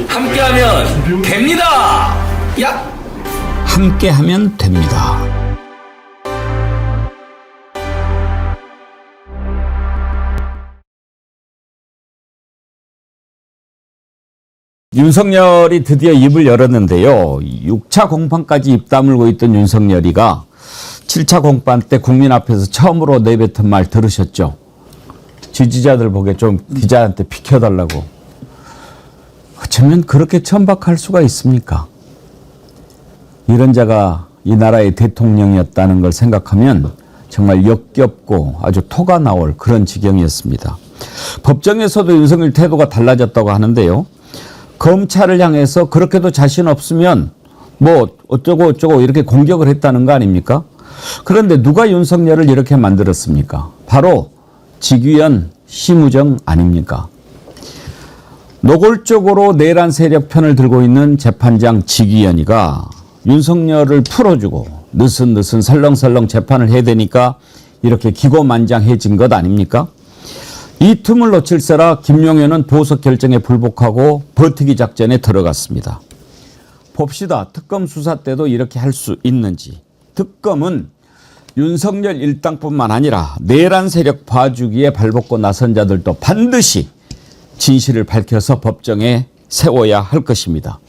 함께하면 됩니다. 야! 함께하면 됩니다. 윤석열이 드디어 입을 열었는데요. 6차 공판까지 입 다물고 있던 윤석열이가 7차 공판 때 국민 앞에서 처음으로 내뱉은 말 들으셨죠? 지지자들 보기에 좀 기자한테 비켜달라고. 어쩌면 그렇게 천박할 수가 있습니까? 이런 자가 이 나라의 대통령이었다는 걸 생각하면 정말 역겹고 아주 토가 나올 그런 지경이었습니다. 법정에서도 윤석열 태도가 달라졌다고 하는데요. 검찰을 향해서 그렇게도 자신 없으면 뭐 어쩌고 이렇게 공격을 했다는 거 아닙니까? 그런데 누가 윤석열을 이렇게 만들었습니까? 바로 직위원 심우정 아닙니까? 노골적으로 내란 세력 편을 들고 있는 재판장 직위원이가 윤석열을 풀어주고 느슨느슨 설렁설렁 재판을 해야 되니까 이렇게 기고만장해진 것 아닙니까? 이 틈을 놓칠세라 김용현은 보석 결정에 불복하고 버티기 작전에 들어갔습니다. 봅시다. 특검 수사 때도 이렇게 할 수 있는지. 특검은 윤석열 일당뿐만 아니라 내란 세력 봐주기에 발벗고 나선 자들도 반드시 진실을 밝혀서 법정에 세워야 할 것입니다.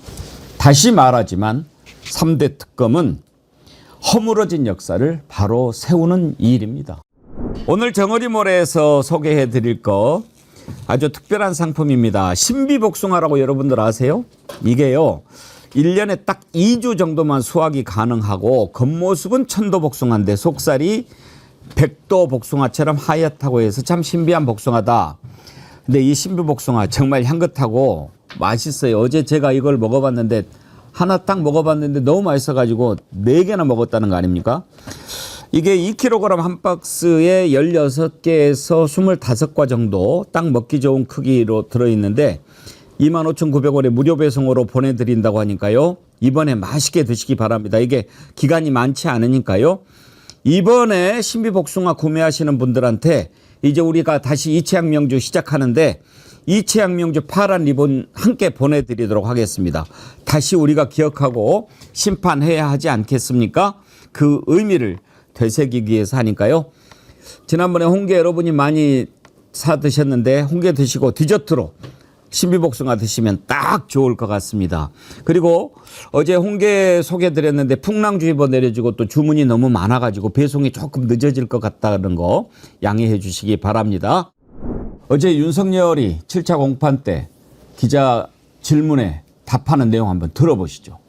다시 말하지만 3대 특검은 허물어진 역사를 바로 세우는 일입니다. 오늘 정어리모래에서 소개해 드릴 거 아주 특별한 상품입니다. 신비복숭아라고 여러분들 아세요? 이게요 1년에 딱 2주 정도만 수확이 가능하고 겉모습은 천도복숭아인데 속살이 백도복숭아처럼 하얗다고 해서 참 신비한 복숭아다. 근데 이 신비복숭아 정말 향긋하고 맛있어요. 어제 제가 이걸 먹어봤는데 하나 딱 먹어봤는데 너무 맛있어가지고 4개나 먹었다는 거 아닙니까? 이게 2kg 한 박스에 16개에서 25과 정도 딱 먹기 좋은 크기로 들어있는데 25,900원에 무료 배송으로 보내드린다고 하니까요. 이번에 맛있게 드시기 바랍니다. 이게 기간이 많지 않으니까요. 이번에 신비복숭아 구매하시는 분들한테 이제 우리가 다시 이채양명주 시작하는데 이채양명주 파란 리본 함께 보내드리도록 하겠습니다. 다시 우리가 기억하고 심판해야 하지 않겠습니까? 그 의미를 되새기기 위해서 하니까요. 지난번에 홍게 여러분이 많이 사 드셨는데 홍게 드시고 디저트로 신비복숭아 드시면 딱 좋을 것 같습니다. 그리고 어제 홍게 소개드렸는데 풍랑주의보 내려지고 또 주문이 너무 많아가지고 배송이 조금 늦어질 것 같다는 거 양해해 주시기 바랍니다. 어제 윤석열이 7차 공판 때 기자 질문에 답하는 내용 한번 들어보시죠.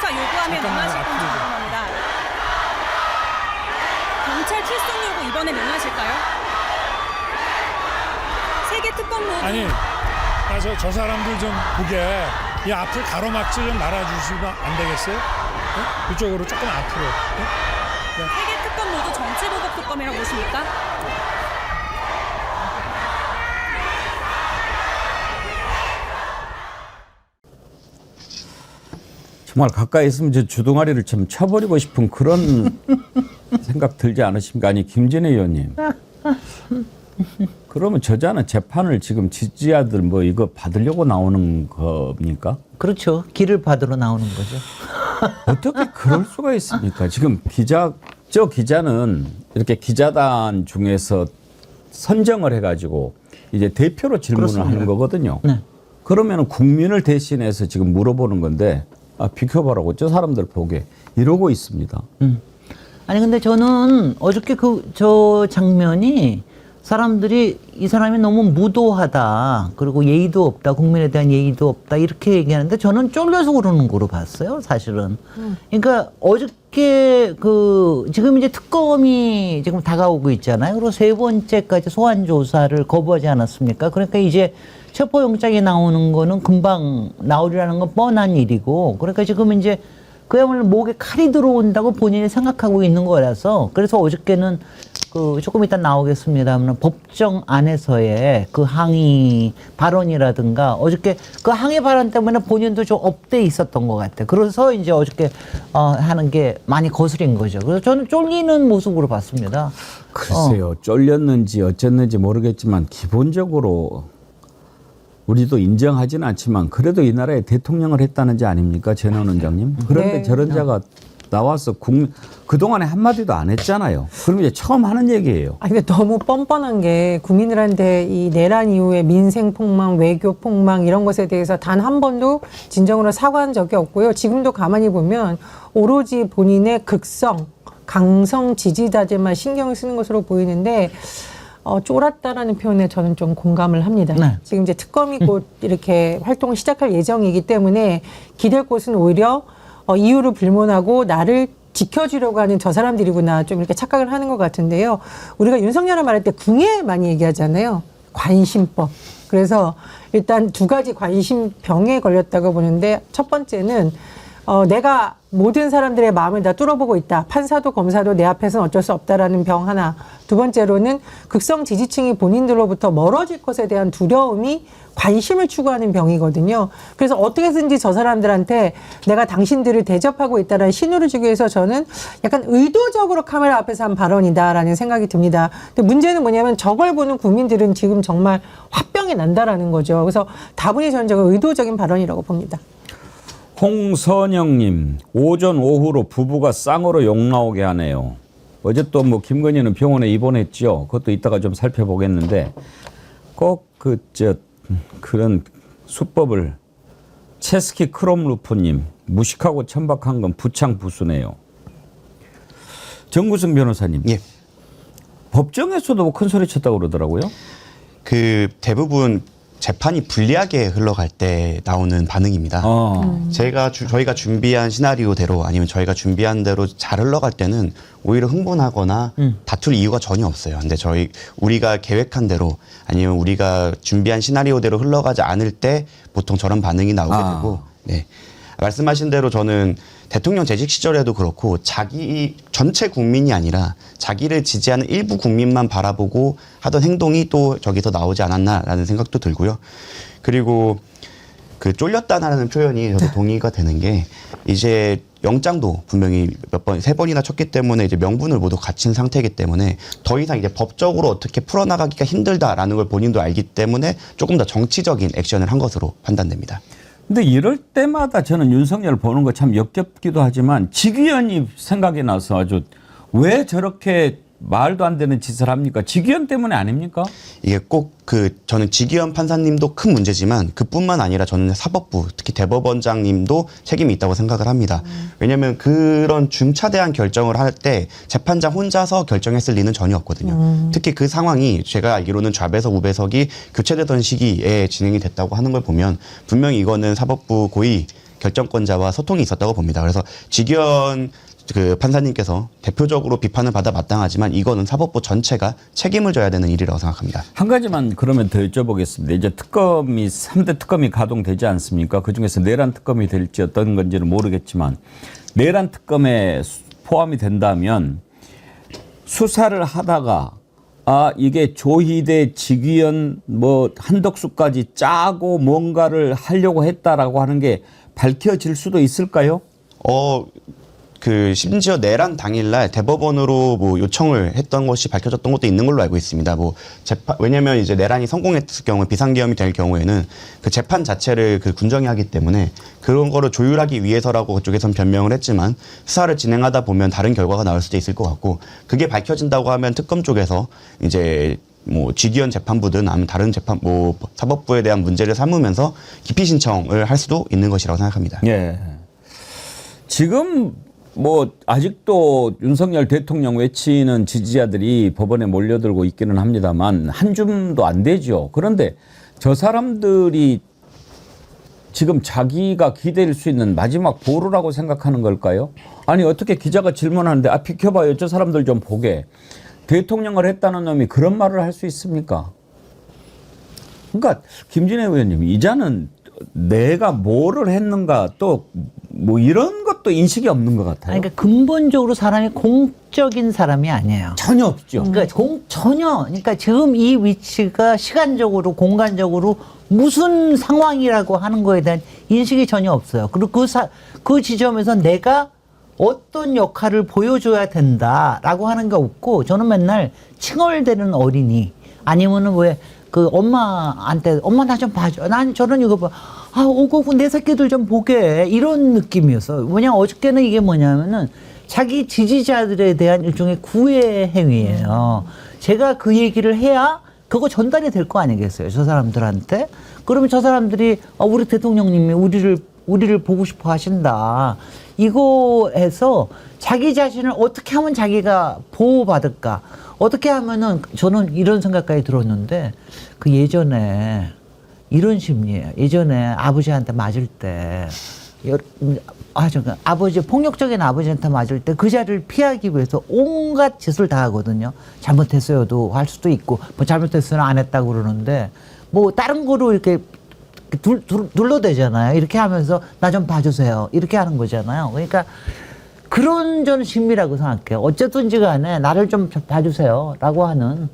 요구하면 응하실 건지 궁금합니다. 경찰 출석 요구 이번에 응하실까요? 세계 특검 모두 아니, 저 사람들 좀 보게 이 앞을 가로막지 좀 말아주시면 안 되겠어요? 네? 이쪽으로 조금 앞으로. 네? 세계 특검 모두 정치보복 특검이라고 보십니까? 정말 가까이 있으면 저 주둥아리를 좀 쳐버리고 싶은 그런 생각 들지 않으십니까? 아니 김진애 의원님. 그러면 저자는 재판을 지금 지지자들 뭐 이거 받으려고 나오는 겁니까? 그렇죠. 길을 받으러 나오는 거죠. 어떻게 그럴 수가 있습니까? 지금 저 기자는 이렇게 기자단 중에서 선정을 해가지고 이제 대표로 질문을 그렇습니다. 하는 거거든요. 네. 그러면 국민을 대신해서 지금 물어보는 건데 비켜봐라고 저 사람들 보게 이러고 있습니다. 아니 근데 저는 어저께 저 장면이 사람들이 이 사람이 너무 무도하다. 그리고 예의도 없다. 국민에 대한 예의도 없다. 이렇게 얘기하는데 저는 쫄려서 그러는 거로 봤어요. 사실은. 그러니까 어저께 지금 이제 특검이 지금 다가오고 있잖아요. 그리고 세 번째까지 소환 조사를 거부하지 않았습니까? 그러니까 이제 체포영장이 나오는 거는 금방 나오리라는 건 뻔한 일이고, 그러니까 지금 이제 그야말로 목에 칼이 들어온다고 본인이 생각하고 있는 거라서, 그래서 어저께는 조금 이따 나오겠습니다만 법정 안에서의 그 항의 발언이라든가 어저께 그 항의 발언 때문에 본인도 좀 업돼 있었던 것 같아요. 그래서 이제 어저께 하는 게 많이 거스린 거죠. 그래서 저는 쫄리는 모습으로 봤습니다. 글쎄요. 쫄렸는지 어쨌는지 모르겠지만 기본적으로 우리도 인정하지는 않지만 그래도 이 나라에 대통령을 했다는 지 아닙니까? 전현 원장님. 그런데 네. 저런 자가 나와서 그동안에 한마디도 안 했잖아요. 그럼 이제 처음 하는 얘기예요. 아니, 근데 너무 뻔뻔한 게 국민들한테 이 내란 이후에 민생 폭망, 외교 폭망 이런 것에 대해서 단 한 번도 진정으로 사과한 적이 없고요. 지금도 가만히 보면 오로지 본인의 극성, 강성 지지자들만 신경을 쓰는 것으로 보이는데 쫄았다라는 표현에 저는 좀 공감을 합니다. 네. 지금 이제 특검이 곧 이렇게 활동을 시작할 예정이기 때문에 기댈 곳은 오히려 이유를 불문하고 나를 지켜주려고 하는 저 사람들이구나 좀 이렇게 착각을 하는 것 같은데요. 우리가 윤석열을 말할 때 궁예 많이 얘기하잖아요. 관심법. 그래서 일단 두 가지 관심병에 걸렸다고 보는데 첫 번째는 내가 모든 사람들의 마음을 다 뚫어보고 있다. 판사도 검사도 내 앞에서는 어쩔 수 없다라는 병 하나. 두 번째로는 극성 지지층이 본인들로부터 멀어질 것에 대한 두려움이 관심을 추구하는 병이거든요. 그래서 어떻게든지 저 사람들한테 내가 당신들을 대접하고 있다는 신호를 주기 위해서 저는 약간 의도적으로 카메라 앞에서 한 발언이다라는 생각이 듭니다. 근데 문제는 뭐냐면 저걸 보는 국민들은 지금 정말 화병이 난다라는 거죠. 그래서 다분히 저는 저거 의도적인 발언이라고 봅니다. 홍선영님, 오전 오후로 부부가 쌍으로 욕 나오게 하네요. 어제 또 뭐 김건희는 병원에 입원했죠. 그것도 이따가 좀 살펴보겠는데 꼭 그런 수법을 체스키 크롬루프님 무식하고 천박한 건 부창부수네요. 정구승 변호사님, 예. 법정에서도 뭐 큰 소리 쳤다고 그러더라고요. 그 대부분 재판이 불리하게 흘러갈 때 나오는 반응입니다. 저희가 준비한 시나리오대로 아니면 저희가 준비한 대로 잘 흘러갈 때는 오히려 흥분하거나 다툴 이유가 전혀 없어요. 근데 우리가 계획한 대로 아니면 우리가 준비한 시나리오대로 흘러가지 않을 때 보통 저런 반응이 나오게 되고, 네. 말씀하신 대로 저는 대통령 재직 시절에도 그렇고 자기 전체 국민이 아니라 자기를 지지하는 일부 국민만 바라보고 하던 행동이 또 저기서 나오지 않았나라는 생각도 들고요. 그리고 그 쫄렸다는 표현이 저도 동의가 되는 게 이제 영장도 분명히 세 번이나 쳤기 때문에 이제 명분을 모두 갖춘 상태이기 때문에 더 이상 이제 법적으로 어떻게 풀어나가기가 힘들다라는 걸 본인도 알기 때문에 조금 더 정치적인 액션을 한 것으로 판단됩니다. 근데 이럴 때마다 저는 윤석열을 보는 거 참 역겹기도 하지만 직위원이 생각이 나서 아주 왜 저렇게 말도 안 되는 짓을 합니까? 직위원 때문에 아닙니까? 이게 꼭 저는 직위원 판사님도 큰 문제지만 그뿐만 아니라 저는 사법부 특히 대법원장님도 책임이 있다고 생각을 합니다. 왜냐하면 그런 중차대한 결정을 할 때 재판장 혼자서 결정했을 리는 전혀 없거든요. 특히 그 상황이 제가 알기로는 좌배석 우배석이 교체되던 시기에 진행이 됐다고 하는 걸 보면 분명히 이거는 사법부 고위 결정권자와 소통이 있었다고 봅니다. 그래서 직위원 판사님께서 대표적으로 비판을 받아 마땅하지만 이거는 사법부 전체가 책임을 져야 되는 일이라고 생각합니다. 한 가지만 그러면 더 여쭤보겠습니다. 이제 3대 특검이 가동되지 않습니까? 그중에서 내란 특검이 될지 어떤 건지는 모르겠지만 내란 특검에 포함이 된다면 수사를 하다가 이게 조희대 직위원 한덕수까지 짜고 뭔가를 하려고 했다라고 하는 게 밝혀질 수도 있을까요? 심지어 내란 당일날 대법원으로 요청을 했던 것이 밝혀졌던 것도 있는 걸로 알고 있습니다. 왜냐면 이제 내란이 성공했을 경우에 비상계엄이 될 경우에는 그 재판 자체를 군정이 하기 때문에 그런 거를 조율하기 위해서라고 그쪽에선 변명을 했지만 수사를 진행하다 보면 다른 결과가 나올 수도 있을 것 같고 그게 밝혀진다고 하면 특검 쪽에서 이제 직위원 재판부든 아니면 다른 사법부에 대한 문제를 삼으면서 기피 신청을 할 수도 있는 것이라고 생각합니다. 예. 지금 뭐 아직도 윤석열 대통령 외치는 지지자들이 법원에 몰려들고 있기는 합니다만 한 줌도 안 되죠. 그런데 저 사람들이 지금 자기가 기댈 수 있는 마지막 보루라고 생각하는 걸까요? 아니 어떻게 기자가 질문하는데 비켜봐요. 저 사람들 좀 보게. 대통령을 했다는 놈이 그런 말을 할 수 있습니까? 그러니까 김진애 의원님 이자는 내가 뭐를 했는가 또 뭐 이런 것도 인식이 없는 것 같아요. 그러니까 근본적으로 사람이 공적인 사람이 아니에요. 전혀 없죠. 그러니까 전혀. 그러니까 지금 이 위치가 시간적으로 공간적으로 무슨 상황이라고 하는 거에 대한 인식이 전혀 없어요. 그리고 그 지점에서 내가 어떤 역할을 보여줘야 된다라고 하는 게 없고 저는 맨날 칭얼대는 어린이 아니면은 왜 그 엄마한테 엄마 나 좀 봐줘. 난 저런 이거 봐. 오고 내 새끼들 좀 보게. 이런 느낌이었어. 뭐냐 어저께는 이게 뭐냐면은 자기 지지자들에 대한 일종의 구애 행위예요. 제가 그 얘기를 해야 그거 전달이 될 거 아니겠어요. 저 사람들한테. 그러면 저 사람들이 우리 대통령님이 우리를 보고 싶어 하신다. 이거에서 자기 자신을 어떻게 하면 자기가 보호받을까? 어떻게 하면은 저는 이런 생각까지 들었는데 그 예전에 이런 심리예요. 예전에 아버지한테 맞을 때 아버지 폭력적인 아버지한테 맞을 때 그 자리를 피하기 위해서 온갖 짓을 다 하거든요. 잘못했어요도 할 수도 있고 뭐 잘못했으면 안 했다고 그러는데 뭐 다른 거로 이렇게 둘러대잖아요. 이렇게 하면서 나 좀 봐주세요. 이렇게 하는 거잖아요. 그러니까 그런 저는 심리라고 생각해요. 어쨌든지 간에 나를 좀 봐주세요. 라고 하는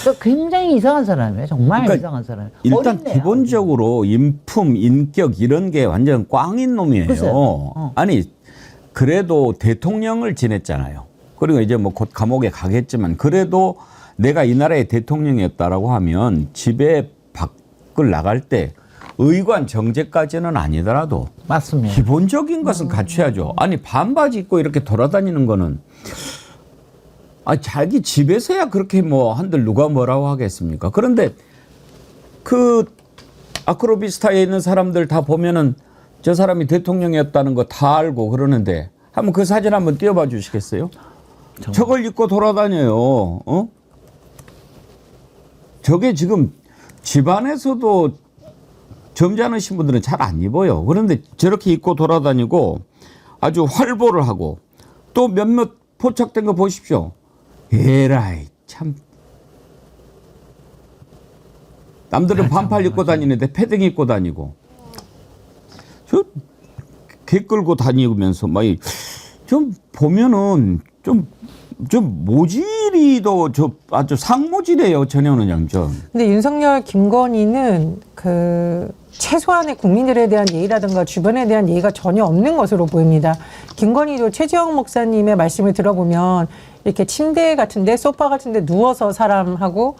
그러니까 굉장히 이상한 사람이에요. 정말 그러니까 이상한 사람이에요. 일단 어린애야. 기본적으로 인품, 인격 이런 게 완전 꽝인 놈이에요. 글쎄요. 아니 그래도 대통령을 지냈잖아요. 그리고 이제 뭐 곧 감옥에 가겠지만 그래도 내가 이 나라의 대통령이었다라고 하면 집에 밖을 나갈 때 의관 정제까지는 아니더라도 맞습니다. 기본적인 것은 갖춰야죠. 아니 반바지 입고 이렇게 돌아다니는 거는 자기 집에서야 그렇게 뭐 한들 누가 뭐라고 하겠습니까? 그런데 그 아크로비스타에 있는 사람들 다 보면은 저 사람이 대통령이었다는 거 다 알고 그러는데 한번 그 사진 한번 띄워봐 주시겠어요? 저걸 입고 돌아다녀요. 저게 지금 집안에서도 점잖으신 분들은 잘 안 입어요. 그런데 저렇게 입고 돌아다니고 아주 활보를 하고 또 몇몇 포착된 거 보십시오. 에라이 참. 남들은 반팔 입고 다니는데 패딩 입고 다니고 저 개 끌고 다니면서 막 좀 보면은 좀 모질이도 아주 상모질이에요. 전혀는 양전. 근데 윤석열, 김건희는 그 최소한의 국민들에 대한 예의라든가 주변에 대한 예의가 전혀 없는 것으로 보입니다. 김건희도 최지영 목사님의 말씀을 들어보면 이렇게 침대 같은데 소파 같은데 누워서 사람하고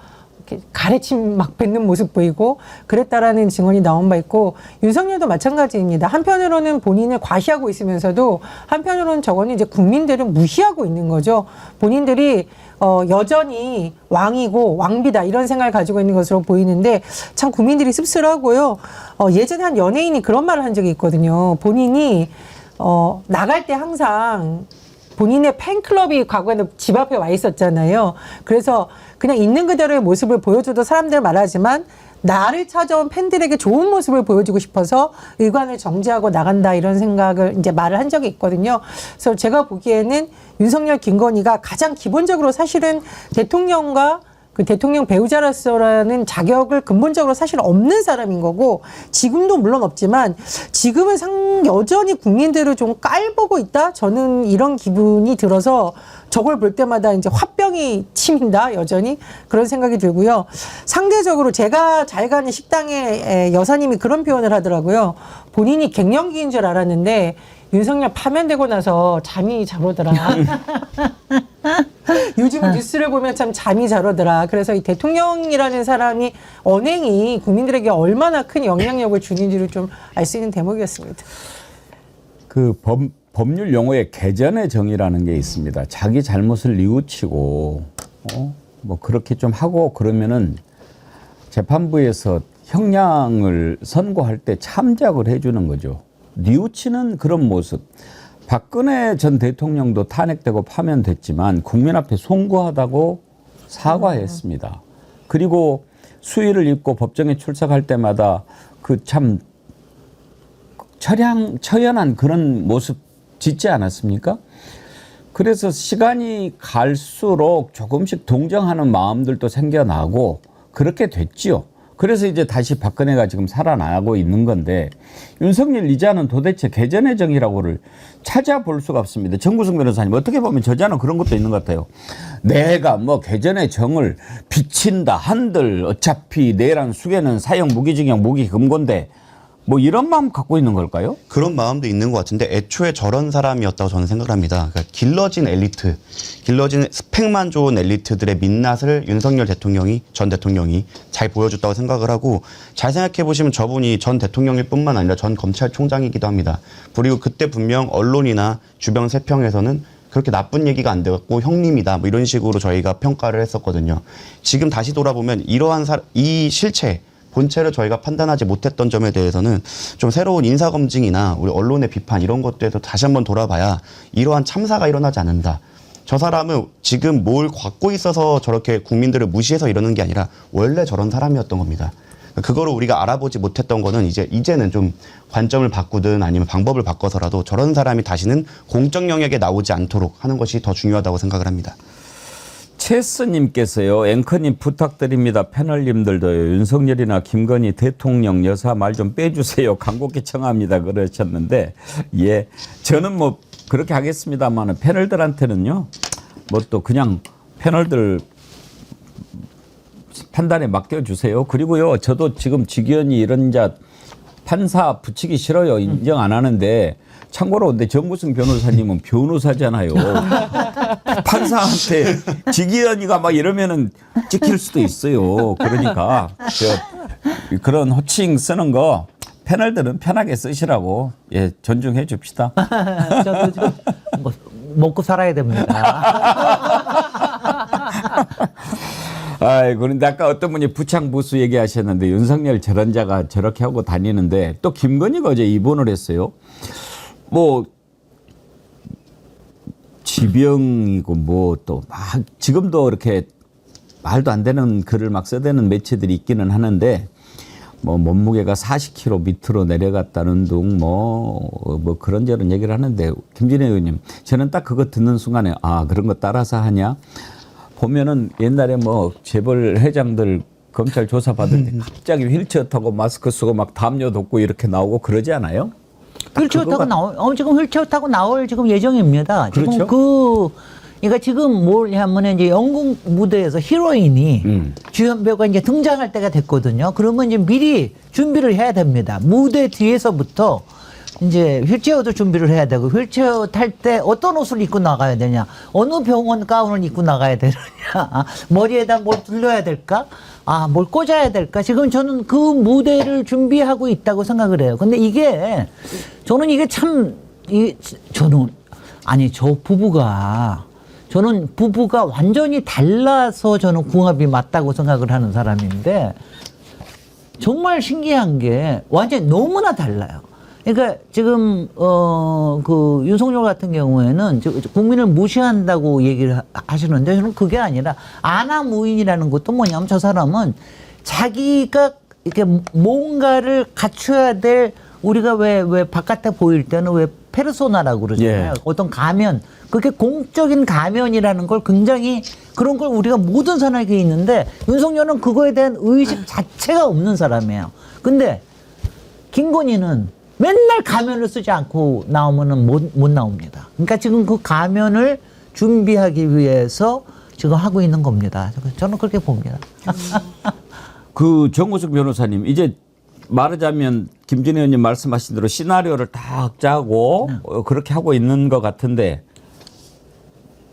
이렇게 가래침 막 뱉는 모습 보이고 그랬다라는 증언이 나온 바 있고 윤석열도 마찬가지입니다. 한편으로는 본인을 과시하고 있으면서도 한편으로는 저거는 이제 국민들을 무시하고 있는 거죠. 본인들이 여전히 왕이고 왕비다 이런 생각을 가지고 있는 것으로 보이는데 참 국민들이 씁쓸하고요. 예전에 한 연예인이 그런 말을 한 적이 있거든요. 본인이 나갈 때 항상 본인의 팬클럽이 과거에는 집 앞에 와 있었잖아요. 그래서 그냥 있는 그대로의 모습을 보여줘도 사람들 말하지만 나를 찾아온 팬들에게 좋은 모습을 보여주고 싶어서 의관을 정지하고 나간다 이런 생각을 이제 말을 한 적이 있거든요. 그래서 제가 보기에는 윤석열, 김건희가 가장 기본적으로 사실은 대통령과 그 대통령 배우자로서라는 자격을 근본적으로 사실 없는 사람인 거고 지금도 물론 없지만 지금은 여전히 국민들을 좀 깔보고 있다? 저는 이런 기분이 들어서 저걸 볼 때마다 이제 화병이 치민다 여전히 그런 생각이 들고요. 상대적으로 제가 잘 가는 식당에 여사님이 그런 표현을 하더라고요. 본인이 갱년기인 줄 알았는데 윤석열 파면되고 나서 잠이 잘 오더라. 요즘 뉴스를 보면 참 잠이 잘 오더라. 그래서 이 대통령이라는 사람이 언행이 국민들에게 얼마나 큰 영향력을 주는지를 좀 알 수 있는 대목이었습니다. 그 법률 용어에 개전의 정의라는 게 있습니다. 자기 잘못을 뉘우치고 뭐 그렇게 좀 하고 그러면은 재판부에서 형량을 선고할 때 참작을 해주는 거죠. 뉘우치는 그런 모습. 박근혜 전 대통령도 탄핵되고 파면됐지만 국민 앞에 송구하다고 사과했습니다. 그리고 수의를 입고 법정에 출석할 때마다 그 참 처연한 그런 모습 짓지 않았습니까? 그래서 시간이 갈수록 조금씩 동정하는 마음들도 생겨나고 그렇게 됐지요. 그래서 이제 다시 박근혜가 지금 살아나고 있는 건데 윤석열 이자는 도대체 개전의 정의라고를 찾아볼 수가 없습니다. 정구승 변호사님 어떻게 보면 저자는 그런 것도 있는 것 같아요. 내가 뭐 개전의 정을 비친다 한들 어차피 내란 수괴는 사형 무기징역 무기금고인데 뭐 이런 마음 갖고 있는 걸까요? 그런 마음도 있는 것 같은데 애초에 저런 사람이었다고 저는 생각을 합니다. 그러니까 길러진 엘리트, 길러진 스펙만 좋은 엘리트들의 민낯을 윤석열 전 대통령이 잘 보여줬다고 생각을 하고 잘 생각해 보시면 저분이 전 대통령일 뿐만 아니라 전 검찰총장이기도 합니다. 그리고 그때 분명 언론이나 주변 세평에서는 그렇게 나쁜 얘기가 안 돼갖고 형님이다 뭐 이런 식으로 저희가 평가를 했었거든요. 지금 다시 돌아보면 이러한 이 실체 본체를 저희가 판단하지 못했던 점에 대해서는 좀 새로운 인사검증이나 우리 언론의 비판 이런 것들에서 다시 한번 돌아봐야 이러한 참사가 일어나지 않는다. 저 사람은 지금 뭘 갖고 있어서 저렇게 국민들을 무시해서 이러는 게 아니라 원래 저런 사람이었던 겁니다. 그거를 우리가 알아보지 못했던 거는 이제는 좀 관점을 바꾸든 아니면 방법을 바꿔서라도 저런 사람이 다시는 공적 영역에 나오지 않도록 하는 것이 더 중요하다고 생각을 합니다. 체스님께서요. 앵커님 부탁드립니다. 패널님들도요. 윤석열이나 김건희 대통령 여사 말 좀 빼주세요. 간곡히 청합니다. 그러셨는데 예, 저는 뭐 그렇게 하겠습니다만 패널들한테는요. 뭐 또 그냥 패널들 판단에 맡겨주세요. 그리고요. 저도 지금 직위원이 이런 자 판사 붙이기 싫어요. 인정 안 하는데 참고로 근데 정구승 변호사님은 변호사잖아요. 판사한테 직위원이가 막 이러면은 찍힐 수도 있어요. 그러니까 그런 호칭 쓰는 거 패널들은 편하게 쓰시라고 예 존중해 줍시다. 저도 지금 뭐 먹고 살아야 됩니다. 아이, 그런데 아까 어떤 분이 부창부수 얘기하셨는데 윤석열 저런 자가 저렇게 하고 다니는데 또 김건희가 어제 입원을 했어요. 뭐 지병이고 뭐 또 막 지금도 이렇게 말도 안 되는 글을 막 써대는 매체들이 있기는 하는데 뭐 몸무게가 40kg 밑으로 내려갔다는 둥 뭐 그런저런 얘기를 하는데 김진애 의원님 저는 딱 그거 듣는 순간에 아 그런 거 따라서 하냐 보면은 옛날에 뭐 재벌 회장들 검찰 조사 받을 때 갑자기 휠체어 타고 마스크 쓰고 막 담요 덮고 이렇게 나오고 그러지 않아요? 휠체어 타고 지금 휠체어 타고 나올 지금 예정입니다. 그렇죠? 지금 그러니까 지금 뭘 하면은 이제 영국 무대에서 히로인이 주연 배우가 이제 등장할 때가 됐거든요. 그러면 이제 미리 준비를 해야 됩니다. 무대 뒤에서부터 이제 휠체어도 준비를 해야 되고 휠체어 탈 때 어떤 옷을 입고 나가야 되냐, 어느 병원 가운을 입고 나가야 되느냐, 머리에다 뭘 둘러야 될까, 뭘 꽂아야 될까. 지금 저는 그 무대를 준비하고 있다고 생각을 해요. 근데 이게 저는 이게 참 저는 부부가 완전히 달라서 저는 궁합이 맞다고 생각을 하는 사람인데 정말 신기한 게 완전히 너무나 달라요. 그러니까 지금 그 윤석열 같은 경우에는 국민을 무시한다고 얘기를 하시는데 저는 그게 아니라 아나무인이라는 것도 뭐냐면 저 사람은 자기가 이렇게 뭔가를 갖춰야 될 우리가 왜 바깥에 보일 때는 왜 페르소나라고 그러잖아요. 예. 어떤 가면 그게 공적인 가면이라는 걸 굉장히 그런 걸 우리가 모든 사람에게 있는데 윤석열은 그거에 대한 의식 자체가 없는 사람이에요. 근데 김건희는 맨날 가면을 쓰지 않고 나오면은 못 나옵니다. 그러니까 지금 그 가면을 준비하기 위해서 지금 하고 있는 겁니다. 저는 그렇게 봅니다. 그 정우석 변호사님 이제 말하자면 김진애 의원님 말씀하신 대로 시나리오를 딱 짜고 그렇게 하고 있는 것 같은데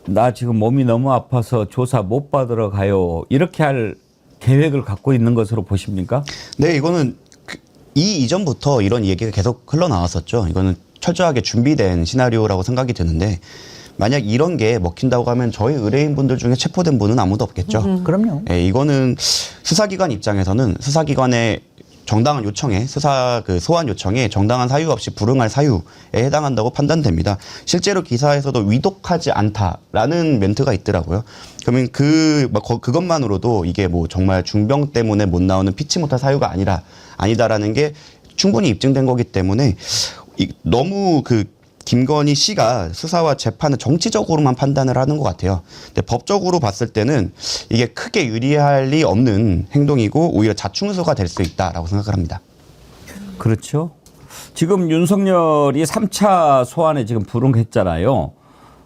나 지금 몸이 너무 아파서 조사 못 받으러 가요. 이렇게 할 계획을 갖고 있는 것으로 보십니까? 네, 이거는 이전부터 이런 얘기가 계속 흘러나왔었죠. 이거는 철저하게 준비된 시나리오라고 생각이 드는데 만약 이런 게 먹힌다고 하면 저희 의뢰인분들 중에 체포된 분은 아무도 없겠죠. 그럼요. 예, 이거는 수사기관 입장에서는 수사기관의 정당한 요청에 수사 그 소환 요청에 정당한 사유 없이 불응할 사유에 해당한다고 판단됩니다. 실제로 기사에서도 위독하지 않다라는 멘트가 있더라고요. 그러면 그것만으로도 이게 뭐 정말 중병 때문에 못 나오는 피치 못할 사유가 아니다라는 게 충분히 입증된 거기 때문에 너무 김건희 씨가 수사와 재판을 정치적으로만 판단을 하는 것 같아요. 근데 법적으로 봤을 때는 이게 크게 유리할 리 없는 행동이고 오히려 자충수가 될 수 있다라고 생각을 합니다. 그렇죠. 지금 윤석열이 3차 소환에 지금 불응했잖아요.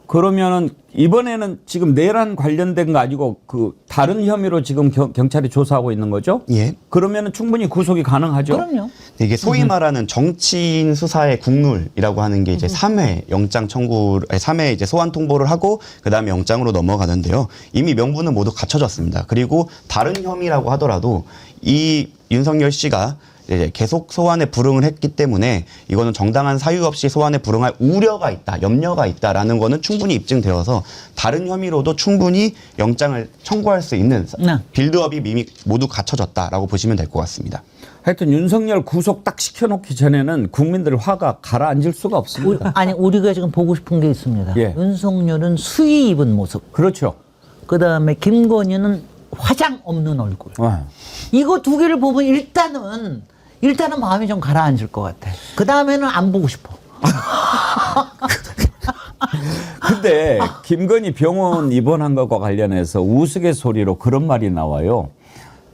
그러면은 이번에는 지금 내란 관련된 거 아니고 다른 혐의로 지금 경찰이 조사하고 있는 거죠? 예. 그러면은 충분히 구속이 가능하죠? 그럼요. 이게 소위 말하는 정치인 수사의 국룰이라고 하는 게 이제 3회 영장 청구, 3회 이제 소환 통보를 하고 그다음에 영장으로 넘어가는데요. 이미 명분은 모두 갖춰졌습니다. 그리고 다른 혐의라고 하더라도 이 윤석열 씨가 이제 계속 소환에 불응을 했기 때문에 이거는 정당한 사유 없이 소환에 불응할 우려가 있다, 염려가 있다라는 거는 충분히 입증되어서 다른 혐의로도 충분히 영장을 청구할 수 있는 빌드업이 이미 모두 갖춰졌다라고 보시면 될 것 같습니다. 하여튼 윤석열 구속 딱 시켜놓기 전에는 국민들 화가 가라앉을 수가 없습니다. 아니 우리가 지금 보고 싶은 게 있습니다. 예. 윤석열은 수의 입은 모습. 그렇죠. 그다음에 김건희는 화장 없는 얼굴. 이거 두 개를 보면 일단은 마음이 좀 가라앉을 것 같아. 그 다음에는 안 보고 싶어. 근데 김건희 병원 입원한 것과 관련해서 우스갯소리로 그런 말이 나와요.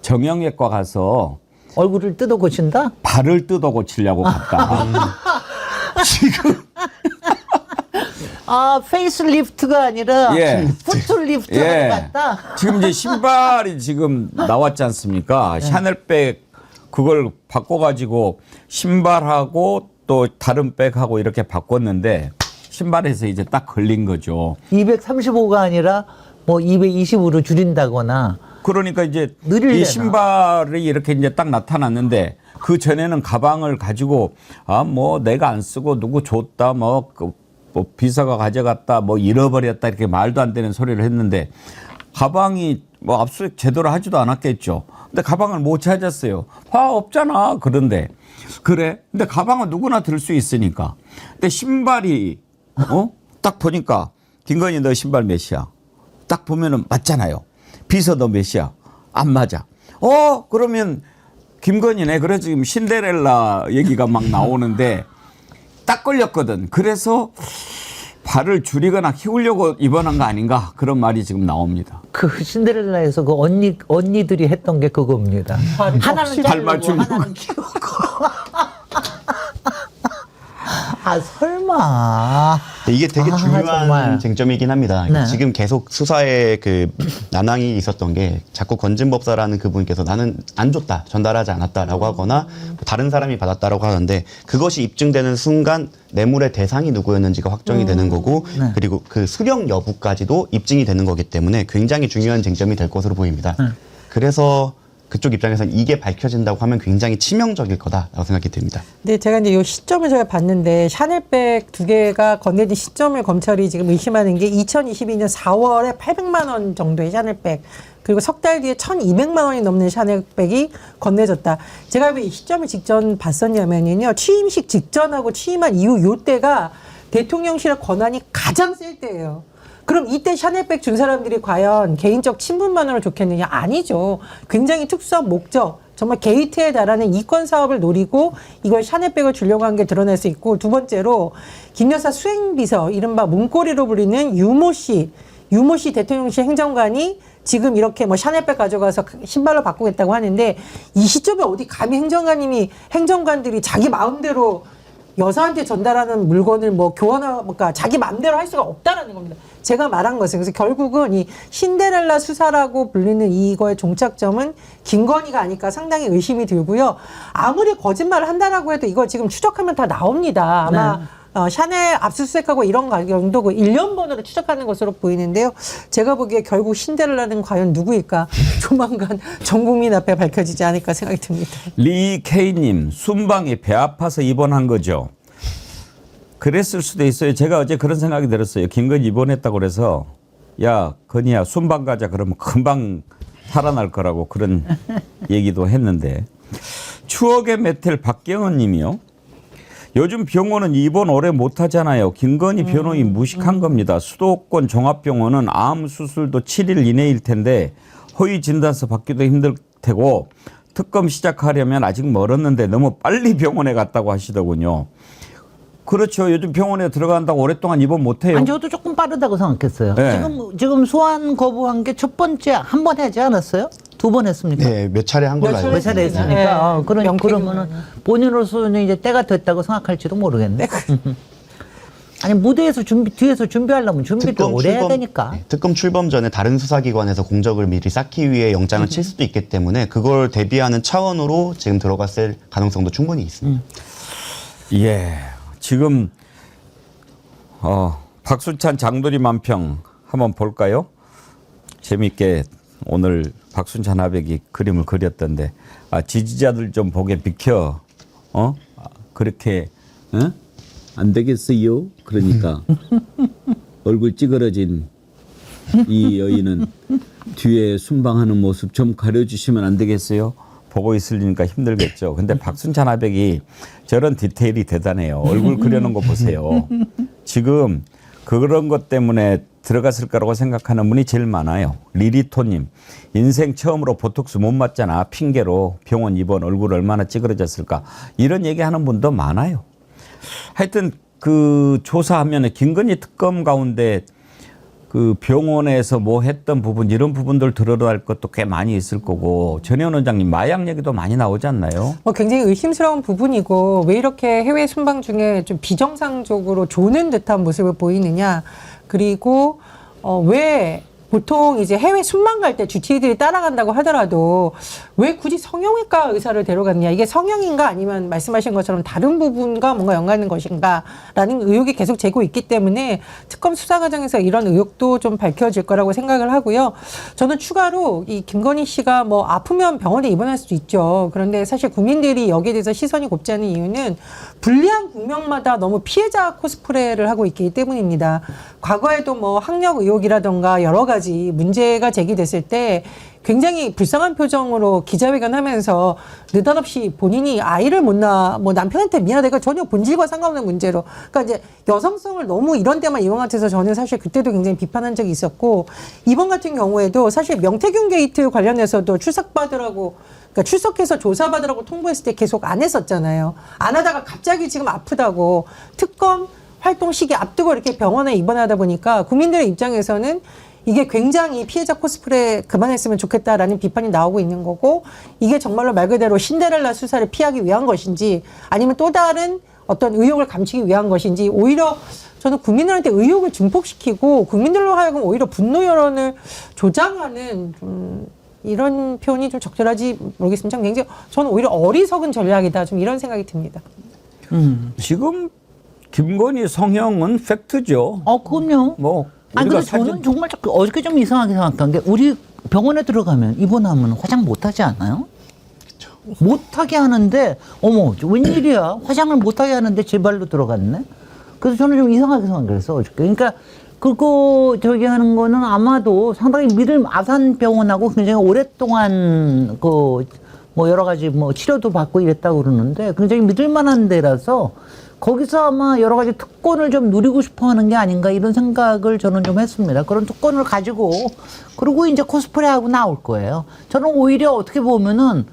정형외과 가서 얼굴을 뜯어 고친다? 발을 뜯어 고치려고 갔다. 지금 페이스리프트가 아니라 예. 푸트리프트가 예. 맞다. 지금 이제 신발이 지금 나왔지 않습니까? 샤넬백 그걸 바꿔가지고 신발하고 또 다른 백하고 이렇게 바꿨는데 신발에서 이제 딱 걸린 거죠. 235가 아니라 뭐 220으로 줄인다거나. 그러니까 이제 느리려나? 이 신발이 이렇게 이제 딱 나타났는데 그 전에는 가방을 가지고 뭐 내가 안 쓰고 누구 줬다 뭐 비서가 가져갔다 뭐 잃어버렸다 이렇게 말도 안 되는 소리를 했는데 가방이 뭐 압수수색 제대로 하지도 않았겠죠. 근데 가방을 못 찾았어요. 없잖아. 그런데 그래. 근데 가방은 누구나 들 수 있으니까. 근데 신발이 딱 보니까 김건희 너 신발 몇이야? 딱 보면은 맞잖아요. 비서 너 몇이야? 안 맞아. 그러면 김건희네. 그래서 지금 신데렐라 얘기가 막 나오는데 딱 걸렸거든. 그래서 발을 줄이거나 키우려고 입원한 거 아닌가 그런 말이 지금 나옵니다. 그 신데렐라에서 그 언니들이 했던 게 그겁니다. 하나는 발 맞추려고. 하나는 키우고. 설마. 이게 되게 중요한 정말. 쟁점이긴 합니다. 네. 지금 계속 수사에 난항이 있었던 게 자꾸 건진법사라는 그분께서 나는 안 줬다, 전달하지 않았다라고 하거나 다른 사람이 받았다라고 하는데 그것이 입증되는 순간 뇌물의 대상이 누구였는지가 확정이 되는 거고 그리고 그 수령 여부까지도 입증이 되는 거기 때문에 굉장히 중요한 쟁점이 될 것으로 보입니다. 그래서 그쪽 입장에서는 이게 밝혀진다고 하면 굉장히 치명적일 거다라고 생각이 듭니다. 네, 제가 이제 이 시점을 제가 봤는데 샤넬백 2개가 건네진 시점을 검찰이 지금 의심하는 게 2022년 4월에 800만 원 정도의 샤넬백 그리고 석 달 뒤에 1,200만 원이 넘는 샤넬백이 건네졌다. 제가 왜 이 시점을 직전 봤었냐면요. 취임식 직전하고 취임한 이후 요때가 대통령실의 권한이 가장 셀 때예요. 그럼 이때 샤넬백 준 사람들이 과연 개인적 친분만으로 좋겠느냐? 아니죠. 굉장히 특수한 목적, 정말 게이트에 달하는 이권 사업을 노리고 이걸 샤넬백을 주려고 한 게 드러날 수 있고 두 번째로 김 여사 수행비서, 이른바 문고리로 불리는 유모 씨 대통령실 행정관이 지금 이렇게 뭐 샤넬백 가져가서 신발로 바꾸겠다고 하는데 이 시점에 어디 감히 행정관들이 자기 마음대로 여사한테 전달하는 물건을 뭐 그러니까 자기 마음대로 할 수가 없다라는 겁니다. 제가 말한 것은. 그래서 결국은 이 신데렐라 수사라고 불리는 이거의 종착점은 김건희가 아닐까 상당히 의심이 들고요. 아무리 거짓말을 한다라고 해도 이거 지금 추적하면 다 나옵니다. 아마 샤넬 압수수색하고 이런 가격도 1년 번호로 추적하는 것으로 보이는데요. 제가 보기에 결국 신데렐라는 과연 누구일까? 조만간 전 국민 앞에 밝혀지지 않을까 생각이 듭니다. 리케이님, 순방이 배 아파서 입원한 거죠. 그랬을 수도 있어요. 제가 어제 그런 생각이 들었어요. 김건희 입원했다고 그래서 야 건희야 순방 가자 그러면 금방 살아날 거라고 그런 얘기도 했는데 추억의 메텔 박경은 님이요. 요즘 병원은 입원 오래 못하잖아요. 김건희 변호인 무식한 겁니다. 수도권 종합병원은 암 수술도 7일 이내일 텐데 허위 진단서 받기도 힘들 테고 특검 시작하려면 아직 멀었는데 너무 빨리 병원에 갔다고 하시더군요. 그렇죠. 요즘 병원에 들어간다고 오랫동안 입원 못해요. 아니 저도 조금 빠르다고 생각했어요. 네. 지금 소환 거부한 게 첫 번째 한 번 하지 않았어요? 2번 했습니까? 네, 몇 차례 한 걸로 알고 몇 차례 있습니다. 했으니까 네. 그러면은 본인으로서는 이제 때가 됐다고 생각할지도 모르겠네. 아니 무대에서 뒤에서 준비하려면 준비를 오래 해야 되니까. 네, 특검 출범 전에 다른 수사기관에서 공적을 미리 쌓기 위해 영장을 칠 수도 있기 때문에 그걸 대비하는 차원으로 지금 들어갔을 가능성도 충분히 있습니다. 예. 지금 박수찬 장도리 만평 한번 볼까요? 재미있게 오늘 박순찬 하백이 그림을 그렸던데 지지자들 좀 보게 비켜. 그렇게 안 되겠어요. 그러니까 얼굴 찌그러진 이 여인은 뒤에 순방하는 모습 좀 가려주시면 안 되겠어요. 보고 있으니까 힘들겠죠. 근데 박순찬 하백이 저런 디테일이 대단해요. 얼굴 그려놓은 거 보세요. 지금 그런 것 때문에 들어갔을 거라고 생각하는 분이 제일 많아요. 리리토님, 인생 처음으로 보톡스 못 맞잖아. 핑계로 병원 입원 얼굴 얼마나 찌그러졌을까. 이런 얘기하는 분도 많아요. 하여튼 그 조사하면 김건희 특검 가운데 그 병원에서 뭐 했던 부분 이런 부분들 드러날 것도 꽤 많이 있을 거고 전현 원장님 마약 얘기도 많이 나오지 않나요? 굉장히 의심스러운 부분이고 왜 이렇게 해외 순방 중에 좀 비정상적으로 조는 듯한 모습을 보이느냐. 그리고 왜 보통 이제 해외 순방 갈 때 주치의들이 따라간다고 하더라도 왜 굳이 성형외과 의사를 데려갔냐. 이게 성형인가 아니면 말씀하신 것처럼 다른 부분과 뭔가 연관있는 것인가라는 의혹이 계속 제고 있기 때문에 특검 수사 과정에서 이런 의혹도 좀 밝혀질 거라고 생각을 하고요. 저는 추가로 이 김건희 씨가 뭐 아프면 병원에 입원할 수도 있죠. 그런데 사실 국민들이 여기에 대해서 시선이 곱지 않은 이유는 불리한 국명마다 너무 피해자 코스프레를 하고 있기 때문입니다. 과거에도 뭐 학력 의혹이라던가 여러 가지 문제가 제기됐을 때 굉장히 불쌍한 표정으로 기자회견 하면서 느닷없이 본인이 아이를 못 낳아, 뭐 남편한테 미안하다가 전혀 본질과 상관없는 문제로. 그러니까 이제 여성성을 너무 이런 데만 이용 같아서 저는 사실 그때도 굉장히 비판한 적이 있었고, 이번 같은 경우에도 사실 명태균 게이트 관련해서도 출석받으라고, 그러니까 출석해서 조사받으라고 통보했을 때 계속 안 했었잖아요. 안 하다가 갑자기 지금 아프다고 특검 활동 시기 앞두고 이렇게 병원에 입원하다 보니까 국민들의 입장에서는 이게 굉장히 피해자 코스프레 그만했으면 좋겠다라는 비판이 나오고 있는 거고, 이게 정말로 말 그대로 신데렐라 수사를 피하기 위한 것인지 아니면 또 다른 어떤 의혹을 감추기 위한 것인지, 오히려 저는 국민들한테 의혹을 증폭시키고 국민들로 하여금 오히려 분노 여론을 조장하는 이런 표현이 좀 적절하지 모르겠습니다. 굉장히 저는 오히려 어리석은 전략이다, 좀 이런 생각이 듭니다. 지금 김건희 성형은 팩트죠. 그럼요. 뭐 아니, 근데 저는 정말 어저께 좀 이상하게 생각한 게, 우리 병원에 들어가면 입원하면 화장 못하지 않아요? 그렇죠. 못하게 하는데, 어머, 웬일이야? 화장을 못하게 하는데 제 발로 들어갔네? 그래서 저는 좀 이상하게 생각했어, 어저께. 그러니까 그거 저기 하는 거는 아마도 상당히 아산병원하고 굉장히 오랫동안 뭐 여러 가지 뭐 치료도 받고 이랬다고 그러는데 굉장히 믿을 만한 데라서 거기서 아마 여러 가지 특권을 좀 누리고 싶어 하는 게 아닌가 이런 생각을 저는 좀 했습니다. 그런 특권을 가지고 그리고 이제 코스프레하고 나올 거예요. 저는 오히려 어떻게 보면은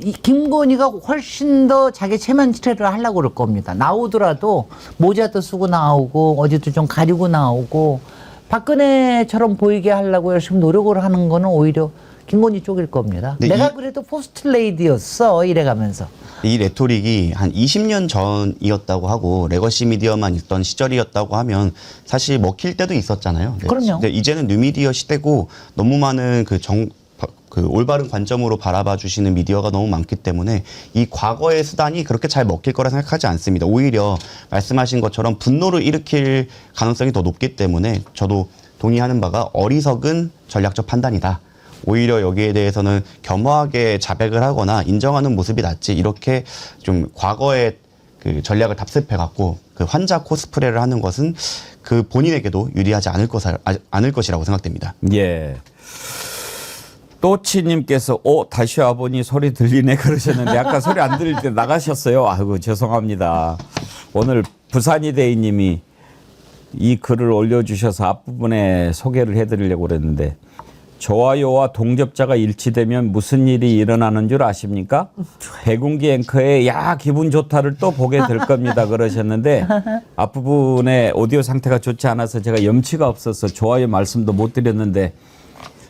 이 김건희가 훨씬 더 자기 체면 치레를 하려고 그럴 겁니다. 나오더라도 모자도 쓰고 나오고 어디도 좀 가리고 나오고 박근혜처럼 보이게 하려고 열심히 노력을 하는 거는 오히려 김건희 쪽일 겁니다. 내가 그래도 포스트 레이디였어 이래가면서. 이 레토릭이 한 20년 전이었다고 하고 레거시 미디어만 있던 시절이었다고 하면 사실 먹힐 때도 있었잖아요. 그럼요. 근데 이제는 뉴미디어 시대고 너무 많은 그 올바른 관점으로 바라봐 주시는 미디어가 너무 많기 때문에 이 과거의 수단이 그렇게 잘 먹힐 거라 생각하지 않습니다. 오히려 말씀하신 것처럼 분노를 일으킬 가능성이 더 높기 때문에 저도 동의하는 바가 어리석은 전략적 판단이다. 오히려 여기에 대해서는 겸허하게 자백을 하거나 인정하는 모습이 낫지, 이렇게 좀 과거의 그 전략을 답습해갖고 그 환자 코스프레를 하는 것은 그 본인에게도 유리하지 않을 것이라고 생각됩니다. 예. 또치님께서 다시 와보니 소리 들리네 그러셨는데 아까 소리 안 들릴 때 나가셨어요. 아이고 죄송합니다. 오늘 부산이대희님이 이 글을 올려주셔서 앞부분에 소개를 해드리려고 그랬는데 좋아요와 동접자가 일치되면 무슨 일이 일어나는 줄 아십니까? 백운기 앵커의 야 기분 좋다를 또 보게 될 겁니다 그러셨는데 앞부분에 오디오 상태가 좋지 않아서 제가 염치가 없어서 좋아요 말씀도 못 드렸는데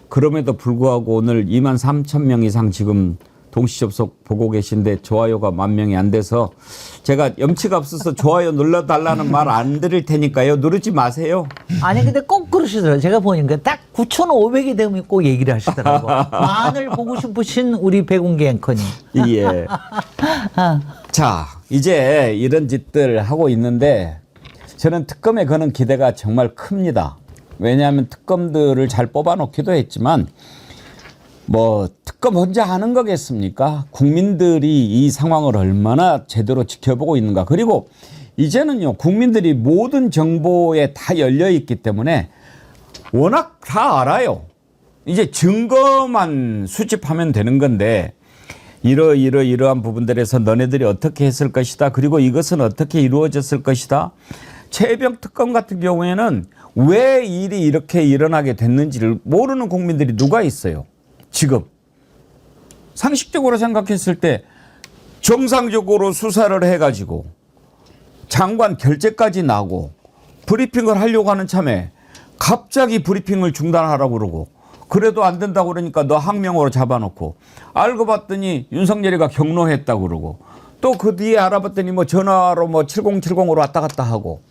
그럼에도 불구하고 오늘 23,000명 이상 지금 동시 접속 보고 계신데 좋아요가 10,000명이 안 돼서 제가 염치가 없어서 좋아요 눌러달라는 말 안 드릴 테니까요. 누르지 마세요. 아니 근데 꼭 그러시더라고요. 제가 보니까 딱 9,500이 되면 꼭 얘기를 하시더라고요. 많을 보고 싶으신 우리 백운기 앵커님. 예. 자, 이제 이런 짓들 하고 있는데 저는 특검에 거는 기대가 정말 큽니다. 왜냐하면 특검들을 잘 뽑아놓기도 했지만 뭐 특검 혼자 하는 거겠습니까? 국민들이 이 상황을 얼마나 제대로 지켜보고 있는가. 그리고 이제는요 국민들이 모든 정보에 다 열려 있기 때문에 워낙 다 알아요. 이제 증거만 수집하면 되는 건데 이러한 부분들에서 너네들이 어떻게 했을 것이다. 그리고 이것은 어떻게 이루어졌을 것이다. 최혜병 특검 같은 경우에는 왜 일이 이렇게 일어나게 됐는지를 모르는 국민들이 누가 있어요. 지금 상식적으로 생각했을 때 정상적으로 수사를 해가지고 장관 결재까지 나고 브리핑을 하려고 하는 참에 갑자기 브리핑을 중단하라고 그러고 그래도 안 된다고 그러니까 너 항명으로 잡아놓고 알고 봤더니 윤석열이가 경로했다고 그러고 또 그 뒤에 알아봤더니 뭐 전화로 뭐 7070으로 왔다 갔다 하고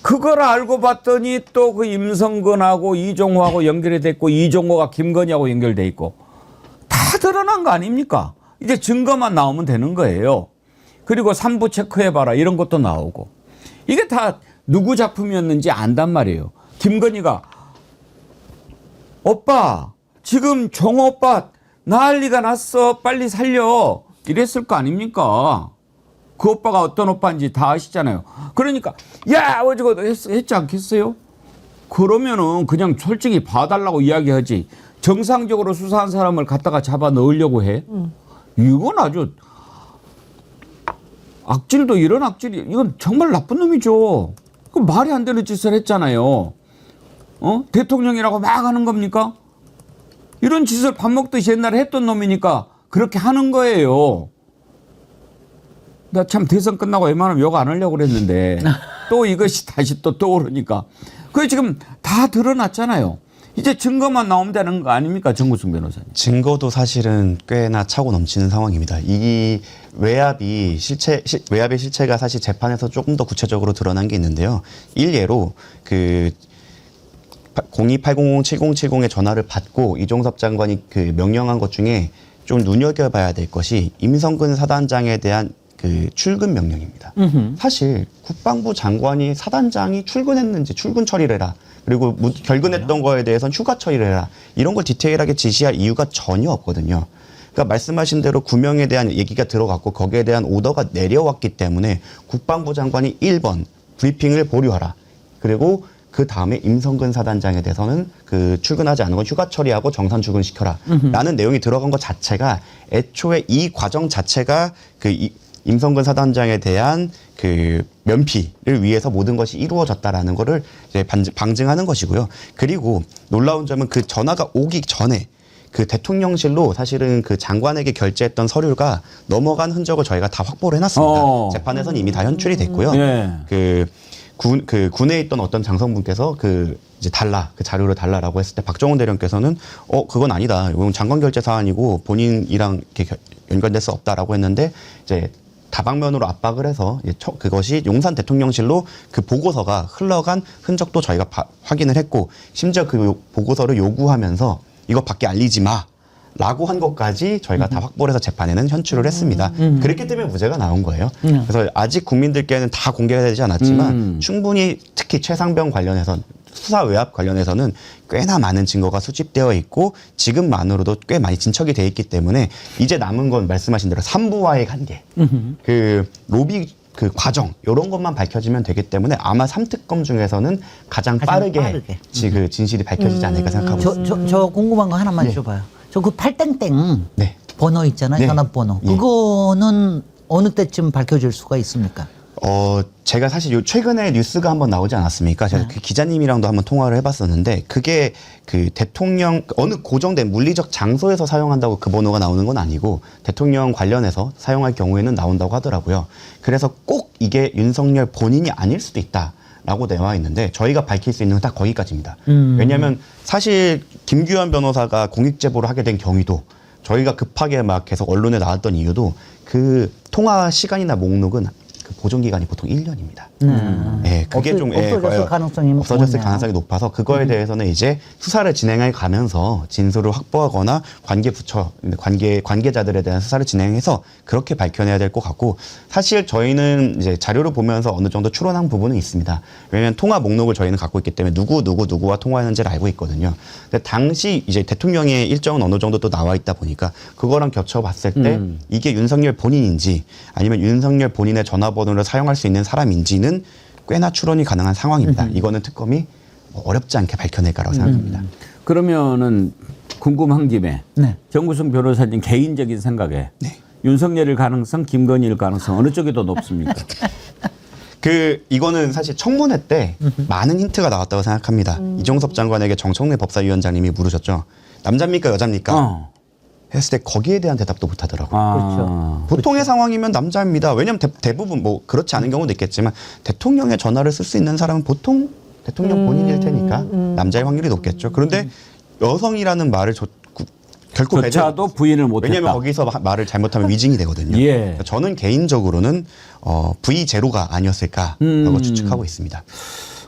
그걸 알고 봤더니 또 그 임성근하고 이종호하고 연결이 됐고 이종호가 김건희하고 연결돼 있고 다 드러난 거 아닙니까? 이제 증거만 나오면 되는 거예요. 그리고 3부 체크해봐라 이런 것도 나오고 이게 다 누구 작품이었는지 안단 말이에요. 김건희가 오빠 지금 종호 오빠 난리가 났어 빨리 살려 이랬을 거 아닙니까? 그 오빠가 어떤 오빠인지 다 아시잖아요. 그러니까 야 어저거 했지 않겠어요? 그러면은 그냥 솔직히 봐달라고 이야기하지 정상적으로 수사한 사람을 갖다가 잡아 넣으려고 해? 이건 아주 악질도 이런 악질이 이건 정말 나쁜 놈이죠. 그 말이 안 되는 짓을 했잖아요. 대통령이라고 막 하는 겁니까? 이런 짓을 밥 먹듯이 옛날에 했던 놈이니까 그렇게 하는 거예요. 나 참 대선 끝나고 웬만하면 욕 안 하려고 그랬는데 또 이것이 다시 또 떠오르니까 그게 지금 다 드러났잖아요. 이제 증거만 나오면 되는 거 아닙니까? 정구승 변호사님. 증거도 사실은 꽤나 차고 넘치는 상황입니다. 이 외압의 실체가 사실 재판에서 조금 더 구체적으로 드러난 게 있는데요. 일례로 그 02-800-7070의 전화를 받고 이종섭 장관이 그 명령한 것 중에 좀 눈여겨봐야 될 것이 임성근 사단장에 대한 그 출근 명령입니다. 사실 국방부 장관이 사단장이 출근했는지 출근 처리를 해라. 그리고 결근했던 거에 대해서는 휴가 처리를 해라. 이런 걸 디테일하게 지시할 이유가 전혀 없거든요. 그러니까 말씀하신 대로 구명에 대한 얘기가 들어갔고 거기에 대한 오더가 내려왔기 때문에 국방부 장관이 1번 브리핑을 보류하라. 그리고 그 다음에 임성근 사단장에 대해서는 그 출근하지 않은 건 휴가 처리하고 정산 출근시켜라. 라는 내용이 들어간 것 자체가 애초에 이 과정 자체가 그 임성근 사단장에 대한 그 면피를 위해서 모든 것이 이루어졌다라는 거를 이제 방증하는 것이고요. 그리고 놀라운 점은 그 전화가 오기 전에 그 대통령실로 사실은 그 장관에게 결제했던 서류가 넘어간 흔적을 저희가 다 확보를 해놨습니다. 재판에서는 이미 다 현출이 됐고요. 군에 있던 어떤 장성분께서 이제 그 자료를 달라라고 했을 때 박정훈 대령께서는 그건 아니다. 이건 장관 결제 사안이고 본인이랑 이렇게 연관될 수 없다라고 했는데 이제 다방면으로 압박을 해서 그것이 용산 대통령실로 그 보고서가 흘러간 흔적도 저희가 확인을 했고 심지어 그 보고서를 요구하면서 이거 밖에 알리지 마. 라고 한 것까지 저희가 다 확보를 해서 재판에는 현출을 했습니다. 그랬기 때문에 무죄가 나온 거예요. 그래서 아직 국민들께는 다 공개가 되지 않았지만 충분히 특히 최상병 관련해서 수사 외압 관련해서는 꽤나 많은 증거가 수집되어 있고 지금만으로도 꽤 많이 진척이 돼 있기 때문에 이제 남은 건 말씀하신 대로 3부와의 관계, 그 로비 그 과정 이런 것만 밝혀지면 되기 때문에 아마 3특검 중에서는 가장 빠르게 그 진실이 밝혀지지 않을까 생각하고 있습니다. 저 궁금한 거 하나만 줘봐요. 저 그 8땡땡 네. 번호 있잖아요. 네. 전화번호. 예. 그거는 어느 때쯤 밝혀질 수가 있습니까? 제가 사실 요 최근에 뉴스가 한번 나오지 않았습니까? 제가 그 기자님이랑도 한번 통화를 해봤었는데 그게 그 대통령 어느 고정된 물리적 장소에서 사용한다고 그 번호가 나오는 건 아니고 대통령 관련해서 사용할 경우에는 나온다고 하더라고요. 그래서 꼭 이게 윤석열 본인이 아닐 수도 있다. 라고 나와 있는데 저희가 밝힐 수 있는 건 딱 거기까지입니다. 왜냐하면 사실 김규현 변호사가 공익제보를 하게 된 경위도 저희가 급하게 막 계속 언론에 나왔던 이유도 그 통화 시간이나 목록은 그 보존 기간이 보통 1년입니다. 네, 그게 좀 없어졌을 가능성이 없어졌을 높네요. 가능성이 높아서 그거에 대해서는 이제 수사를 진행해 가면서 진술을 확보하거나 관계자들에 대한 수사를 진행해서 그렇게 밝혀내야 될 것 같고 사실 저희는 이제 자료를 보면서 어느 정도 추론한 부분은 있습니다. 왜냐하면 통화 목록을 저희는 갖고 있기 때문에 누구와 통화했는지를 알고 있거든요. 근데 당시 이제 대통령의 일정은 어느 정도 또 나와 있다 보니까 그거랑 겹쳐봤을 때 이게 윤석열 본인인지 아니면 윤석열 본인의 전화번호를 사용할 수 있는 사람인지는 꽤나 추론이 가능한 상황입니다. 이거는 특검이 어렵지 않게 밝혀낼 거라고 생각합니다. 그러면은 궁금한 김에 네. 정구승 변호사님 개인적인 생각에 윤석열일 가능성, 김건희일 가능성 어느 쪽이 더 높습니까? 이거는 사실 청문회 때 많은 힌트가 나왔다고 생각합니다. 이종섭 장관에게 정청래 법사위원장님이 물으셨죠. 남자입니까 여자입니까? 했을 때 거기에 대한 대답도 못 하더라고요. 그렇죠. 보통의 상황이면 남자입니다. 왜냐하면 대부분 뭐 그렇지 않은 경우도 있겠지만 대통령의 전화를 쓸 수 있는 사람은 보통 대통령 본인일 테니까 남자의 확률이 높겠죠. 그런데 여성이라는 말을 결코 조차도 부인을 못했다. 왜냐하면 거기서 말을 잘못하면 위증이 되거든요. 예. 저는 개인적으로는 V0가 아니었을까라고 추측하고 있습니다.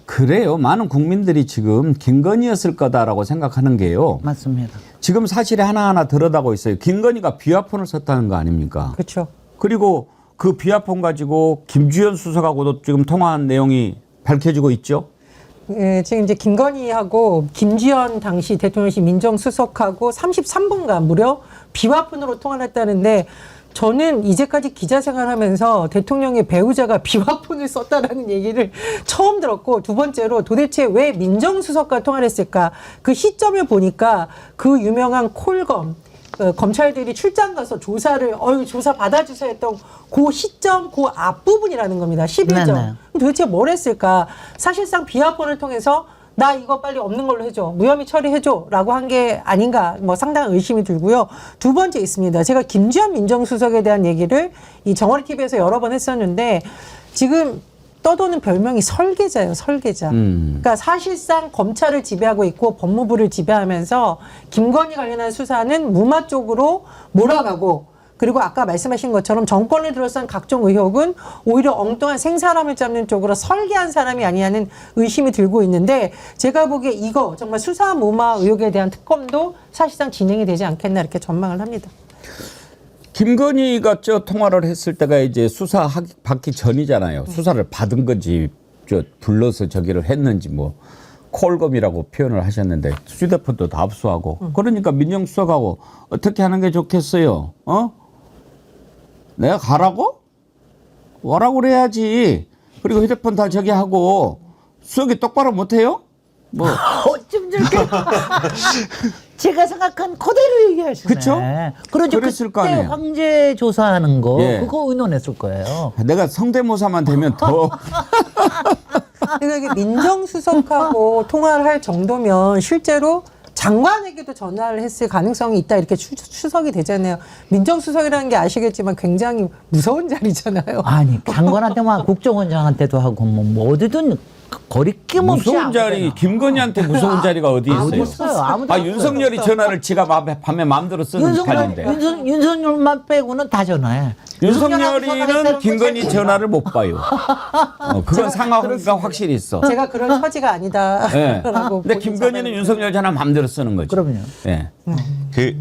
그래요. 많은 국민들이 지금 김건희였을 거다라고 생각하는 게요. 맞습니다. 지금 사실이 하나하나 드러나고 있어요. 김건희가 비화폰을 썼다는 거 아닙니까? 그렇죠. 그리고 그 비화폰 가지고 김주현 수석하고도 지금 통화한 내용이 밝혀지고 있죠. 예, 지금 이제 김건희하고 김지현 당시 대통령실 민정수석하고 33분간 무려 비화폰으로 통화를 했다는데 저는 이제까지 기자 생활하면서 대통령의 배우자가 비화폰을 썼다라는 얘기를 처음 들었고 두 번째로 도대체 왜 민정수석과 통화를 했을까? 그 시점을 보니까 그 유명한 콜검 검찰들이 출장 가서 조사를 조사 받아주세요 했던 그 시점 그 앞부분이라는 겁니다. 11점. 네네. 도대체 뭘 했을까? 사실상 비화폰을 통해서 나 이거 빨리 없는 걸로 해줘. 무혐의 처리해줘. 라고 한 게 아닌가. 뭐 상당한 의심이 들고요. 두 번째 있습니다. 제가 김주현 민정수석에 대한 얘기를 이 정원이 TV에서 여러 번 했었는데 지금 떠도는 별명이 설계자예요. 설계자. 그러니까 사실상 검찰을 지배하고 있고 법무부를 지배하면서 김건희 관련한 수사는 무마 쪽으로 몰아가고 그리고 아까 말씀하신 것처럼 정권을 둘러싼 각종 의혹은 오히려 엉뚱한 생사람을 잡는 쪽으로 설계한 사람이 아니냐는 의심이 들고 있는데 제가 보기에 이거 정말 수사 무마 의혹에 대한 특검도 사실상 진행이 되지 않겠나 이렇게 전망을 합니다. 김건희가 통화를 했을 때가 이제 수사 받기 전이잖아요. 수사를 받은 건지 불러서 저기를 했는지 뭐 콜검이라고 표현을 하셨는데 휴대폰도 다 압수하고 그러니까 민정수석하고 어떻게 하는 게 좋겠어요? 내가 가라고? 오라고 그래야지. 그리고 휴대폰 다 저기 하고 수석이 똑바로 못해요? 뭐 어쩜 저렇게 제가 생각한 그대로 얘기하시네. 그쵸? 그러죠. 그랬을 거 그때 아니에요. 황제 조사하는 거 예. 그거 의논했을 거예요. 내가 성대모사만 되면 더 그러니까 이게 민정수석하고 통화를 할 정도면 실제로 장관에게도 전화를 했을 가능성이 있다 이렇게 추석이 되잖아요. 민정수석이라는 게 아시겠지만 굉장히 무서운 자리잖아요. 아니 장관한테만 국정원장한테도 하고 뭐 어디든 거리낌 없이 무서운 자리 아무데나. 김건희한테 무서운 자리가 어디 있어요? 없어요. 아무도 없어요. 윤석열이 전화를 지가 밤에 마음대로 쓰는 스타일인데. 윤석열만 빼고는 다 전화해. 윤석열이는 김건희 전화를 못 봐요. 그건 상황가 확실히 있어. 제가 그런 처지가 아니다. 예. 라고 근데 본인 김건희는 자백을 윤석열 전화 마음대로 쓰는 거죠. 그럼요. 예.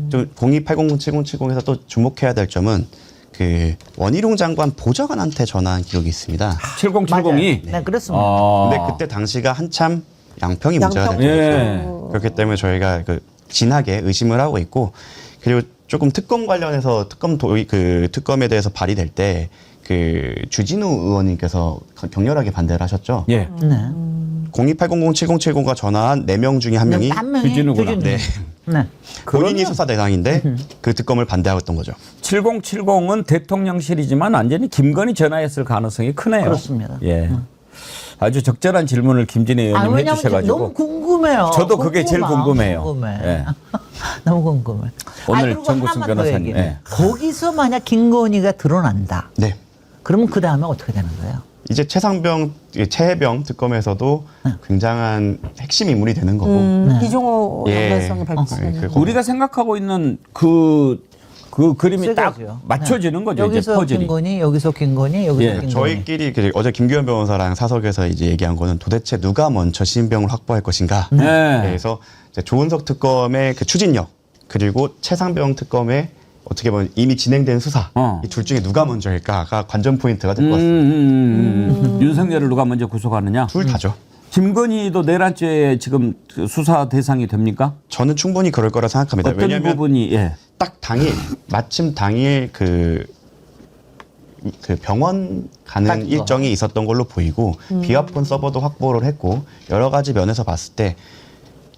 좀 02807070에서 또 주목해야 될 점은 그 원희룡 장관 보좌관한테 전화한 기록이 있습니다. 7070이. 네, 그렇습니다. 근데 그때 당시가 한참 양평이 문제가 양평. 됐죠. 예. 그렇기 때문에 저희가 진하게 의심을 하고 있고 그리고 조금 특검 관련해서 특검에 대해서 발의될 때 그 주진우 의원님께서 격렬하게 반대를 하셨죠. 예. 네. 02807070가 전화한 4명 중에 한 명이 한 명이 주진우구나. 주진우. 네. 네. 본인이 수사 대상인데 그 특검을 반대하였던 거죠. 7070은 대통령실이지만 완전히 김건희 전화했을 가능성이 크네요. 그렇습니다. 예. 아주 적절한 질문을 김진애 의원님 왜냐면 해주셔가지고 너무 궁금해요. 저도 그게 제일 궁금해요. 궁금해. 예. 너무 궁금해. 오늘 그리고 정구승 하나만 더 변호사님, 얘기해. 예. 거기서 만약 김건희가 드러난다. 네. 그러면 그 다음에 어떻게 되는 거예요? 이제 최해병 특검에서도 굉장한 핵심 인물이 되는 거고. 이종호 예. 연관성이 발표되는 그 우리가 생각하고 있는 그 그림이 딱 쓰여져요. 맞춰지는 거죠. 이제 여기서 퍼즐이. 김건희, 여기서 김건희, 여기서 예. 김건희. 저희끼리 어제 김규현 변호사랑 사석에서 이제 얘기한 거는 도대체 누가 먼저 신병을 확보할 것인가. 네. 그래서 이제 조은석 특검의 그 추진력 그리고 최상병 특검의 어떻게 보면 이미 진행된 수사 이 둘 중에 누가 먼저일까가 관전 포인트가 될 것 같습니다. 윤석열을 누가 먼저 구속하느냐? 둘 다죠. 김건희도 내란죄에 지금 수사 대상이 됩니까? 저는 충분히 그럴 거라 생각합니다. 어떤 왜냐하면 부분이 예. 딱 당일 마침 당일 그 병원 가는 일정이 있었던 걸로 보이고 비화폰 서버도 확보를 했고 여러 가지 면에서 봤을 때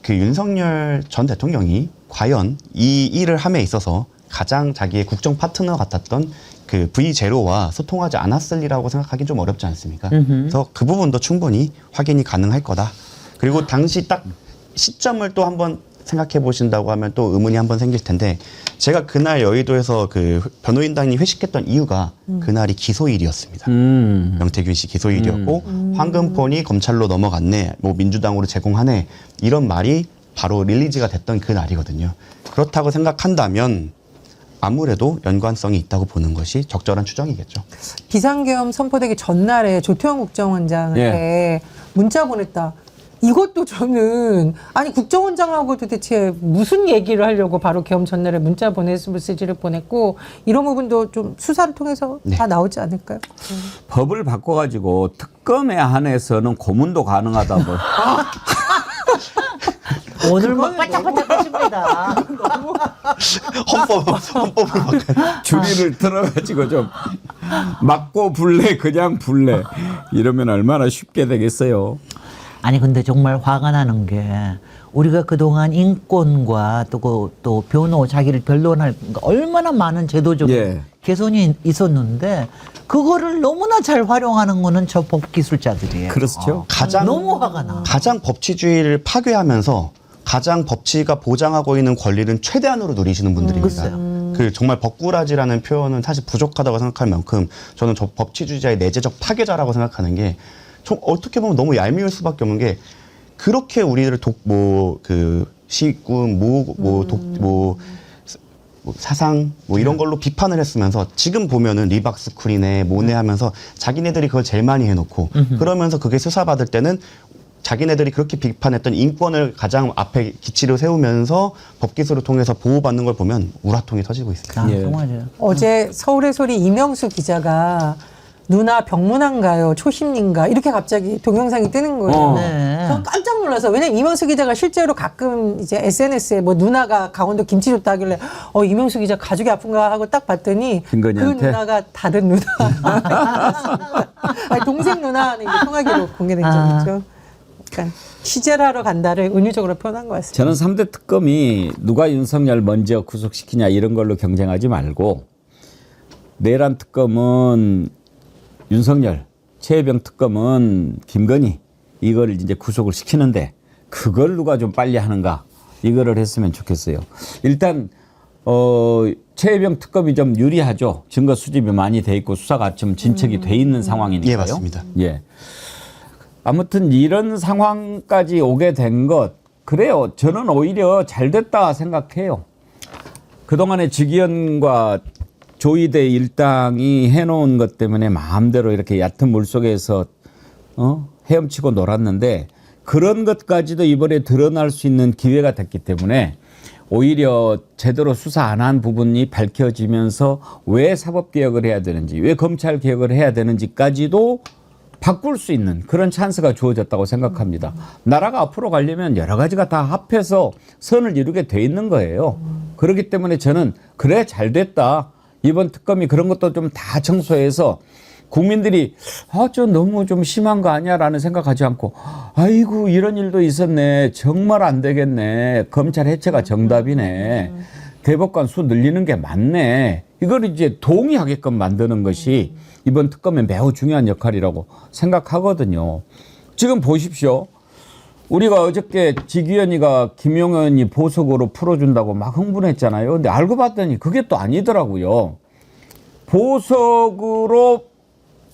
그 윤석열 전 대통령이 과연 이 일을 함에 있어서 가장 자기의 국정 파트너 같았던 그 V0와 소통하지 않았을리라고 생각하기 좀 어렵지 않습니까? 그래서 그 부분도 충분히 확인이 가능할 거다. 그리고 당시 딱 시점을 또 한번 생각해 보신다고 하면 또 의문이 한번 생길 텐데 제가 그날 여의도에서 그 변호인단이 회식했던 이유가 그날이 기소일이었습니다. 명태균 씨 기소일이었고 황금폰이 검찰로 넘어갔네, 뭐 민주당으로 제공하네 이런 말이 바로 릴리즈가 됐던 그 날이거든요. 그렇다고 생각한다면 아무래도 연관성이 있다고 보는 것이 적절한 추정이겠죠. 비상계엄 선포되기 전날에 조태원 국정원장한테 문자 보냈다. 이것도 저는 아니 국정원장하고 도대체 무슨 얘기를 하려고 바로 계엄 전날에 문자 메시지를 보냈고 이런 부분도 좀 수사를 통해서 다 나오지 않을까요? 법을 바꿔가지고 특검에 한해서는 고문도 가능하다. 뭐. 오늘 막 바짝바짝 하십니다. 헌법을 바꿔. 주리를 틀어가지고 좀 맞고 불래 그냥 불래 이러면 얼마나 쉽게 되겠어요. 아니 근데 정말 화가 나는 게 우리가 그동안 인권과 또 변호 자기를 변론할 얼마나 많은 제도적인 예. 개선이 있었는데 그거를 너무나 잘 활용하는 거는 저 법기술자들이에요. 그렇죠. 너무 화가 나. 가장 법치주의를 파괴하면서 가장 법치가 보장하고 있는 권리를 최대한으로 누리시는 분들입니다. 그 정말 법꾸라지라는 표현은 사실 부족하다고 생각할 만큼 저는 저 법치주의자의 내재적 파괴자라고 생각하는 게 좀 어떻게 보면 너무 얄미울 수밖에 없는 게 그렇게 우리를 시군 사상 이런 걸로 비판을 했으면서 지금 보면은 리박스쿨이네 뭐네 하면서 자기네들이 그걸 제일 많이 해놓고 그러면서 그게 수사받을 때는 자기네들이 그렇게 비판했던 인권을 가장 앞에 기치로 세우면서 법기술을 통해서 보호받는 걸 보면 우라통이 터지고 있습니다. 아, 예. 정말요. 어제 서울의 소리 이명수 기자가 누나 병문안가요? 초심인가? 이렇게 갑자기 동영상이 뜨는 거예요. 네. 전 깜짝 놀라서 왜냐면 이명수 기자가 실제로 가끔 이제 SNS에 뭐 누나가 강원도 김치 줬다 하길래 이명수 기자 가족이 아픈가 하고 딱 봤더니 그 김건희한테? 누나가 다른 누나. 아니, 동생 누나는 이제 통화기로 공개된 적이죠. 그러니까 취재를 하러 간다를 은유적으로 표현한 것 같습니다. 저는 3대 특검이 누가 윤석열 먼저 구속시키냐 이런 걸로 경쟁하지 말고 내란 특검은 윤석열, 최혜병 특검은 김건희 이걸 이제 구속을 시키는데 그걸 누가 좀 빨리 하는가 이거를 했으면 좋겠어요. 일단 최혜병 특검이 좀 유리하죠. 증거 수집이 많이 돼 있고 수사가 좀 진척이 돼 있는 상황이니까요. 예, 맞습니다. 예. 아무튼 이런 상황까지 오게 된 것 그래요. 저는 오히려 잘 됐다 생각해요. 그동안에 직위원과 조이대 일당이 해놓은 것 때문에 마음대로 이렇게 얕은 물속에서 헤엄치고 놀았는데 그런 것까지도 이번에 드러날 수 있는 기회가 됐기 때문에 오히려 제대로 수사 안 한 부분이 밝혀지면서 왜 사법개혁을 해야 되는지 왜 검찰개혁을 해야 되는지까지도 바꿀 수 있는 그런 찬스가 주어졌다고 생각합니다. 나라가 앞으로 가려면 여러 가지가 다 합해서 선을 이루게 돼 있는 거예요. 그렇기 때문에 저는 그래 잘 됐다. 이번 특검이 그런 것도 좀 다 청소해서 국민들이 저 너무 좀 심한 거 아니야라는 생각하지 않고 아이고 이런 일도 있었네. 정말 안 되겠네. 검찰 해체가 정답이네. 대법관 수 늘리는 게 맞네. 이걸 이제 동의하게끔 만드는 것이 이번 특검의 매우 중요한 역할이라고 생각하거든요. 지금 보십시오. 우리가 어저께 직위원회가 김용현이 보석으로 풀어준다고 막 흥분했잖아요. 근데 알고 봤더니 그게 또 아니더라고요.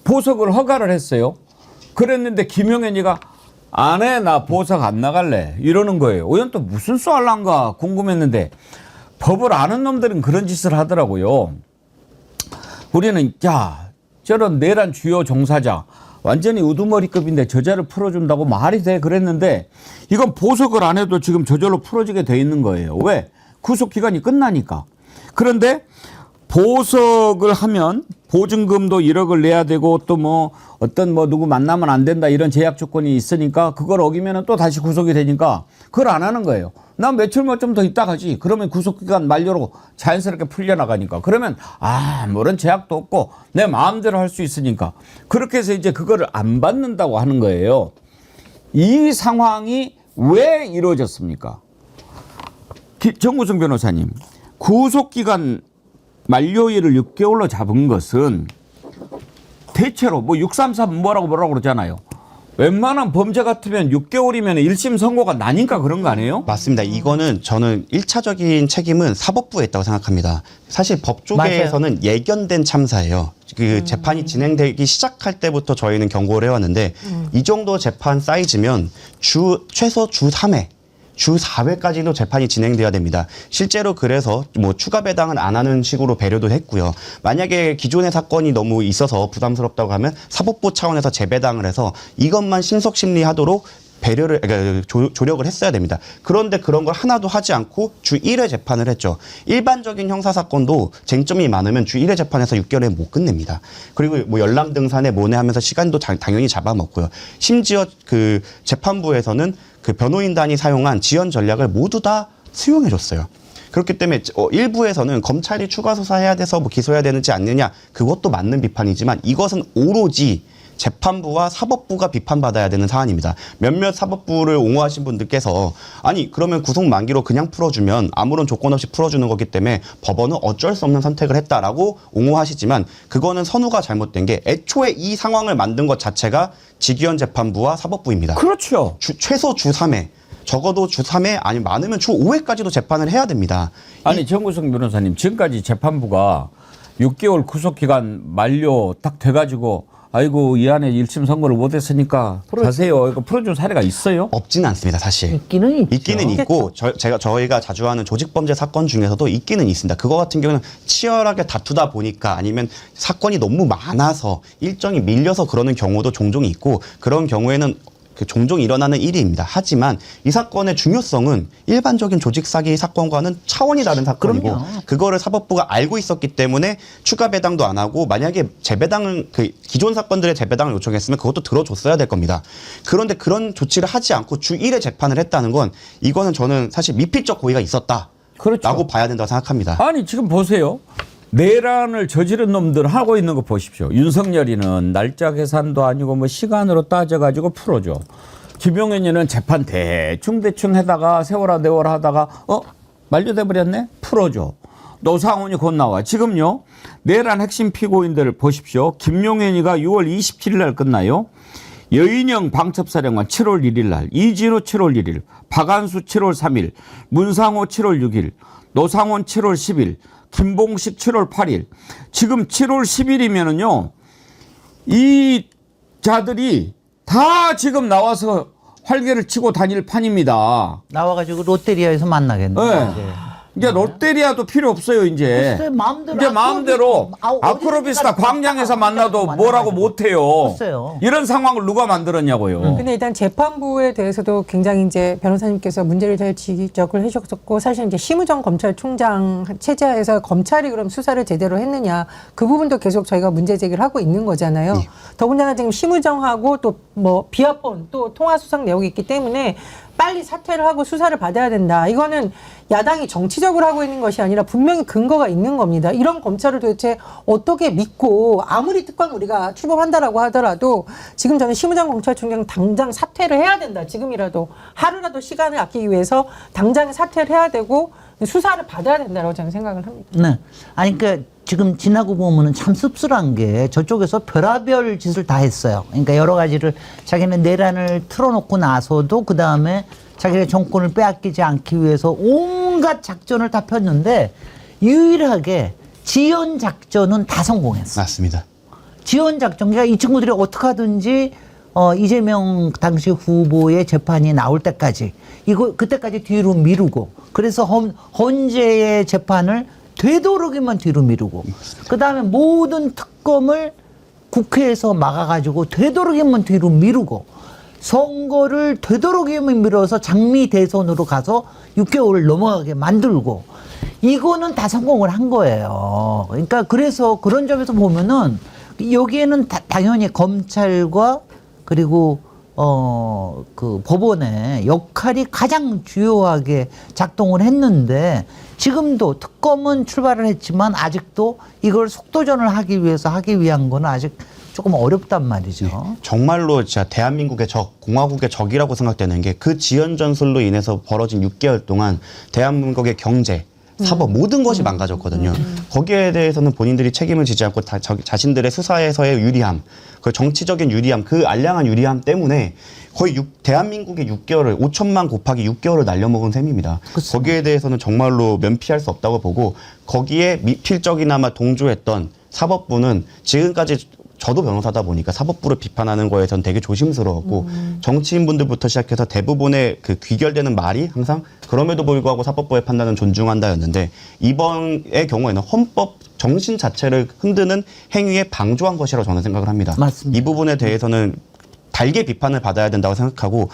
보석을 허가를 했어요. 그랬는데 김용현이가 안 해, 나 보석 안 나갈래 이러는 거예요. 이건 또 무슨 쏘알란가 궁금했는데 법을 아는 놈들은 그런 짓을 하더라고요. 우리는 저런 내란 주요 종사자 완전히 우두머리급인데 저자를 풀어준다고 말이 돼 그랬는데 이건 보석을 안 해도 지금 저절로 풀어지게 돼 있는 거예요. 왜? 구속기간이 끝나니까. 그런데 보석을 하면 보증금도 1억을 내야 되고 또 뭐 어떤 누구 만나면 안 된다 이런 제약 조건이 있으니까 그걸 어기면 또 다시 구속이 되니까 그걸 안 하는 거예요. 난 며칠만 좀 더 있다 가지. 그러면 구속기간 만료로 자연스럽게 풀려나가니까. 그러면 뭐런 제약도 없고 내 마음대로 할 수 있으니까. 그렇게 해서 이제 그거를 안 받는다고 하는 거예요. 이 상황이 왜 이루어졌습니까? 정우성 변호사님, 구속기간 만료일을 6개월로 잡은 것은 대체로 633 뭐라고 그러잖아요. 웬만한 범죄 같으면 6개월이면 1심 선고가 나니까 그런 거 아니에요? 맞습니다. 이거는 저는 1차적인 책임은 사법부에 있다고 생각합니다. 사실 법 쪽에서는 예견된 참사예요. 그 재판이 진행되기 시작할 때부터 저희는 경고를 해왔는데 이 정도 재판 사이즈면 최소 주 3회. 주 4회까지도 재판이 진행돼야 됩니다. 실제로 그래서 추가 배당은 안 하는 식으로 배려도 했고요. 만약에 기존의 사건이 너무 있어서 부담스럽다고 하면 사법부 차원에서 재배당을 해서 이것만 신속심리하도록 조력을 했어야 됩니다. 그런데 그런 걸 하나도 하지 않고 주 1회 재판을 했죠. 일반적인 형사사건도 쟁점이 많으면 주 1회 재판에서 6개월에 못 끝냅니다. 그리고 열람 등산에 모내하면서 시간도 당연히 잡아먹고요. 심지어 그 재판부에서는 그 변호인단이 사용한 지연 전략을 모두 다 수용해 줬어요. 그렇기 때문에 일부에서는 검찰이 추가 수사해야 돼서 기소해야 되는지 않느냐 그것도 맞는 비판이지만 이것은 오로지 재판부와 사법부가 비판받아야 되는 사안입니다. 몇몇 사법부를 옹호하신 분들께서 아니 그러면 구속 만기로 그냥 풀어주면 아무런 조건 없이 풀어주는 거기 때문에 법원은 어쩔 수 없는 선택을 했다라고 옹호하시지만 그거는 선우가 잘못된 게 애초에 이 상황을 만든 것 자체가 직위원 재판부와 사법부입니다. 그렇죠. 최소 주 3회. 적어도 주 3회 아니면 많으면 주 5회까지도 재판을 해야 됩니다. 아니 정우성 변호사님 지금까지 재판부가 6개월 구속기간 만료 딱 돼가지고 아이고 이 안에 1심 선고를 못했으니까 가세요. 이거 풀어준 사례가 있어요? 없지는 않습니다, 사실. 있기는 있죠. 있기는 있고 저희가 자주 하는 조직범죄 사건 중에서도 있기는 있습니다. 그거 같은 경우는 치열하게 다투다 보니까 아니면 사건이 너무 많아서 일정이 밀려서 그러는 경우도 종종 있고 그런 경우에는 종종 일어나는 일입니다. 하지만 이 사건의 중요성은 일반적인 조직 사기 사건과는 차원이 다른 사건이고 그럼요. 그거를 사법부가 알고 있었기 때문에 추가 배당도 안 하고 만약에 재배당을 기존 사건들의 재배당을 요청했으면 그것도 들어줬어야 될 겁니다. 그런데 그런 조치를 하지 않고 주 1회 재판을 했다는 건 이거는 저는 사실 미필적 고의가 있었다라고 그렇죠. 봐야 된다고 생각합니다. 아니 지금 보세요. 내란을 저지른 놈들 하고 있는 거 보십시오. 윤석열이는 날짜 계산도 아니고 시간으로 따져가지고 풀어줘. 김용현이는 재판 대충 해다가 세월아 하다가 만료돼 버렸네? 풀어줘. 노상훈이 곧 나와. 지금요. 내란 핵심 피고인들 보십시오. 김용현이가 6월 27일 날 끝나요. 여인영 방첩사령관 7월 1일 날, 이진우 7월 1일, 박한수 7월 3일, 문상호 7월 6일, 노상원 7월 10일, 김봉식 7월 8일. 지금 7월 10일이면은요, 이 자들이 다 지금 나와서 활개를 치고 다닐 판입니다. 나와가지고 롯데리아에서 만나겠네. 네. 이제 롯데리아도 필요 없어요, 이제. 글쎄, 마음대로 이제 마음대로 아크로비스타 아크로비스타 광장에서 만나도 뭐라고 못해요. 글쎄요. 이런 상황을 누가 만들었냐고요. 근데 일단 재판부에 대해서도 굉장히 이제 변호사님께서 문제를 잘 지적을 해주셨고 사실 이제 심우정 검찰총장 체제하에서 검찰이 그럼 수사를 제대로 했느냐 그 부분도 계속 저희가 문제 제기를 하고 있는 거잖아요. 더군다나 지금 심우정하고 또 비합본 또 통화 수상 내역이 있기 때문에 빨리 사퇴를 하고 수사를 받아야 된다. 이거는 야당이 정치적으로 하고 있는 것이 아니라 분명히 근거가 있는 겁니다. 이런 검찰을 도대체 어떻게 믿고 아무리 특검 우리가 출범한다라고 하더라도 지금 저는 심우정 검찰총장 당장 사퇴를 해야 된다. 지금이라도 하루라도 시간을 아끼기 위해서 당장 사퇴를 해야 되고 수사를 받아야 된다고 저는 생각을 합니다. 네. 아니, 그러니까 지금 지나고 보면은 참 씁쓸한 게 저쪽에서 별의별 짓을 다 했어요. 그러니까 여러 가지를 자기는 내란을 틀어놓고 나서도 그 다음에 자기의 정권을 빼앗기지 않기 위해서 온갖 작전을 다 폈는데 유일하게 지연 작전은 다 성공했어. 맞습니다. 지원 작전, 그러니까 이 친구들이 어떻게 하든지 이재명 당시 후보의 재판이 나올 때까지 그때까지 뒤로 미루고 그래서 헌재의 재판을 되도록이면 뒤로 미루고 그다음에 모든 특검을 국회에서 막아가지고 되도록이면 뒤로 미루고 선거를 되도록이면 미뤄서 장미 대선으로 가서 6개월을 넘어가게 만들고 이거는 다 성공을 한 거예요. 그러니까 그래서 그런 점에서 보면은 여기에는 당연히 검찰과 그리고 그 법원의 역할이 가장 주요하게 작동을 했는데 지금도 특검은 출발을 했지만 아직도 이걸 속도전을 하기 위한 건 아직 조금 어렵단 말이죠. 네, 정말로 진짜 대한민국의 적, 공화국의 적이라고 생각되는 게 그 지연 전술로 인해서 벌어진 6개월 동안 대한민국의 경제, 사법 모든 것이 망가졌거든요. 거기에 대해서는 본인들이 책임을 지지 않고 자신들의 수사에서의 유리함, 그 정치적인 유리함, 그 알량한 유리함 때문에 거의 대한민국의 6개월을 5천만 곱하기 6개월을 날려먹은 셈입니다. 그치. 거기에 대해서는 정말로 면피할 수 없다고 보고 거기에 필적이나마 동조했던 사법부는 지금까지 저도 변호사다 보니까 사법부를 비판하는 거에 전 되게 조심스러웠고 정치인분들부터 시작해서 대부분의 그 귀결되는 말이 항상 그럼에도 불구하고 사법부의 판단은 존중한다였는데 이번의 경우에는 헌법 정신 자체를 흔드는 행위에 방조한 것이라고 저는 생각을 합니다. 맞습니다. 이 부분에 대해서는 달게 비판을 받아야 된다고 생각하고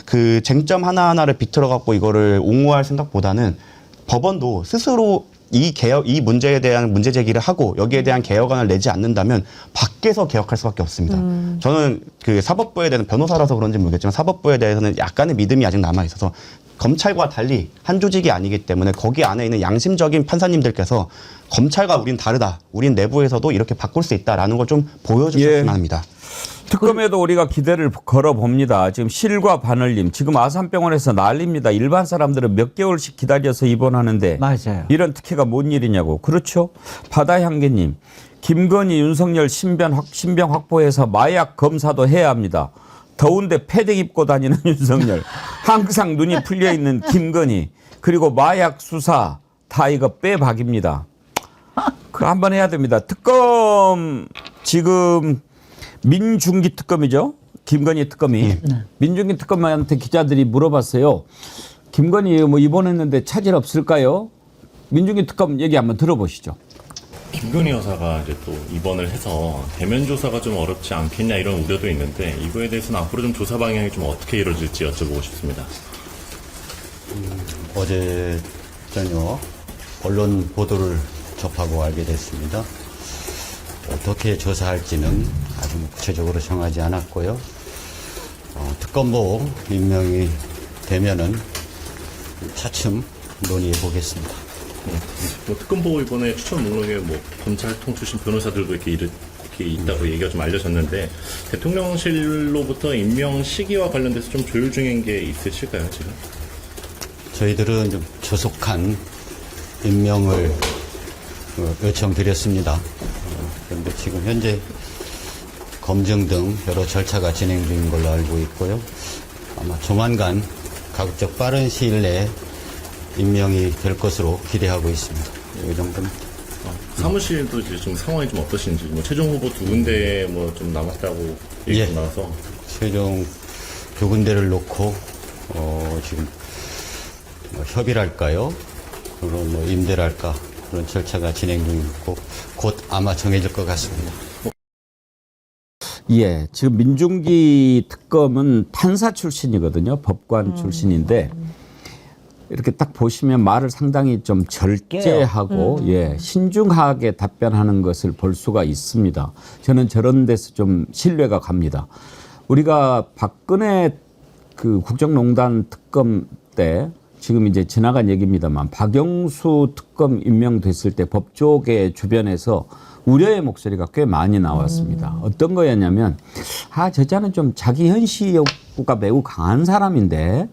그 쟁점 하나하나를 비틀어 갖고 이거를 옹호할 생각보다는 법원도 스스로 이 문제에 대한 문제 제기를 하고 여기에 대한 개혁안을 내지 않는다면 밖에서 개혁할 수밖에 없습니다. 저는 그 사법부에 대해서 변호사라서 그런지 모르겠지만 사법부에 대해서는 약간의 믿음이 아직 남아 있어서 검찰과 달리 한 조직이 아니기 때문에 거기 안에 있는 양심적인 판사님들께서 검찰과 우린 다르다. 우린 내부에서도 이렇게 바꿀 수 있다라는 걸 좀 보여주셨으면 합니다. 특검에도 우리가 기대를 걸어봅니다. 지금 실과 바늘림 지금 아산병원에서 난립니다. 일반 사람들은 몇 개월씩 기다려서 입원하는데 맞아요. 이런 특혜가 뭔 일이냐고. 그렇죠. 바다향기님 김건희 윤석열 신병 확보해서 마약 검사도 해야 합니다. 더운데 패딩 입고 다니는 윤석열 항상 눈이 풀려있는 김건희 그리고 마약 수사 다 이거 빼박입니다. 그 한번 해야 됩니다. 특검 지금 민중기 특검이죠. 김건희 특검이. 민중기 특검한테 기자들이 물어봤어요. 김건희 뭐 입원했는데 차질 없을까요? 민중기 특검 얘기 한번 들어보시죠. 김건희 여사가 이제 또 입원을 해서 대면 조사가 좀 어렵지 않겠냐 이런 우려도 있는데 이거에 대해서는 앞으로 좀 조사 방향이 좀 어떻게 이루어질지 여쭤보고 싶습니다. 어제 저녁 언론 보도를 접하고 알게 됐습니다. 어떻게 조사할지는 아직 구체적으로 정하지 않았고요. 특검보 임명이 되면은 차츰 논의해 보겠습니다. 뭐 특검보 이번에 추천 목록에 뭐 검찰통 출신 변호사들도 이렇게 있다고 얘기가 좀 알려졌는데 대통령실로부터 임명 시기와 관련돼서 좀 조율 중인 게 있으실까요 지금? 저희들은 좀 조속한 임명을 요청드렸습니다. 그런데 지금 현재 검증 등 여러 절차가 진행 중인 걸로 알고 있고요. 아마 조만간 가급적 빠른 시일 내에 임명이 될 것으로 기대하고 있습니다. 이 정도는. 사무실도 이제 좀 상황이 좀 어떠신지, 뭐 최종 후보 2군데 뭐 좀 남았다고 얘기가 나와서. 최종 2군데를 놓고 지금 뭐 협의랄까요? 그런 뭐 임대랄까 그런 절차가 진행 중이고 곧 아마 정해질 것 같습니다. 예, 지금 민중기 특검은 판사 출신이거든요. 법관 출신인데 이렇게 딱 보시면 말을 상당히 좀 절제하고 예, 신중하게 답변하는 것을 볼 수가 있습니다. 저는 저런 데서 좀 신뢰가 갑니다. 우리가 박근혜 그 국정농단 특검 때 지금 이제 지나간 얘기입니다만 박영수 특검 임명됐을 때 법조계 주변에서 우려의 목소리가 꽤 많이 나왔습니다. 어떤 거였냐면 저 자는 좀 자기 현시 욕구가 매우 강한 사람인데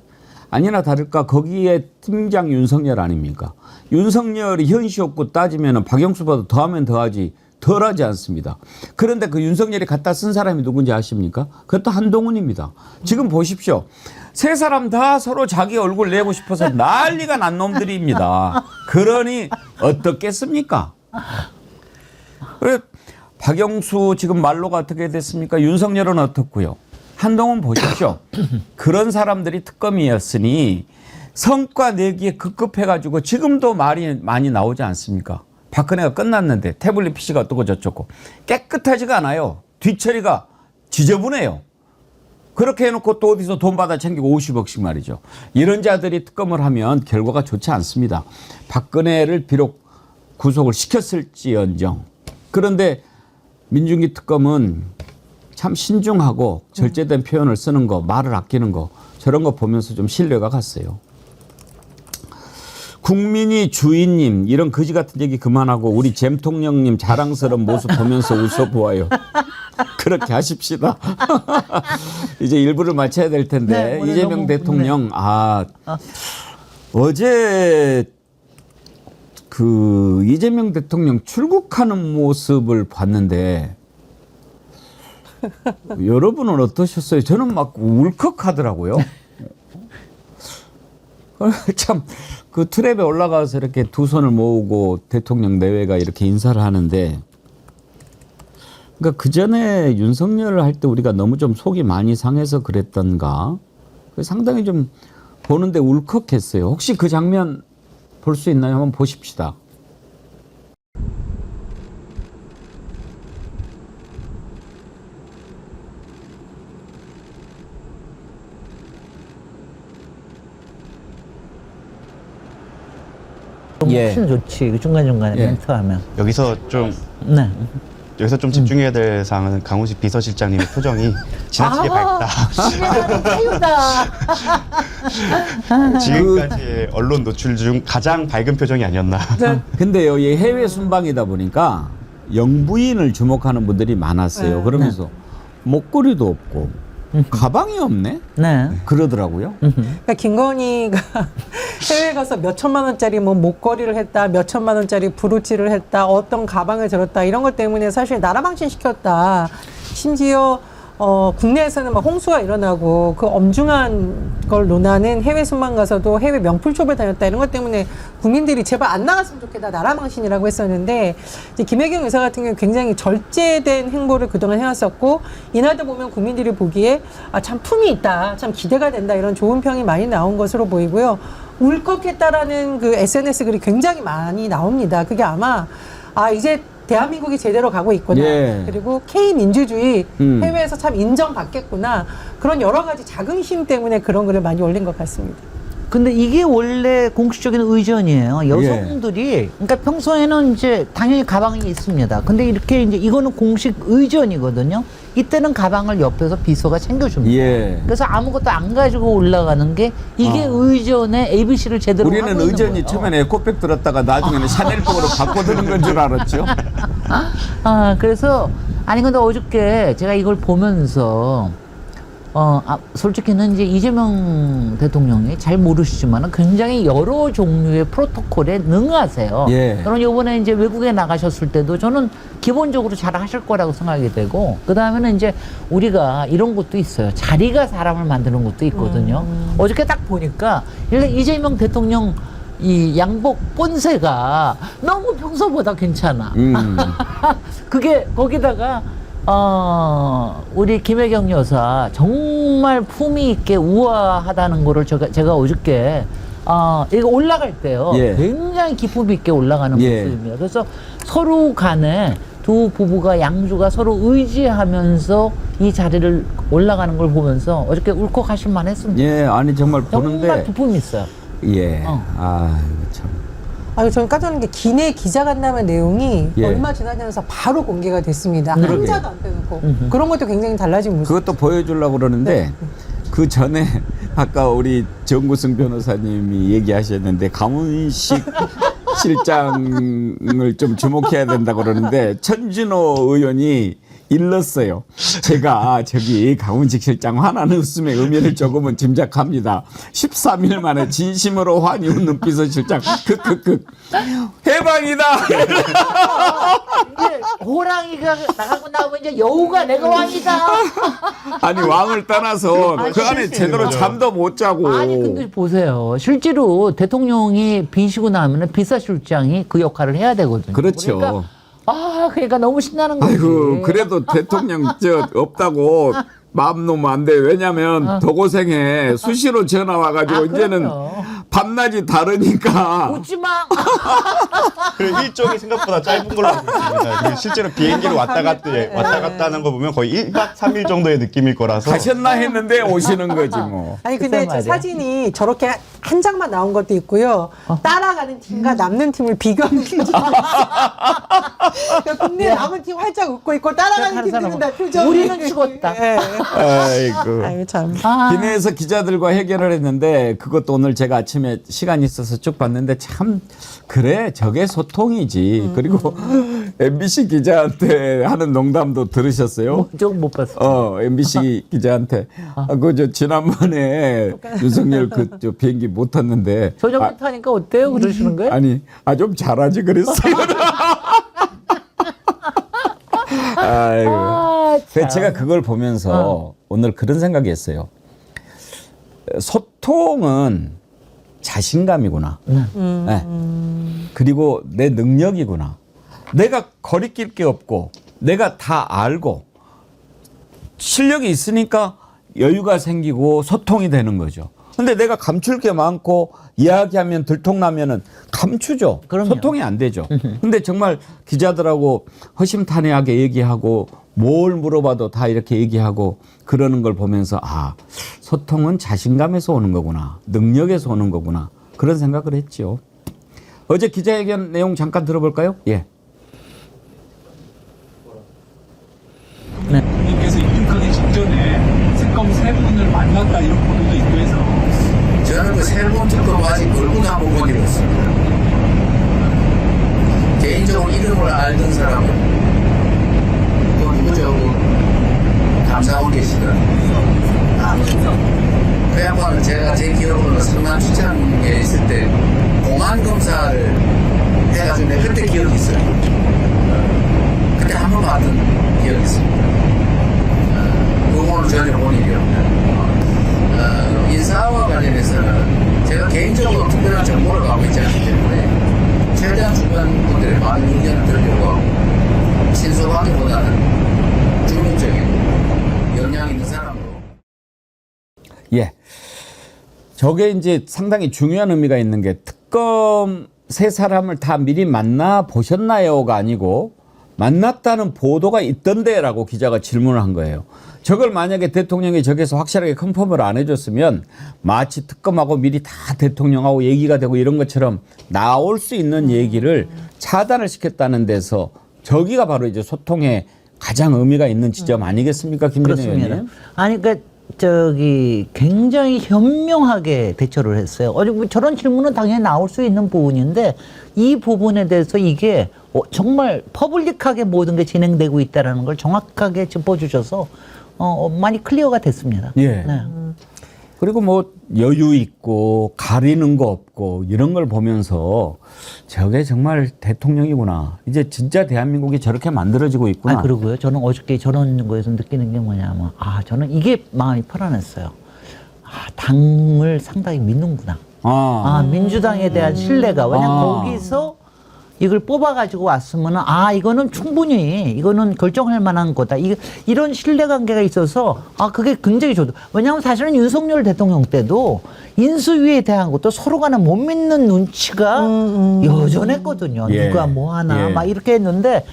아니나 다를까 거기에 팀장 윤석열 아닙니까? 윤석열이 현시 욕구 따지면 박영수보다 더하면 더하지 덜하지 않습니다. 그런데 그 윤석열이 갖다 쓴 사람이 누군지 아십니까? 그것도 한동훈입니다. 지금 보십시오. 세 사람 다 서로 자기 얼굴 내고 싶어서 난리가 난 놈들입니다. 그러니 어떻겠습니까? 그래, 박영수 지금 말로가 어떻게 됐습니까? 윤석열은 어떻고요? 한동훈 보십시오. 그런 사람들이 특검이었으니 성과 내기에 급급해가지고 지금도 말이 많이 나오지 않습니까? 박근혜가 끝났는데 태블릿 PC가 어떻고 저쩌고 깨끗하지가 않아요. 뒤처리가 지저분해요. 그렇게 해놓고 또 어디서 돈 받아 챙기고 50억씩 말이죠. 이런 자들이 특검을 하면 결과가 좋지 않습니다. 박근혜를 비록 구속을 시켰을지언정. 그런데 민중기 특검은 참 신중하고 절제된 표현을 쓰는 거, 말을 아끼는 거 저런 거 보면서 좀 신뢰가 갔어요. 국민이 주인님 이런 거지 같은 얘기 그만하고 우리 잼통령님 자랑스러운 모습 보면서 웃어보아요. 그렇게 하십시다. 이제 일부를 마쳐야 될 텐데 네, 이재명 너무, 대통령 어제 그 이재명 대통령 출국하는 모습을 봤는데 여러분은 어떠셨어요? 저는 막 울컥하더라고요. 참 그 트랩에 올라가서 이렇게 두 손을 모으고 대통령 내외가 이렇게 인사를 하는데 그러니까 그 전에 윤석열을 할 때 우리가 너무 좀 속이 많이 상해서 그랬던가 상당히 좀 보는데 울컥했어요. 혹시 그 장면 볼 수 있나요? 한번 보십시다. 훨씬 좋지. 중간중간에 예. 멘트하면. 여기서 좀 네. 집중해야 될 사항은 강훈식 비서실장님의 표정이 지나치게 밝다. 지금까지 언론 노출 중 가장 밝은 표정이 아니었나. 근데요, 이 해외 순방이다 보니까 영부인을 주목하는 분들이 많았어요. 그러면서 목걸이도 없고 가방이 없네? 네. 그러더라고요. 그러니까 김건희가 해외 가서 몇 천만 원짜리 뭐 목걸이를 했다, 몇 천만 원짜리 브로치를 했다, 어떤 가방을 들었다 이런 것 때문에 사실 나라 망신 시켰다. 심지어 국내에서는 막 홍수가 일어나고 그 엄중한 걸 논하는 해외 순방 가서도 해외 명품숍에 다녔다 이런 것 때문에 국민들이 제발 안 나갔으면 좋겠다, 나라 망신이라고 했었는데 이제 김혜경 여사 같은 경우는 굉장히 절제된 행보를 그동안 해왔었고 이날도 보면 국민들이 보기에 참 품이 있다, 참 기대가 된다 이런 좋은 평이 많이 나온 것으로 보이고요. 울컥했다라는 그 SNS 글이 굉장히 많이 나옵니다. 그게 아마 이제 대한민국이 제대로 가고 있구나. 예. 그리고 K민주주의 해외에서 참 인정받겠구나. 그런 여러 가지 자긍심 때문에 그런 글을 많이 올린 것 같습니다. 근데 이게 원래 공식적인 의전이에요. 여성들이, 그러니까 평소에는 이제 당연히 가방이 있습니다. 근데 이렇게 이제 이거는 공식 의전이거든요. 이때는 가방을 옆에서 비서가 챙겨줍니다. 예. 그래서 아무것도 안 가지고 올라가는 게 이게 의전의 ABC를 제대로 하고 우리는 있는 의전이 거예요. 처음에는 에코백 들었다가 나중에는 샤넬백으로 바꿔드는 건 줄 알았죠. 그래서 아니 근데 어저께 제가 이걸 보면서 솔직히는 이제 이재명 대통령이 잘 모르시지만 굉장히 여러 종류의 프로토콜에 능하세요. 예. 저는 요번에 이제 외국에 나가셨을 때도 저는 기본적으로 잘 하실 거라고 생각이 되고, 그 다음에는 이제 우리가 이런 것도 있어요. 자리가 사람을 만드는 것도 있거든요. 어저께 딱 보니까 일단 이재명 대통령 이 양복 본세가 너무 평소보다 괜찮아. 그게 거기다가 우리 김혜경 여사 정말 품위 있게 우아하다는 거를 제가 어저께 이거 올라갈 때요. 예. 굉장히 기품 있게 올라가는 예. 모습입니다. 그래서 서로 간에 두 부부가 양주가 서로 의지하면서 이 자리를 올라가는 걸 보면서 어저께 울컥하실 만했습니다. 예, 아니 정말 보는데 정말 기품이 있어요. 예, 이거 참. 저는 깜짝 놀란 게 기내 기자간담회 내용이 예. 얼마 지나지 않아서 바로 공개가 됐습니다. 그러게요. 한자도 안 빼놓고. 그런 것도 굉장히 달라진 모습. 그것도 보여주려고 그러는데 그 전에 아까 우리 정구승 변호사님이 얘기하셨는데 강훈식 실장을 좀 주목해야 된다고 그러는데 천진호 의원이 일렀어요. 제가 저기 강훈식 실장 화나는 웃음의 의미를 조금은 짐작합니다. 13일 만에 진심으로 환히 웃는 비서실장 크크크 해방이다. 이제 호랑이가 나가고 나면 이제 여우가 내가 왕이다. 아니 왕을 떠나서 그 안에 제대로 잠도 못 자고. 아니 근데 보세요. 실제로 대통령이 비시고 나면은 비서실장이 그 역할을 해야 되거든요. 그렇죠. 그러니까 너무 신나는 거지. 아이고 그래도 대통령 저 없다고 마음 놓으면 안 돼. 왜냐면 더 고생해. 수시로 전화 와가지고 이제는 밤낮이 다르니까. 웃지 마. 그 일정이 생각보다 짧은 걸로 알고 있습니다. 그리고 실제로 비행기를 왔다 갔다 하는 거 보면 거의 1박 3일 정도의 느낌일 거라서. 가셨나 했는데 오시는 거지 뭐. 아니 근데 글쎄 저 말이야. 사진이 저렇게 한 장만 나온 것도 있고요. 따라가는 팀과 남는 팀을 비교하는 팀도 국내 남은 팀 활짝 웃고 있고 따라가는 팀들은 다 표정이 우리는 죽었다. 예. 아이고. 아유 참. 기내에서 기자들과 해결을 했는데 그것도 오늘 제가 아침에 시간이 있어서 쭉 봤는데 참 그래 저게 소통이지. 그리고 MBC 기자한테 하는 농담도 들으셨어요? 조금 못 봤어. MBC 기자한테 저 지난번에 윤석열 저 비행기 못 탔는데 저녁 타니까 어때요? 그러시는 거예요? 아니 좀 잘하지 그랬어요. 아이고. 참. 제가 그걸 보면서 오늘 그런 생각이 했어요. 소통은 자신감이구나. 네. 그리고 내 능력이구나. 내가 거리낄 게 없고 내가 다 알고 실력이 있으니까 여유가 생기고 소통이 되는 거죠. 근데 내가 감출 게 많고 이야기하면 들통나면은 감추죠. 그럼요. 소통이 안 되죠. 근데 정말 기자들하고 허심탄회하게 얘기하고 뭘 물어봐도 다 이렇게 얘기하고 그러는 걸 보면서 소통은 자신감에서 오는 거구나. 능력에서 오는 거구나. 그런 생각을 했죠. 어제 기자회견 내용 잠깐 들어볼까요? 예. 님께서 입국하기 직전에 특검 세 분을 만났다 이런 보도도 있고 해서 저는 그 세 분 특검 아직 얼굴 한번 본 적이 없습니다. 개인적으로 이름을 알던 사람은 또 누구죠? 감사원 계시더라고요. 그 양반은 제가 제 기억으로는 성남 시청에 있을 때 공안 검사를 해가지고 내가 그때 기억이 있어요. 그때 한 번 봤던 기억이 있습니다. 그거는 전혀 본 일이 없네요. 인사와 관련해서는 제가 개인적으로 특별한 정보를 갖고 있지 않기 때문에 최대한 주변 분들의 많은 의견을 들으려고 하고 신속하기보다는 중립적인 역량 있는 사람으로. 예. 저게 이제 상당히 중요한 의미가 있는 게 특검 세 사람을 다 미리 만나 보셨나요가 아니고 만났다는 보도가 있던데라고 기자가 질문을 한 거예요. 저걸 만약에 대통령이 저기서 확실하게 컨펌을 안 해줬으면 마치 특검하고 미리 다 대통령하고 얘기가 되고 이런 것처럼 나올 수 있는 얘기를 차단을 시켰다는 데서 저기가 바로 이제 소통에 가장 의미가 있는 지점 아니겠습니까, 김진애 의원님? 아니 그러니까 굉장히 현명하게 대처를 했어요. 저런 질문은 당연히 나올 수 있는 부분인데 이 부분에 대해서 이게 정말 퍼블릭하게 모든 게 진행되고 있다는 걸 정확하게 짚어주셔서 많이 클리어가 됐습니다. 예. 네. 그리고 뭐 여유 있고 가리는 거 없고 이런 걸 보면서 저게 정말 대통령이구나. 이제 진짜 대한민국이 저렇게 만들어지고 있구나. 그러고요. 저는 어저께 저런 거에서 느끼는 게 뭐냐면 저는 이게 마음이 편안했어요. 당을 상당히 믿는구나. 민주당에 대한 신뢰가. 왜냐면 거기서 이걸 뽑아가지고 왔으면은 이거는 충분히 이거는 결정할 만한 거다. 이런 신뢰관계가 있어서 그게 굉장히 좋다. 왜냐하면 사실은 윤석열 대통령 때도 인수위에 대한 것도 서로 간에 못 믿는 눈치가 여전했거든요. 예. 누가 뭐 하나 예. 막 이렇게 했는데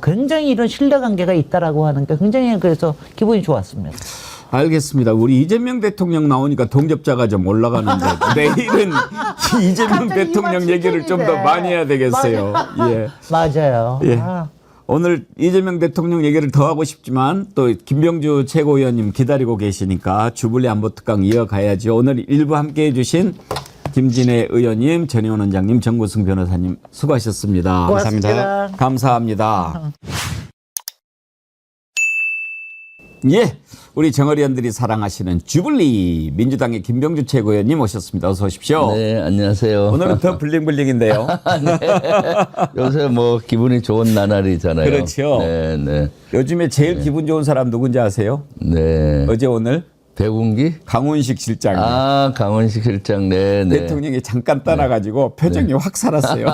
굉장히 이런 신뢰관계가 있다라고 하는 게 굉장히 그래서 기분이 좋았습니다. 알겠습니다. 우리 이재명 대통령 나오니까 동접자가 좀 올라가는데 내일은 이재명 대통령 얘기를 좀 더 많이 해야 되겠어요. 예. 맞아요. 예. 오늘 이재명 대통령 얘기를 더 하고 싶지만 또 김병주 최고위원님 기다리고 계시니까 주불리 안보특강 이어가야죠. 오늘 일부 함께해 주신 김진애 의원님, 전혜원 원장님, 정구승 변호사님 수고하셨습니다. 고맙습니다. 감사합니다. 예, 우리 정의리원들이 사랑하시는 주불리 민주당의 김병주 최고위원님 오셨습니다. 어서 오십시오. 네, 안녕하세요. 오늘은 더 블링블링인데요. 네. 요새 뭐 기분이 좋은 나날이잖아요. 그렇죠. 네, 네. 요즘에 제일 기분 좋은 사람 누군지 아세요? 네. 어제 오늘 배군기? 강훈식 실장. 아, 강원식 실장. 네, 네. 대통령이 잠깐 떠나가지고 표정이 확 살았어요.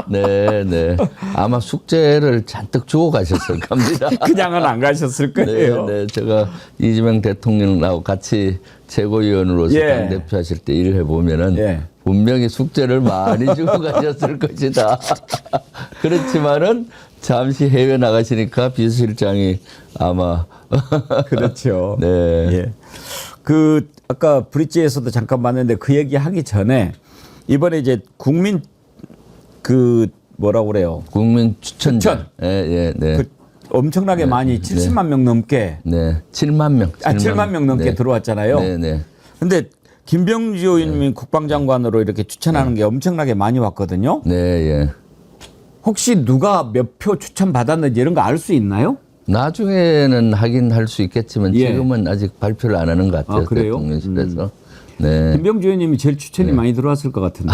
네, 네. 아마 숙제를 잔뜩 주고 가셨을 겁니다. 그냥은 안 가셨을 거예요. 네, 네. 제가 이재명 대통령하고 같이 최고위원으로서 예. 당대표 하실 때 일을 해보면은 예. 분명히 숙제를 많이 주고 가셨을 것이다. 그렇지만은 잠시 해외 나가시니까 비서실장이 아마 그렇죠. 네. 예. 그 아까 브릿지에서도 잠깐 봤는데 그 얘기 하기 전에 이번에 이제 국민 그 뭐라고 그래요? 국민 추천. 추천. 예, 예, 네. 그 엄청나게 많이 70만 명 넘게 네. 7만 명. 7만 명 넘게 네. 들어왔잖아요. 네, 네. 근데 김병주 의원님이 국방장관으로 이렇게 추천하는 게 엄청나게 많이 왔거든요. 네, 예. 혹시 누가 몇 표 추천 받았는지 이런 거 알 수 있나요? 나중에는 하긴 할 수 있겠지만 예. 지금은 아직 발표를 안 하는 것 같아요. 아, 그래요? 대통령실에서. 네. 김병주 의원님이 제일 추천이 많이 들어왔을 것 같은데.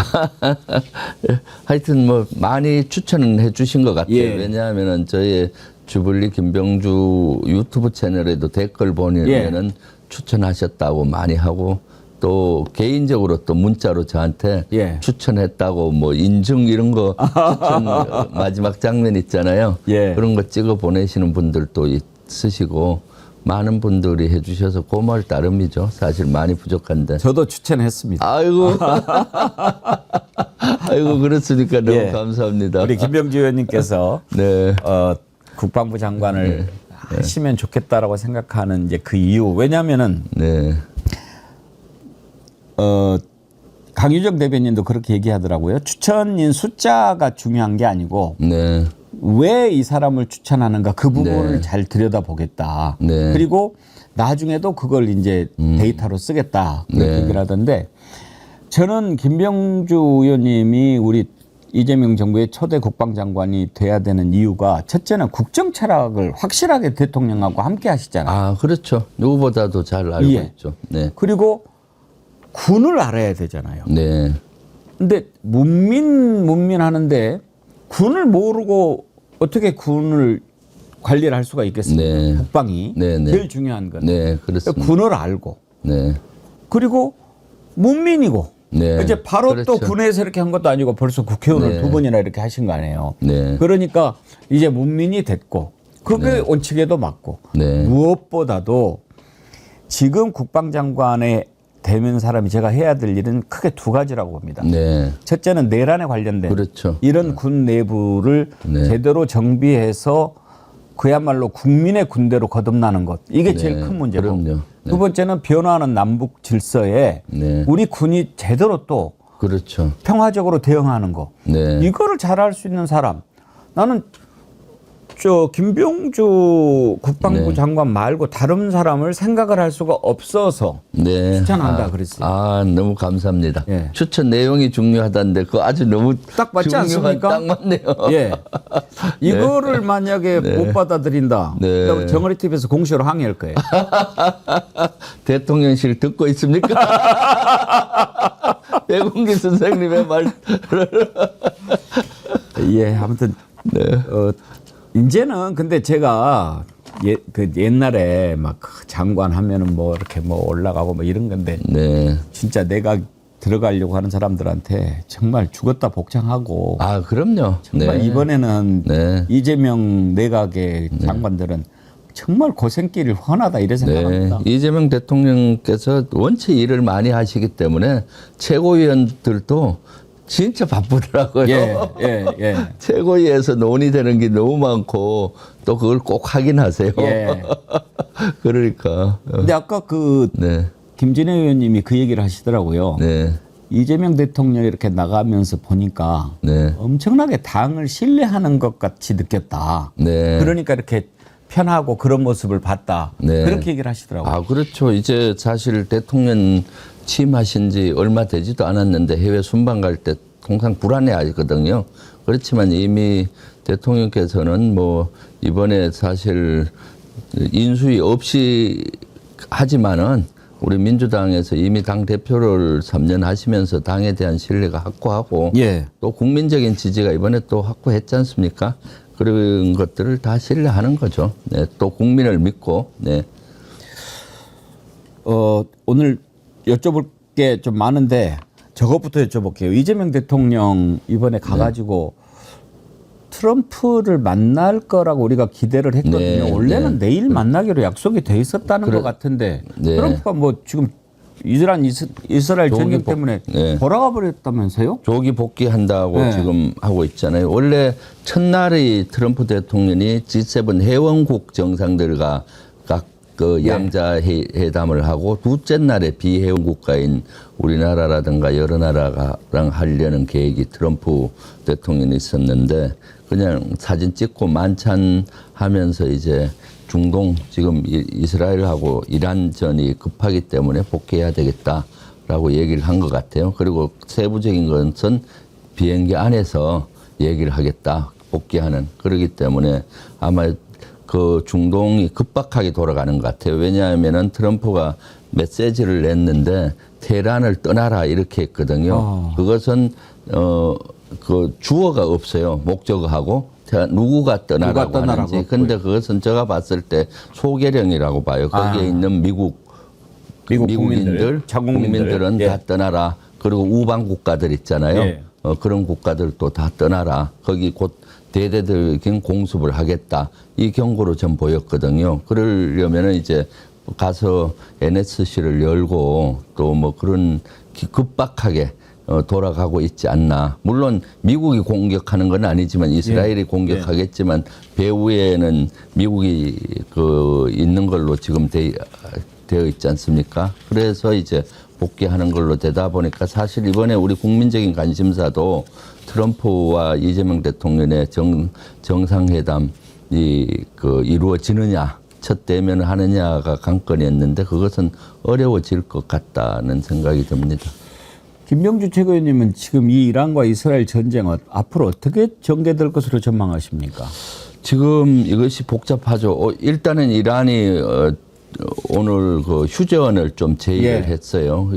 하여튼 뭐 많이 추천은 해 주신 것 같아요. 예. 왜냐하면은 저희 주불리 김병주 유튜브 채널에도 댓글 보내면은 추천하셨다고 많이 하고 또 개인적으로 또 문자로 저한테 예. 추천했다고 뭐 인증 이런 거 추천 마지막 장면 있잖아요. 예. 그런 거 찍어 보내시는 분들도 있으시고 많은 분들이 해주셔서 고마울 따름이죠. 사실 많이 부족한데. 저도 추천했습니다. 아이고. 아이고, 그렇습니까. 너무 예. 감사합니다. 우리 김병주 의원님께서 네. 국방부 장관을 하시면 좋겠다라고 생각하는 이제 그 이유. 왜냐하면은 네. 강유정 대변인도 그렇게 얘기하더라고요. 추천인 숫자가 중요한 게 아니고 네. 왜 이 사람을 추천하는가 그 부분을 네. 잘 들여다보겠다. 네. 그리고 나중에도 그걸 이제 데이터로 쓰겠다. 그렇게 네. 얘기를 하던데 저는 김병주 의원님이 우리 이재명 정부의 초대 국방장관이 돼야 되는 이유가 첫째는 국정 철학을 확실하게 대통령하고 함께 하시잖아요. 아, 그렇죠. 누구보다도 잘 알고 예. 있죠. 네. 그리고 군을 알아야 되잖아요. 네. 근데 문민 하는데 군을 모르고 어떻게 군을 관리를 할 수가 있겠습니까? 네. 국방이 네, 네. 제일 중요한 건 네, 그렇습니다. 군을 알고 네. 그리고 문민이고 네. 이제 바로 또 그렇죠. 군에서 이렇게 한 것도 아니고 벌써 국회의원을 네. 2번이나 이렇게 하신 거 아니에요. 네. 그러니까 이제 문민이 됐고 그게 네. 원칙에도 맞고 네. 무엇보다도 지금 국방장관에 되는 사람이 제가 해야 될 일은 크게 두 가지라고 봅니다. 네. 첫째는 내란에 관련된 그렇죠. 이런 군 내부를 네. 제대로 정비해서 그야말로 국민의 군대로 거듭나는 것. 이게 네. 제일 큰 문제고. 그럼요. 네. 두 번째는 변화하는 남북 질서에 네. 우리 군이 제대로 또 그렇죠. 평화적으로 대응하는 거. 네. 이거를 잘할 수 있는 사람. 나는 저 김병주 국방부 네. 장관 말고 다른 사람을 생각을 할 수가 없어서 네. 추천한다 그랬어요. 아, 너무 감사합니다. 예. 추천 내용이 중요하다는데 그거 아주 너무 딱 맞지 중요한, 않습니까? 딱 맞네요. 예. 이거를 만약에 네. 못 받아들인다. 네. 그럼 정어리 TV에서 공시로 항의할 거예요. 대통령실 듣고 있습니까? 배공기 선생님의 말. 예, 아무튼 네. 이제는 근데 제가 그 옛날에 막 장관 하면은 뭐 이렇게 뭐 올라가고 뭐 이런 건데 네. 진짜 내가 들어가려고 하는 사람들한테 정말 죽었다 복창하고 아, 그럼요. 정말 네. 이번에는 네. 이재명 내각의 장관들은 정말 고생길이 훤하다 이래 네. 생각합니다. 이재명 대통령께서 원체 일을 많이 하시기 때문에 최고위원들도 진짜 바쁘더라고요. 예. 최고위에서 논의되는 게 너무 많고 또 그걸 꼭 확인하세요. 예. 그러니까. 근데 아까 그 네. 김진애 의원님이 그 얘기를 하시더라고요. 네. 이재명 대통령이 이렇게 나가면서 보니까 네. 엄청나게 당을 신뢰하는 것 같이 느꼈다. 네. 그러니까 이렇게 편하고 그런 모습을 봤다. 네. 그렇게 얘기를 하시더라고요. 아, 그렇죠. 이제 사실 대통령 취임하신 지 얼마 되지도 않았는데 해외 순방 갈 때 항상 불안해 하거든요. 그렇지만 이미 대통령께서는 뭐 이번에 사실 인수위 없이 하지만은 우리 민주당에서 이미 당 대표를 3년 하시면서 당에 대한 신뢰가 확고하고 예. 또 국민적인 지지가 이번에 또 확고했지 않습니까? 그런 것들을 다 신뢰하는 거죠. 네, 또 국민을 믿고. 네. 오늘 여쭤볼 게 좀 많은데 저것부터 여쭤볼게요. 이재명 대통령 이번에 가가지고 트럼프를 만날 거라고 우리가 기대를 했거든요. 네, 원래는 네. 내일 만나기로 약속이 돼 있었다는 것 같은데 네. 트럼프가 뭐 지금 이스라엘 전쟁 때문에 네. 돌아가 버렸다면서요? 조기 복귀한다고 네. 지금 하고 있잖아요. 원래 첫날이 트럼프 대통령이 G7 회원국 정상들과 각 그 양자 회담을 하고 둘째 날에 비회원 국가인 우리나라라든가 여러 나라랑 하려는 계획이 트럼프 대통령이 있었는데 그냥 사진 찍고 만찬하면서 이제 중동 지금 이스라엘하고 이란전이 급하기 때문에 복귀해야 되겠다라고 얘기를 한 것 같아요. 그리고 세부적인 것은 비행기 안에서 얘기를 하겠다 복귀하는 그러기 때문에 아마 그 중동이 급박하게 돌아가는 것 같아요. 왜냐하면은 트럼프가 메시지를 냈는데 테헤란을 떠나라 이렇게 했거든요. 그것은 그 주어가 없어요. 목적어하고 누구가 떠나라고 하는지. 근데 그것은 제가 봤을 때 소개령이라고 봐요. 거기에 있는 미국 국민들, 국민들은 예. 다 떠나라. 그리고 우방 국가들 있잖아요. 예. 그런 국가들도 다 떠나라. 거기 곧 대대적인 공습을 하겠다. 이 경고로 전 보였거든요. 그러려면은 이제 가서 NSC를 열고 또 뭐 그런 급박하게 돌아가고 있지 않나. 물론 미국이 공격하는 건 아니지만 이스라엘이 공격하겠지만 배후에는 미국이 그 있는 걸로 지금 되어 있지 않습니까? 그래서 이제 복귀하는 걸로 되다 보니까 사실 이번에 우리 국민적인 관심사도 트럼프와 이재명 대통령의 정상회담이 그 이루어지느냐, 첫 대면을 하느냐가 관건이었는데 그것은 어려워질 것 같다는 생각이 듭니다. 김병주 최고위원님은 지금 이 이란과 이스라엘 전쟁은 앞으로 어떻게 전개될 것으로 전망하십니까? 지금 이것이 복잡하죠. 일단은 이란이 오늘 그 휴전을 좀 제의를 했어요.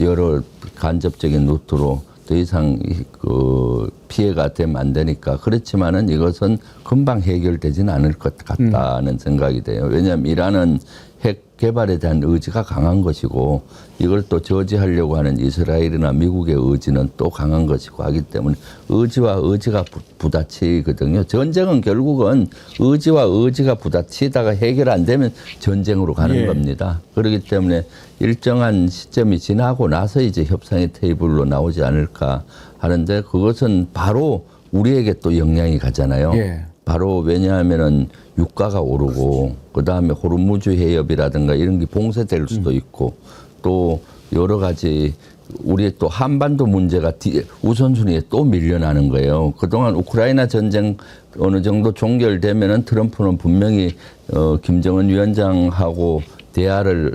여러 간접적인 루트로 더 이상 그 피해가 되면 안 되니까. 그렇지만은 이것은 금방 해결되지는 않을 것 같다는 생각이 돼요. 왜냐하면 이란은 핵 개발에 대한 의지가 강한 것이고 이걸 또 저지하려고 하는 이스라엘이나 미국의 의지는 또 강한 것이고 하기 때문에 의지와 의지가 부딪히거든요. 전쟁은 결국은 의지와 의지가 부딪히다가 해결 안 되면 전쟁으로 가는 겁니다. 그렇기 때문에 일정한 시점이 지나고 나서 이제 협상의 테이블로 나오지 않을까 하는데 그것은 바로 우리에게 또 영향이 가잖아요. 바로 왜냐하면은 유가가 오르고 그다음에 호르무즈 해협이라든가 이런 게 봉쇄될 수도 있고 또 여러 가지 우리 또 한반도 문제가 우선순위에 또 밀려나는 거예요. 그동안 우크라이나 전쟁 어느 정도 종결되면은 트럼프는 분명히 김정은 위원장하고 대화를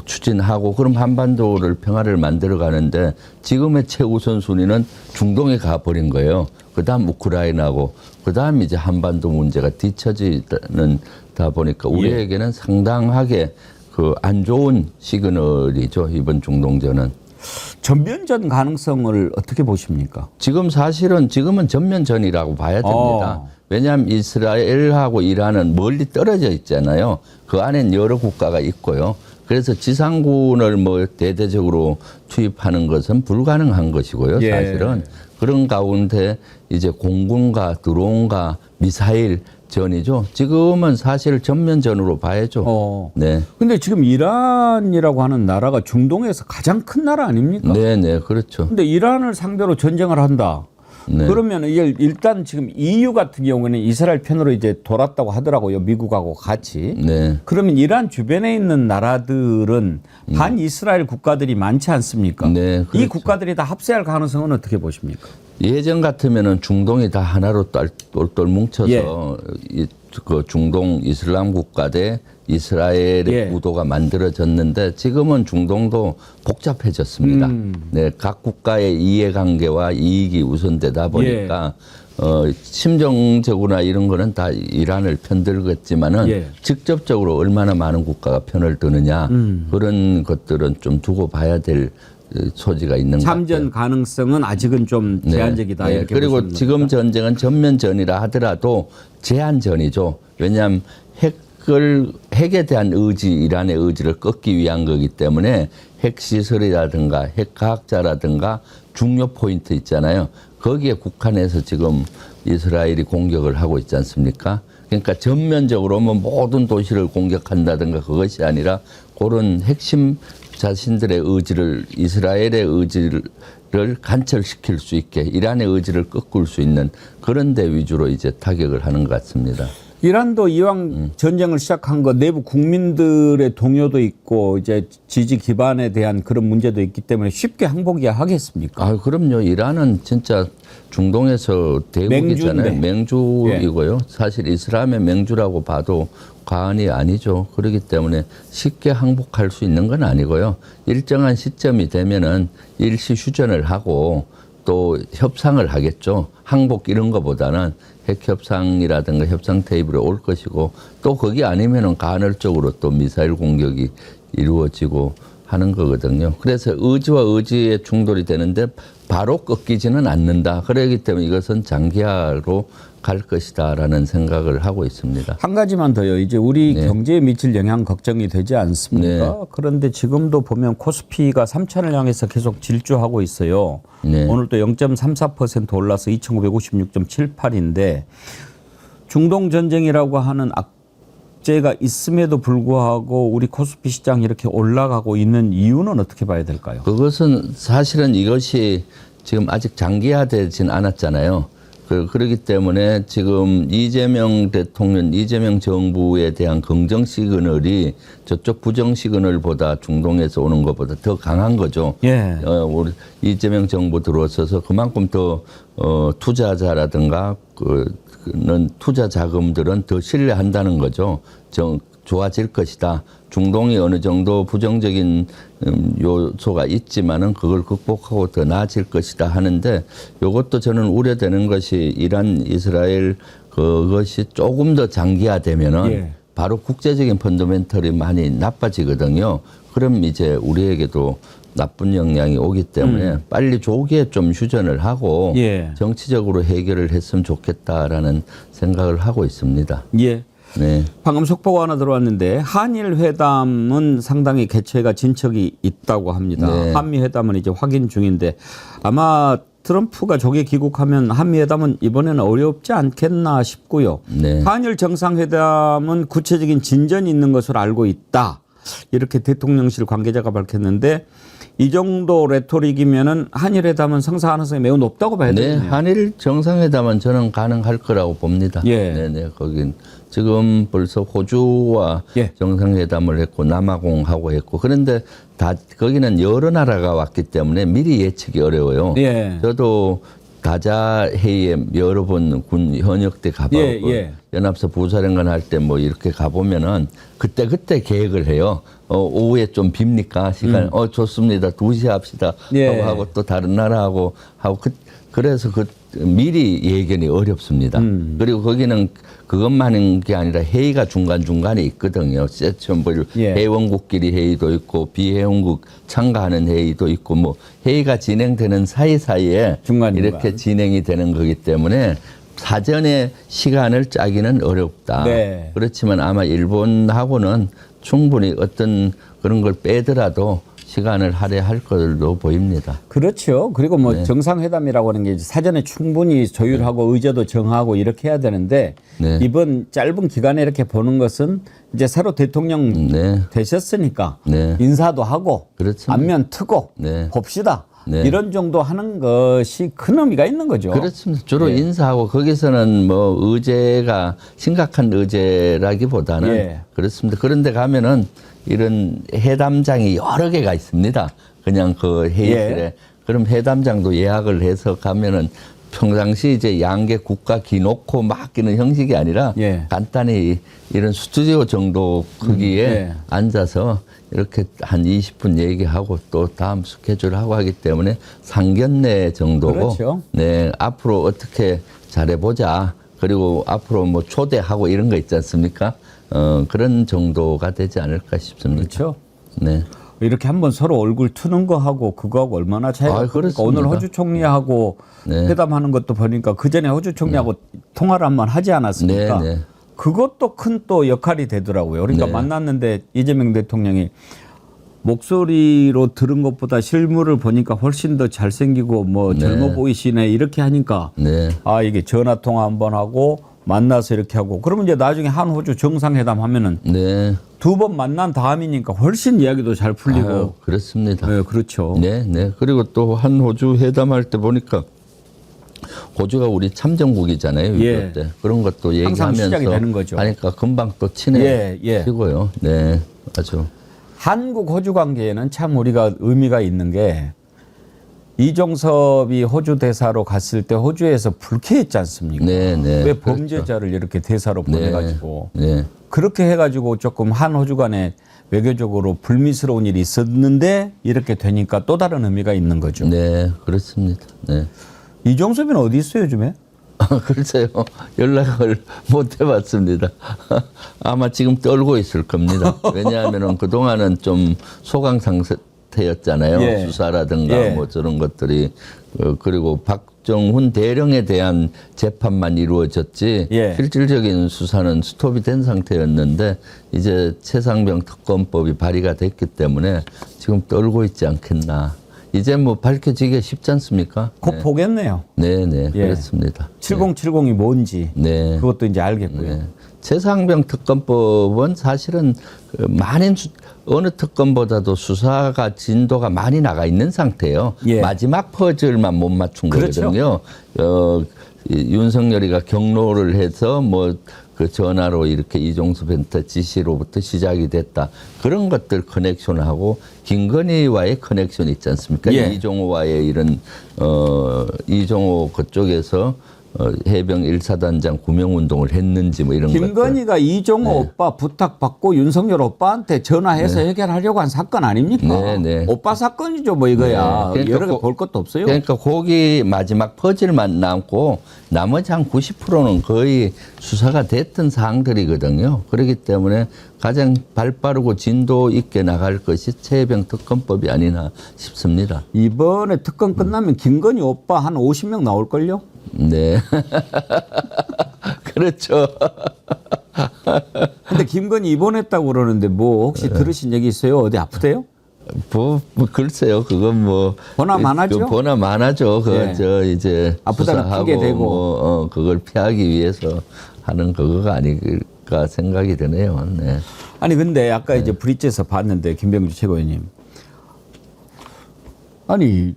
추진하고 그럼 한반도를 평화를 만들어 가는데 지금의 최우선 순위는 중동에 가버린 거예요. 그다음 우크라이나고 그다음 이제 한반도 문제가 뒤처지다 보니까 우리에게는 상당하게 그 안 좋은 시그널이죠. 이번 중동전은. 전면전 가능성을 어떻게 보십니까? 지금은 전면전이라고 봐야 됩니다. 왜냐하면 이스라엘하고 이란은 멀리 떨어져 있잖아요. 그 안엔 여러 국가가 있고요. 그래서 지상군을 뭐 대대적으로 투입하는 것은 불가능한 것이고요. 사실은. 그런 가운데 이제 공군과 드론과 미사일 전이죠. 지금은 사실 전면전으로 봐야죠. 네. 근데 지금 이란이라고 하는 나라가 중동에서 가장 큰 나라 아닙니까? 네, 그렇죠. 근데 이란을 상대로 전쟁을 한다. 네. 그러면 이게 일단 지금 EU 같은 경우는 이스라엘 편으로 이제 돌았다고 하더라고요. 미국하고 같이. 네. 그러면 이란 주변에 있는 나라들은 반이스라엘 국가들이 많지 않습니까? 네, 이 그렇죠. 국가들이 다 합세할 가능성은 어떻게 보십니까? 예전 같으면은 중동이 다 하나로 똘똘 뭉쳐서 예. 그 중동 이슬람 국가 대 이스라엘의 예. 구도가 만들어졌는데 지금은 중동도 복잡해졌습니다. 네, 각 국가의 이해관계와 이익이 우선되다 보니까 심정적으로나 이런 거는 다 이란을 편들겠지만은 예. 직접적으로 얼마나 많은 국가가 편을 드느냐 그런 것들은 좀 두고 봐야 될 소지가 있는 것 같아요. 참전 가능성은 아직은 좀 제한적이다. 네. 이렇게 그리고 보시는 지금 겁니까? 전쟁은 전면전이라 하더라도 제한전이죠. 왜냐하면 핵에 대한 의지, 이란의 의지를 꺾기 위한 거기 때문에 핵시설이라든가 핵과학자라든가 중요 포인트 있잖아요. 거기에 국한해서 지금 이스라엘이 공격을 하고 있지 않습니까? 그러니까 전면적으로 뭐 모든 도시를 공격한다든가 그것이 아니라 그런 핵심 자신들의 의지를, 이스라엘의 의지를 관철시킬 수 있게 이란의 의지를 꺾을 수 있는 그런 데 위주로 이제 타격을 하는 것 같습니다. 이란도 이왕 전쟁을 시작한 거 내부 국민들의 동요도 있고 이제 지지 기반에 대한 그런 문제도 있기 때문에 쉽게 항복이야 하겠습니까? 아, 그럼요. 이란은 진짜 중동에서 대국이잖아요. 맹주인데. 맹주이고요. 사실 이슬람의 맹주라고 봐도 과언이 아니죠. 그렇기 때문에 쉽게 항복할 수 있는 건 아니고요. 일정한 시점이 되면은 일시 휴전을 하고 또 협상을 하겠죠. 항복 이런 거보다는 핵협상이라든가 협상 테이블에 올 것이고 또 거기 아니면은 간헐적으로 또 미사일 공격이 이루어지고 하는 거거든요. 그래서 의지와 의지의 충돌이 되는데 바로 꺾이지는 않는다. 그렇기 때문에 이것은 장기화로 갈 것이다라는 생각을 하고 있습니다. 한 가지만 더요. 이제 우리 네. 경제에 미칠 영향 걱정이 되지 않습니까? 네. 그런데 지금도 보면 코스피가 3,000을 향해서 계속 질주하고 있어요. 네. 오늘 또 0.34% 올라서 2,956.78인데 중동 전쟁이라고 하는 악재가 있음에도 불구하고 우리 코스피 시장이 이렇게 올라가고 있는 이유는 어떻게 봐야 될까요? 그것은 사실은 이것이 지금 아직 장기화되진 않았잖아요. 그렇기 때문에 지금 이재명 대통령, 이재명 정부에 대한 긍정 시그널이 저쪽 부정 시그널보다 중동에서 오는 것보다 더 강한 거죠. 예. 우리 이재명 정부 들어서서 그만큼 더 투자자라든가 그는 투자 자금들은 더 신뢰한다는 거죠. 좋아질 것이다. 중동이 어느 정도 부정적인 요소가 있지만은 그걸 극복하고 더 나아질 것이다 하는데 이것도 저는 우려되는 것이 이란, 이스라엘 그것이 조금 더 장기화되면은 예. 바로 국제적인 펀더멘털이 많이 나빠지거든요. 그럼 이제 우리에게도 나쁜 영향이 오기 때문에 빨리 조기에 좀 휴전을 하고 예. 정치적으로 해결을 했으면 좋겠다라는 생각을 하고 있습니다. 예. 네. 방금 속보가 하나 들어왔는데 한일 회담은 상당히 개최가 진척이 있다고 합니다. 네. 한미 회담은 이제 확인 중인데 아마 트럼프가 조기 귀국하면 한미 회담은 이번에는 어렵지 않겠나 싶고요. 네. 한일 정상회담은 구체적인 진전이 있는 것으로 알고 있다. 이렇게 대통령실 관계자가 밝혔는데 이 정도 레토릭이면은 한일 회담은 성사 가능성이 매우 높다고 봐야 네, 되겠네요. 한일 정상회담은 저는 가능할 거라고 봅니다. 예. 네, 거긴 지금 벌써 호주와 예. 정상회담을 했고 남아공하고 했고 그런데 다 거기는 여러 나라가 왔기 때문에 미리 예측이 어려워요. 예. 저도 다자 회의에 여러 번 군 현역 때 가보고 예. 연합사 부사령관 할 때 뭐 이렇게 가보면은 그때 계획을 해요. 오후에 좀 빕니까? 시간, 좋습니다. 2시 합시다. 예. 하고 또 다른 나라하고 하고 그래서 미리 예견이 어렵습니다. 그리고 거기는 그것만인 게 아니라 회의가 중간중간에 있거든요. 세션벌 예. 회원국끼리 회의도 있고 비회원국 참가하는 회의도 있고 뭐 회의가 진행되는 사이사이에 중간중간. 이렇게 진행이 되는 거기 때문에 사전에 시간을 짜기는 어렵다. 네. 그렇지만 아마 일본하고는 충분히 어떤 그런 걸 빼더라도 시간을 할애할 걸로 보입니다. 그렇죠. 그리고 뭐 네. 정상회담이라고 하는 게 이제 사전에 충분히 조율하고 의제도 정하고 이렇게 해야 되는데 네. 이번 짧은 기간에 이렇게 보는 것은 이제 새로 대통령 네. 되셨으니까 네. 인사도 하고 그렇죠. 안면 트고 네. 봅시다. 네. 이런 정도 하는 것이 큰 의미가 있는 거죠. 그렇습니다. 주로 예. 인사하고 거기서는 뭐 의제가 심각한 의제라기보다는 예. 그렇습니다. 그런데 가면은 이런 회담장이 여러 개가 있습니다. 그냥 그 회의실에. 예. 그럼 회담장도 예약을 해서 가면은 평상시 이제 양계 국가 기놓고 맡기는 형식이 아니라 예. 간단히 이런 스튜디오 정도 크기에 예. 앉아서 이렇게 한 20분 얘기하고 또 다음 스케줄 하고 하기 때문에 상견례 정도고 그렇죠. 네, 앞으로 어떻게 잘해보자. 그리고 앞으로 뭐 초대하고 이런 거 있지 않습니까? 그런 정도가 되지 않을까 싶습니다. 그렇죠. 네. 이렇게 한번 서로 얼굴 트는 거하고 그거하고 얼마나 차이가 큽니까? 그렇습니다. 오늘 호주 총리하고 네. 회담하는 것도 보니까 그 전에 호주 총리하고 통화를 한번 하지 않았습니까? 네, 네. 그것도 큰 또 역할이 되더라고요. 그러니까 네. 만났는데 이재명 대통령이 목소리로 들은 것보다 실물을 보니까 훨씬 더 잘생기고 뭐 네. 젊어 보이시네 이렇게 하니까 네. 아 이게 전화 통화 한번 하고 만나서 이렇게 하고 그러면 이제 나중에 한 호주 정상회담 하면은 네. 두 번 만난 다음이니까 훨씬 이야기도 잘 풀리고 아유, 그렇습니다. 네, 그렇죠. 네, 네. 그리고 또 한 호주 회담할 때 보니까 호주가 우리 참전국이잖아요. 예. 유럽 때. 그런 것도 항상 얘기하면서 시작이 되는 거죠. 하니까 금방 또 친해지고요. 네, 아주. 한국 호주 관계에는 참 우리가 의미가 있는 게 이종섭이 호주 대사로 갔을 때 호주에서 불쾌했지 않습니까? 네, 네. 왜 그렇죠. 범죄자를 이렇게 대사로 보내가지고 네. 그렇게 해가지고 조금 한 호주 간에 외교적으로 불미스러운 일이 있었는데 이렇게 되니까 또 다른 의미가 있는 거죠. 네, 그렇습니다. 네. 이종섭이는 어디 있어요 요즘에? 글쎄요. 연락을 못 해봤습니다. 아마 지금 떨고 있을 겁니다. 왜냐하면 그동안은 좀 소강 상태였잖아요. 예. 수사라든가 예. 뭐 저런 것들이. 그리고 박정훈 대령에 대한 재판만 이루어졌지 예. 실질적인 수사는 스톱이 된 상태였는데 이제 최상병 특검법이 발의가 됐기 때문에 지금 떨고 있지 않겠나. 이제 뭐 밝혀지기가 쉽지 않습니까? 곧 네. 보겠네요. 네, 네, 예. 그렇습니다. 7070이 뭔지 네. 그것도 이제 알겠고요. 네. 최상병 특검법은 사실은 많은 어느 특검보다도 수사가 진도가 많이 나가 있는 상태예요. 예. 마지막 퍼즐만 못 맞춘 그렇죠. 거거든요. 윤석열이가 경로를 해서 뭐 그 전화로 이렇게 이종섭한테 지시로부터 시작이 됐다. 그런 것들 커넥션하고 김건희와의 커넥션 있지 않습니까? 예. 이종호와의 이런 이종호 그쪽에서 해병 1사단장 구명운동을 했는지 뭐 이런 것들. 김건희가 이종호 네. 오빠 부탁받고 윤석열 오빠한테 전화해서 해결하려고 한 사건 아닙니까? 네, 네. 오빠 사건이죠 뭐 이거야. 네. 그러니까 여러 개 볼 것도 없어요. 그러니까 거기 마지막 퍼즐만 남고 나머지 한 90%는 거의 수사가 됐던 사항들이거든요. 그렇기 때문에 가장 발빠르고 진도 있게 나갈 것이 최해병 특검법이 아니나 싶습니다. 이번에 특검 끝나면 김건희 오빠 한 50명 나올걸요? 네. 그렇죠. 근데 김건희 입원했다고 그러는데 뭐 혹시 들으신 얘기 있어요? 어디 아프대요? 뭐 글쎄요. 그건 뭐 보나마나죠? 보나마나죠. 예. 저 이제 아프다는 수사하고 핑계 대고. 뭐 그걸 피하기 위해서 하는 그거가 아닐까 생각이 드네요. 네. 아니 근데 아까 이제 브릿지에서 봤는데 김병주 최고위원님 아니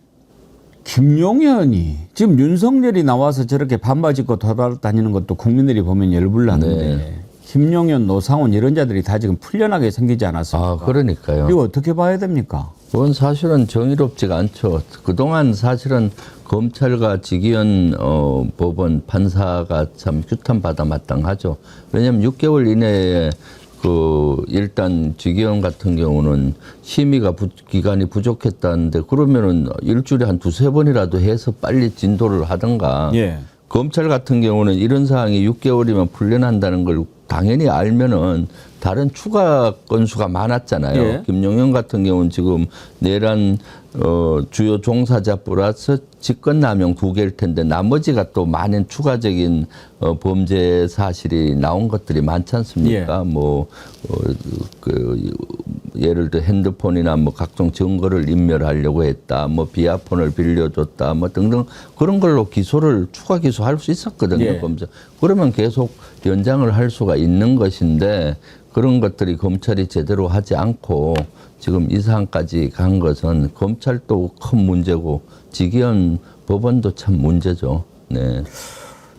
김용현이 지금 윤석열이 나와서 저렇게 반바지 입고 돌아다니는 것도 국민들이 보면 열불나는데 네. 김용현, 노상원 이런 자들이 다 지금 풀려나게 생기지 않았습니까? 아, 그러니까요. 이거 어떻게 봐야 됩니까? 그건 사실은 정의롭지가 않죠. 그동안 사실은 검찰과 지기현 법원 판사가 참 규탄받아 마땅하죠. 왜냐하면 6개월 이내에 일단 지기현 같은 경우는 심의가 기간이 부족했다는데 그러면은 일주일에 한 2-3번이라도 해서 빨리 진도를 하든가. 예. 검찰 같은 경우는 이런 사항이 6개월이면 풀려난다는 걸 당연히 알면은 다른 추가 건수가 많았잖아요. 예. 김용현 같은 경우는 지금 내란 주요 종사자 플러스 직권남용 2개일 텐데 나머지가 또 많은 추가적인 범죄 사실이 나온 것들이 많지 않습니까? 예를 들어 핸드폰이나 뭐 각종 증거를 인멸하려고 했다, 뭐 비아폰을 빌려줬다, 뭐 등등 그런 걸로 추가 기소할 수 있었거든요. 예. 검사. 그러면 계속 연장을 할 수가 있는 것인데 그런 것들이 검찰이 제대로 하지 않고 지금 이 상황까지 간 것은 검찰도 큰 문제고 직위원 법원도 참 문제죠. 네.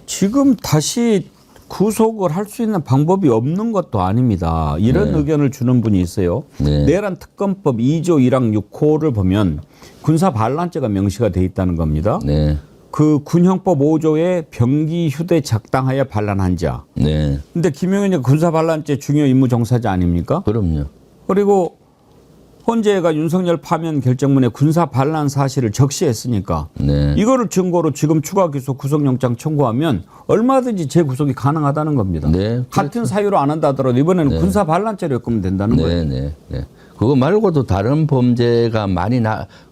지금 다시 구속을 할 수 있는 방법이 없는 것도 아닙니다. 이런 네. 의견을 주는 분이 있어요. 네. 내란 특검법 2조 1항 6호를 보면 군사 반란죄가 명시가 돼 있다는 겁니다. 네. 그 군형법 5조에 병기 휴대 작당하여 반란한 자. 네. 근데 김용현이 군사 반란죄 중요 임무 종사자 아닙니까? 그럼요. 그리고 헌재가 윤석열 파면 결정문에 군사 반란 사실을 적시했으니까 네. 이거를 증거로 지금 추가 기소 구속영장 청구하면 얼마든지 재구속이 가능하다는 겁니다. 네, 같은 사유로 안 한다 하더라도 이번에는 군사 반란죄로 엮으면 된다는 거예요. 네. 그거 말고도 다른 범죄가 많이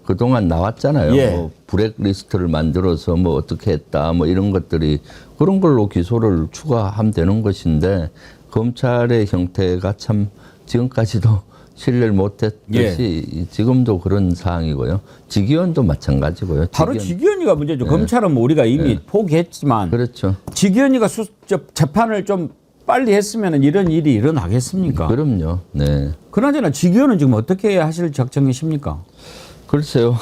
그동안 나왔잖아요. 예. 뭐 블랙리스트를 만들어서 뭐 어떻게 했다 뭐 이런 것들이 그런 걸로 기소를 추가하면 되는 것인데 검찰의 형태가 참 지금까지도 신뢰를 못했듯이 지금도 그런 상황이고요. 직위원도 마찬가지고요. 바로 직위원이가 문제죠. 검찰은 뭐 우리가 이미 포기했지만 그렇죠. 직위원이가 재판을 좀 빨리 했으면 이런 일이 일어나겠습니까? 그럼요. 네. 그나저나 직위원은 지금 어떻게 하실 작정이십니까? 글쎄요.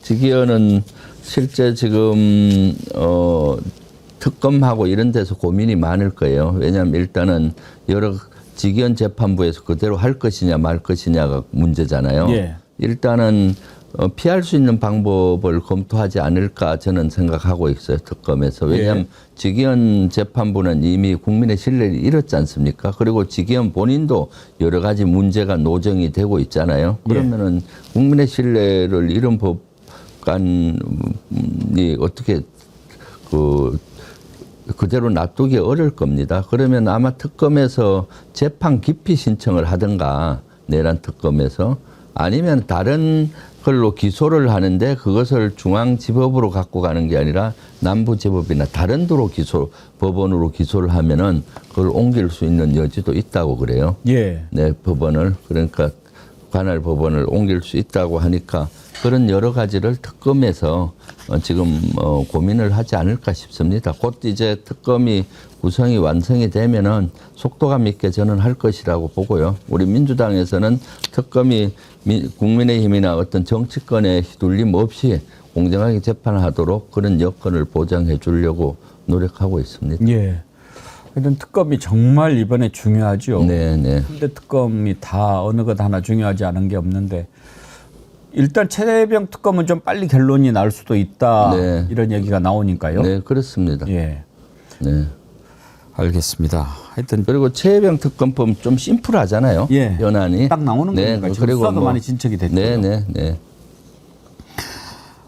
직위원은 실제 지금 특검하고 이런 데서 고민이 많을 거예요. 왜냐하면 일단은 여러 직위원 재판부에서 그대로 할 것이냐 말 것이냐가 문제잖아요. 예. 일단은 피할 수 있는 방법을 검토하지 않을까 저는 생각하고 있어요. 특검에서. 왜냐하면 직위원 재판부는 이미 국민의 신뢰를 잃었지 않습니까? 그리고 직위원 본인도 여러 가지 문제가 노정이 되고 있잖아요. 그러면은 국민의 신뢰를 잃은 법관이 어떻게 그대로 놔두기 어려울 겁니다. 그러면 아마 특검에서 재판 기피 신청을 하든가 내란 특검에서 아니면 다른 걸로 기소를 하는데 그것을 중앙지법으로 갖고 가는 게 아니라 남부지법이나 다른 도로 법원으로 기소를 하면은 그걸 옮길 수 있는 여지도 있다고 그래요. 예. 네, 법원을 그러니까 관할 법원을 옮길 수 있다고 하니까 그런 여러 가지를 특검에서 지금 고민을 하지 않을까 싶습니다. 곧 이제 특검이 구성이 완성이 되면은 속도감 있게 저는 할 것이라고 보고요. 우리 민주당에서는 특검이 국민의힘이나 어떤 정치권에 휘둘림 없이 공정하게 재판하도록 그런 여건을 보장해 주려고 노력하고 있습니다. 예. 하여튼 특검이 정말 이번에 중요하죠. 네. 근데 특검이 다 어느 것 하나 중요하지 않은 게 없는데 일단 최대병 특검은 좀 빨리 결론이 날 수도 있다. 이런 얘기가 나오니까요. 네, 그렇습니다. 예. 네. 알겠습니다. 하여튼 그리고 최혜병 특검법 좀 심플하잖아요. 연안이 딱 나오는 거니까 지금 그리고 수사도 많이 진척이 됐죠. 네.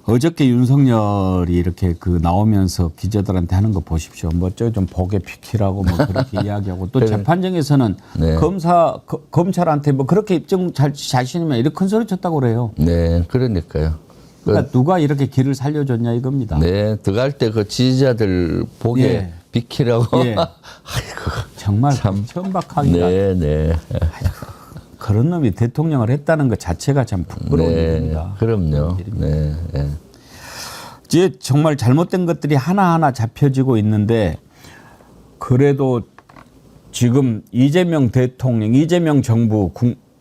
어저께 윤석열이 이렇게 나오면서 기자들한테 하는 거 보십시오. 뭐 좀 보게 비키라고 뭐 그렇게 이야기하고 또 재판정에서는 검찰한테 뭐 그렇게 입증 자신이면 이렇게 큰 소리 쳤다고 그래요. 네, 그러니까요. 그러니까 누가 이렇게 길을 살려줬냐 이겁니다. 네, 들어갈 때 그 지지자들 보게 비키라고. 아이고, 정말 참 천박하기가. 네. 그런 놈이 대통령을 했다는 것 자체가 참 부끄러운 일입니다. 그럼요. 네. 이제 정말 잘못된 것들이 하나하나 잡혀지고 있는데 그래도 지금 이재명 대통령, 이재명 정부,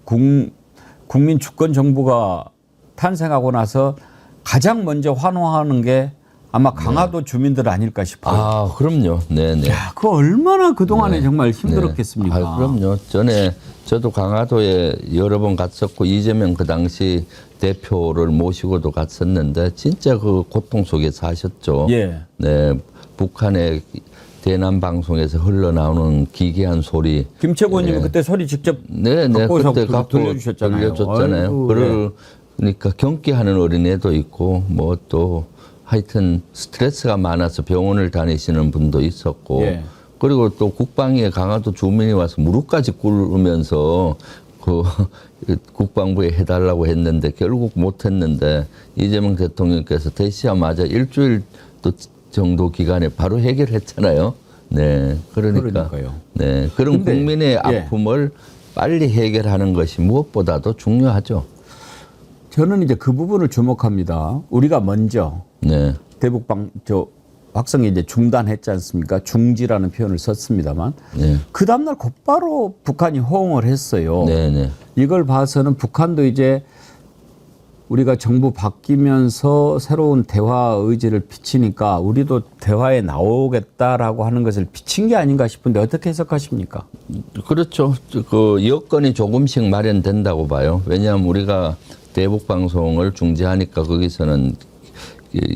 국민 주권 정부가 탄생하고 나서 가장 먼저 환호하는 게 아마 강화도 주민들 아닐까 싶어요. 아, 그럼요. 네네. 야, 그 얼마나 그동안에 정말 힘들었겠습니까? 아, 그럼요. 저도 강화도에 여러 번 갔었고 이재명 그 당시 대표를 모시고도 갔었는데 진짜 그 고통 속에 사셨죠. 네, 북한의 대남 방송에서 흘러나오는 기괴한 소리. 김채구 의원님 그때 소리 직접 그때 갖고 들려주셨잖아요. 그러니까 경기하는 어린애도 있고 뭐 또 하여튼 스트레스가 많아서 병원을 다니시는 분도 있었고 그리고 또 국방위에 강화도 주민이 와서 무릎까지 꿇으면서 그 국방부에 해달라고 했는데 결국 못했는데 이재명 대통령께서 대시하자마자 일주일 정도 기간에 바로 해결했잖아요. 네, 그러니까요. 네, 그런 국민의 아픔을 빨리 해결하는 것이 무엇보다도 중요하죠. 저는 이제 그 부분을 주목합니다. 우리가 먼저 대북 확성이 이제 중단했지 않습니까? 중지라는 표현을 썼습니다만 네. 그 다음날 곧바로 북한이 호응을 했어요. 네, 네. 이걸 봐서는 북한도 이제 우리가 정부 바뀌면서 새로운 대화 의지를 비치니까 우리도 대화에 나오겠다라고 하는 것을 비친 게 아닌가 싶은데 어떻게 해석하십니까? 그렇죠. 그 여건이 조금씩 마련된다고 봐요. 왜냐하면 우리가 대북 방송을 중지하니까 거기서는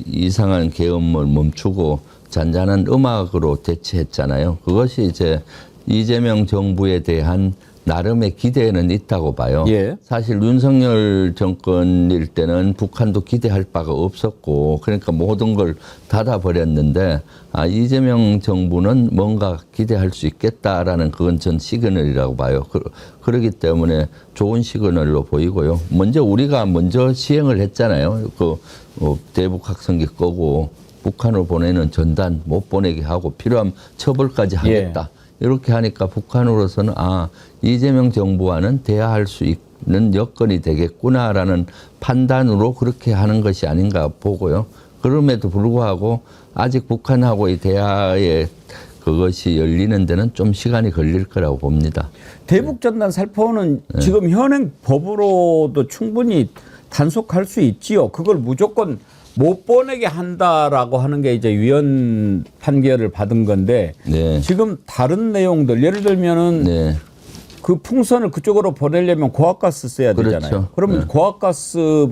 이상한 계엄을 멈추고 잔잔한 음악으로 대체했잖아요. 그것이 이제 이재명 정부에 대한 나름의 기대는 있다고 봐요. 예. 사실 윤석열 정권일 때는 북한도 기대할 바가 없었고 그러니까 모든 걸 닫아버렸는데 이재명 정부는 뭔가 기대할 수 있겠다라는 그건 전 시그널이라고 봐요. 그렇기 때문에 좋은 시그널로 보이고요. 우리가 먼저 시행을 했잖아요. 대북 확성기 끄고 북한으로 보내는 전단 못 보내게 하고 필요한 처벌까지 하겠다. 예. 이렇게 하니까 북한으로서는 이재명 정부와는 대화할 수 있는 여건이 되겠구나라는 판단으로 그렇게 하는 것이 아닌가 보고요. 그럼에도 불구하고 아직 북한하고의 대화에 그것이 열리는 데는 좀 시간이 걸릴 거라고 봅니다. 대북전단 살포는 지금 현행 법으로도 충분히 단속할 수 있지요. 그걸 무조건 못 보내게 한다라고 하는 게 이제 위헌 판결을 받은 건데 네. 지금 다른 내용들 예를 들면은 네. 그 풍선을 그쪽으로 보내려면 고압가스 써야 되잖아요. 그렇죠. 그러면 네. 고압가스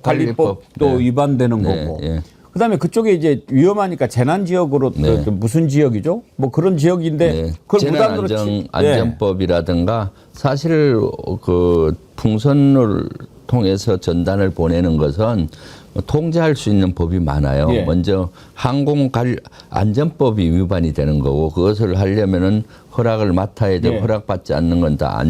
관리법도 네. 위반되는 네. 거고. 예. 그다음에 그쪽에 이제 위험하니까 재난 지역으로 네. 무슨 지역이죠? 뭐 그런 지역인데 네. 그걸 무단으로 재난안전법이라든가 사실 그 풍선을 통해서 전단을 보내는 것은 통제할 수 있는 법이 많아요. 예. 먼저 안전법이 위반이 되는 거고 그것을 하려면은 허락을 맡아야 되고 예. 허락받지 않는 건 다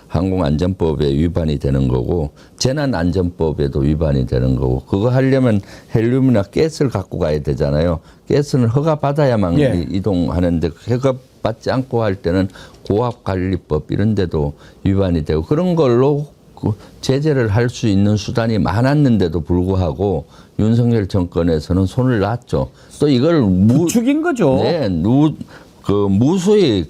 항공안전법에 위반이 되는 거고 재난안전법에도 위반이 되는 거고 그거 하려면 헬륨이나 가스를 갖고 가야 되잖아요. 가스는 허가받아야만 예. 이동하는데 허가받지 않고 할 때는 고압관리법 이런 데도 위반이 되고 그런 걸로 제재를 할 수 있는 수단이 많았는데도 불구하고 윤석열 정권에서는 손을 놨죠. 또 이걸 부추긴 거죠. 네, 무수히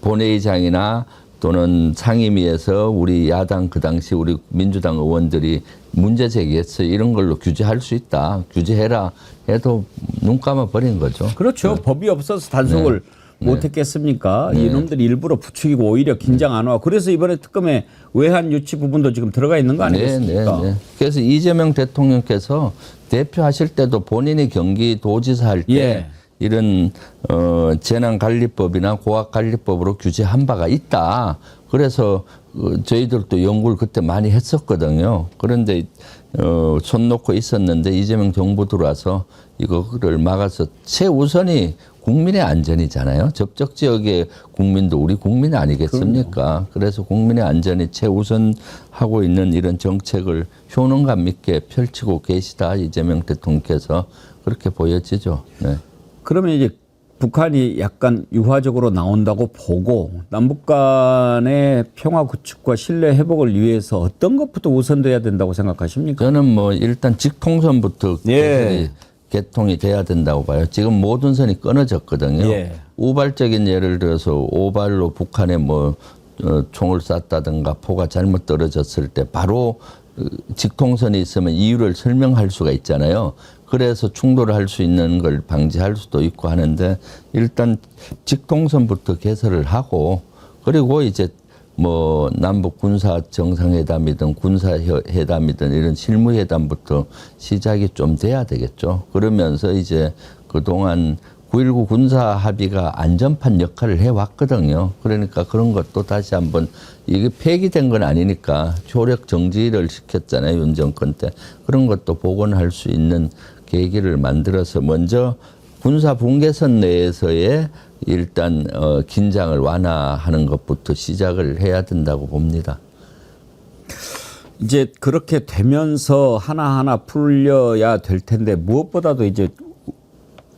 본회의장이나 또는 상임위에서 우리 야당 그 당시 우리 민주당 의원들이 문제 제기했어요. 이런 걸로 규제할 수 있다. 규제해라 해도 눈 감아 버린 거죠. 그렇죠. 법이 없어서 단속을 못했겠습니까? 이놈들이 일부러 부추기고 오히려 긴장 안 와. 그래서 이번에 특검에 외환 유치 부분도 지금 들어가 있는 거 아니겠습니까? 네. 그래서 이재명 대통령께서 대표하실 때도 본인이 경기도지사 할 때 이런 재난관리법이나 고압관리법으로 규제한 바가 있다. 그래서 저희들도 연구를 그때 많이 했었거든요. 그런데 손 놓고 있었는데 이재명 정부 들어와서 이거를 막아서 최우선이 국민의 안전이잖아요. 접촉 지역의 국민도 우리 국민 아니겠습니까? 그래서 국민의 안전이 최우선하고 있는 이런 정책을 효능감 있게 펼치고 계시다. 이재명 대통령께서 그렇게 보여지죠. 네. 그러면 이제 북한이 약간 유화적으로 나온다고 보고 남북 간의 평화 구축과 신뢰 회복을 위해서 어떤 것부터 우선돼야 된다고 생각하십니까? 저는 뭐 일단 직통선부터 개통이 돼야 된다고 봐요. 지금 모든 선이 끊어졌거든요. 우발적인 예를 들어서 오발로 북한에 총을 쐈다든가 포가 잘못 떨어졌을 때 바로 직통선이 있으면 이유를 설명할 수가 있잖아요. 그래서 충돌을 할 수 있는 걸 방지할 수도 있고 하는데 일단 직통선부터 개설을 하고 그리고 이제 남북 군사 정상회담이든 군사회담이든 이런 실무회담부터 시작이 좀 돼야 되겠죠. 그러면서 이제 그동안 9.19 군사 합의가 안전판 역할을 해왔거든요. 그러니까 그런 것도 다시 한번 이게 폐기된 건 아니니까 효력 정지를 시켰잖아요. 윤 정권 때. 그런 것도 복원할 수 있는 계기를 만들어서 먼저 군사 분계선 내에서의 일단 긴장을 완화하는 것부터 시작을 해야 된다고 봅니다. 이제 그렇게 되면서 하나하나 풀려야 될 텐데 무엇보다도 이제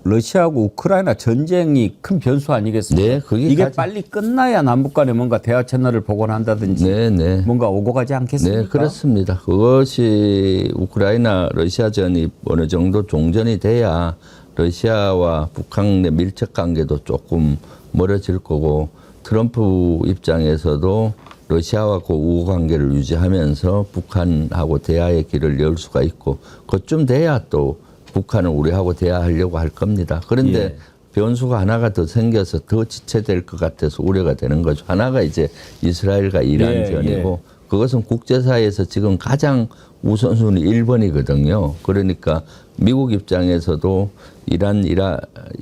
러시아하고 우크라이나 전쟁이 큰 변수 아니겠습니까? 네, 이게 빨리 끝나야 남북 간에 뭔가 대화 채널을 복원한다든지 뭔가 오고 가지 않겠습니까? 네, 그렇습니다. 그것이 우크라이나 러시아전이 어느 정도 종전이 돼야 러시아와 북한 내 밀접 관계도 조금 멀어질 거고 트럼프 입장에서도 러시아와 그 우호 관계를 유지하면서 북한하고 대화의 길을 열 수가 있고 그쯤 돼야 또 북한은 우리하고 대화하려고 할 겁니다. 그런데 예. 변수가 하나가 더 생겨서 더 지체될 것 같아서 우려가 되는 거죠. 하나가 이제 이스라엘과 이란전이고 그것은 국제사회에서 지금 가장 우선순위 1번이거든요. 그러니까 미국 입장에서도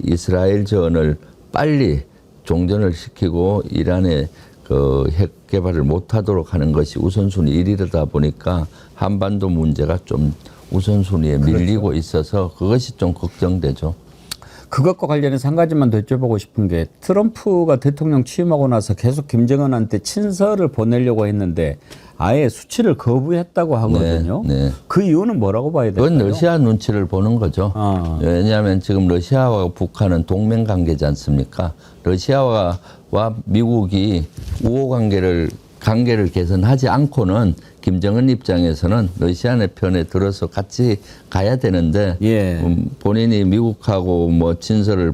이스라엘전을 빨리 종전을 시키고 이란의 그 핵 개발을 못하도록 하는 것이 우선순위 1위다 보니까 한반도 문제가 좀 우선순위에 밀리고 있어서 그것이 좀 걱정되죠. 그것과 관련해서 한 가지만 더 여쭤보고 싶은 게 트럼프가 대통령 취임하고 나서 계속 김정은한테 친서를 보내려고 했는데 아예 수치를 거부했다고 하거든요. 네, 네. 그 이유는 뭐라고 봐야 될까요? 그건 러시아 눈치를 보는 거죠. 왜냐하면 지금 러시아와 북한은 동맹 관계지 않습니까? 러시아와 미국이 우호 관계를 개선하지 않고는 김정은 입장에서는 러시아의 편에 들어서 같이 가야 되는데 본인이 미국하고 뭐 친서를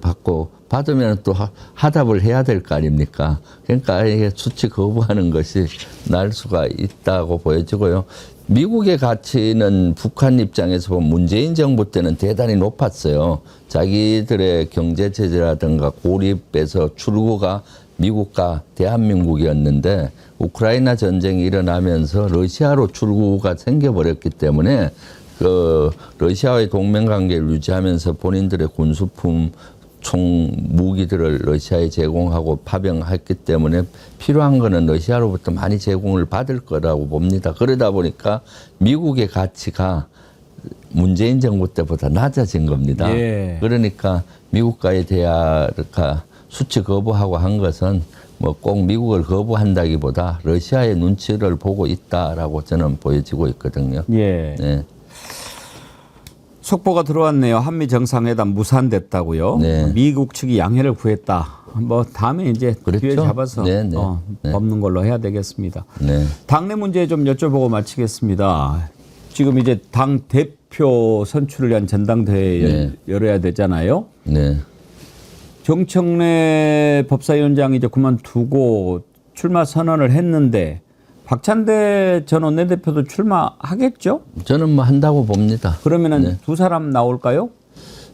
받으면 또 하답을 해야 될 거 아닙니까? 그러니까 이게 수치 거부하는 것이 날 수가 있다고 보여지고요. 미국의 가치는 북한 입장에서 보면 문재인 정부 때는 대단히 높았어요. 자기들의 경제 체제라든가 고립에서 출구가 미국과 대한민국이었는데 우크라이나 전쟁이 일어나면서 러시아로 출구가 생겨버렸기 때문에 그 러시아와의 동맹 관계를 유지하면서 본인들의 군수품 총 무기들을 러시아에 제공하고 파병했기 때문에 필요한 거는 러시아로부터 많이 제공을 받을 거라고 봅니다. 그러다 보니까 미국의 가치가 문재인 정부 때보다 낮아진 겁니다. 그러니까 미국과의 대화가 수치 거부하고 한 것은 뭐 꼭 미국을 거부한다기보다 러시아의 눈치를 보고 있다라고 저는 보여지고 있거든요. 네. 속보가 들어왔네요. 한미 정상회담 무산됐다고요. 네. 미국 측이 양해를 구했다. 뭐 다음에 이제 기회 잡아서 법는 걸로 해야 되겠습니다. 네. 당내 문제 좀 여쭤보고 마치겠습니다. 지금 이제 당 대표 선출을 위한 전당대회 열어야 되잖아요. 네. 정청래 법사위원장이 이제 그만두고 출마 선언을 했는데 박찬대 전 원내대표도 출마하겠죠? 저는 뭐 한다고 봅니다. 그러면은 두 사람 나올까요?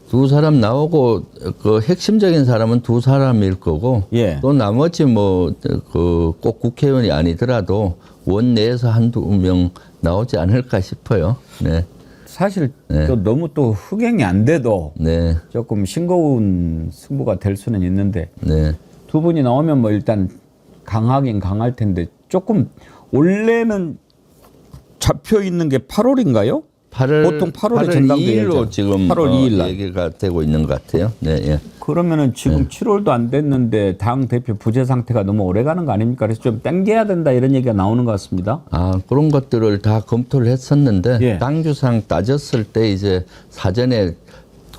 두 사람 나오고 그 핵심적인 사람은 두 사람일 거고 또 나머지 뭐 그 꼭 국회의원이 아니더라도 원내에서 한두 명 나오지 않을까 싶어요. 네. 사실 또 너무 또 흑행이 안 돼도 조금 싱거운 승부가 될 수는 있는데 두 분이 나오면 뭐 일단 강하긴 강할 텐데 조금 원래는 잡혀 있는 게 8월인가요? 보통 8월에 전당대회 2일로 지금 8월 2일 날 얘기가 되고 있는 것 같아요. 네, 그러면은 지금 7월도 안 됐는데 당 대표 부재 상태가 너무 오래 가는 거 아닙니까? 그래서 좀 당겨야 된다 이런 얘기가 나오는 것 같습니다. 그런 것들을 다 검토를 했었는데 당규상 따졌을 때 이제 사전에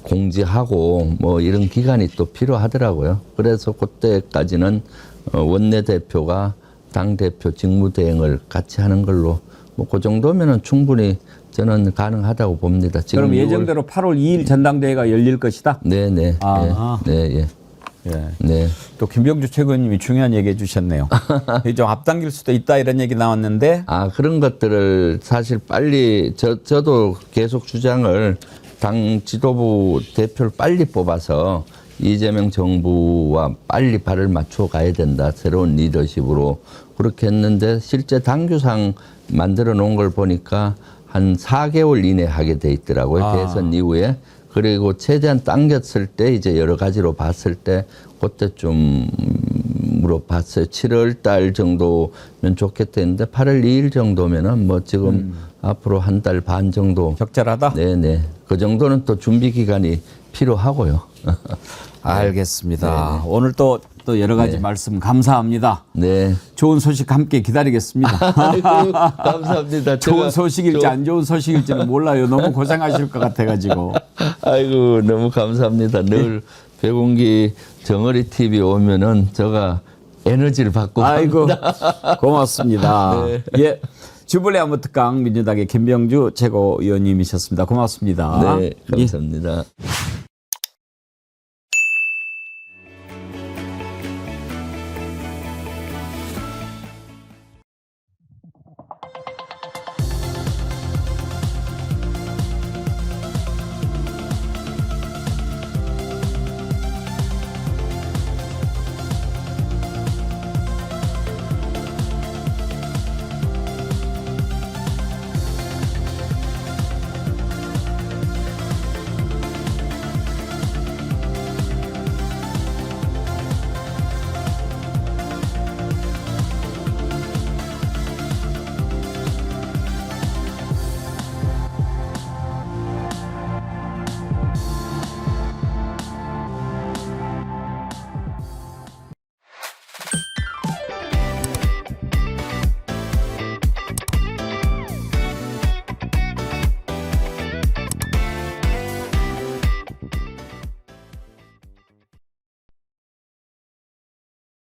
공지하고 뭐 이런 기간이 또 필요하더라고요. 그래서 그때까지는 원내대표가 당대표 직무대행을 같이 하는 걸로 뭐 그 정도면은 충분히 저는 가능하다고 봅니다. 지금 그럼 예정대로 8월 2일 전당대회가 열릴 것이다? 네네. 또 김병주 최고위원님이 중요한 얘기 해주셨네요. 좀 앞당길 수도 있다 이런 얘기 나왔는데. 그런 것들을 사실 빨리 저도 계속 주장을 당 지도부 대표를 빨리 뽑아서 이재명 정부와 빨리 발을 맞춰 가야 된다. 새로운 리더십으로. 그렇게 했는데 실제 당규상 만들어 놓은 걸 보니까 한 4개월 이내 하게 돼 있더라고요. 대선 이후에. 그리고 최대한 당겼을 때 이제 여러 가지로 봤을 때 그때쯤으로 봤어요. 7월 달 정도면 좋겠다 했는데 8월 2일 정도면은 뭐 지금 앞으로 한 달 반 정도. 적절하다? 네네. 그 정도는 또 준비 기간이 필요하고요. 알겠습니다. 오늘 또 여러 가지 말씀 감사합니다. 좋은 소식 함께 기다리겠습니다. 감사합니다. 좋은 소식일지 안 좋은 소식일지는 몰라요. 너무 고생하실 것 같아가지고. 아이고 너무 감사합니다. 늘 백운기 정어리 TV 오면은 제가 에너지를 받고 아이고 고맙습니다. 주블리 안보 특강 민주당의 김병주 최고위원님이셨습니다. 고맙습니다. 네, 감사합니다.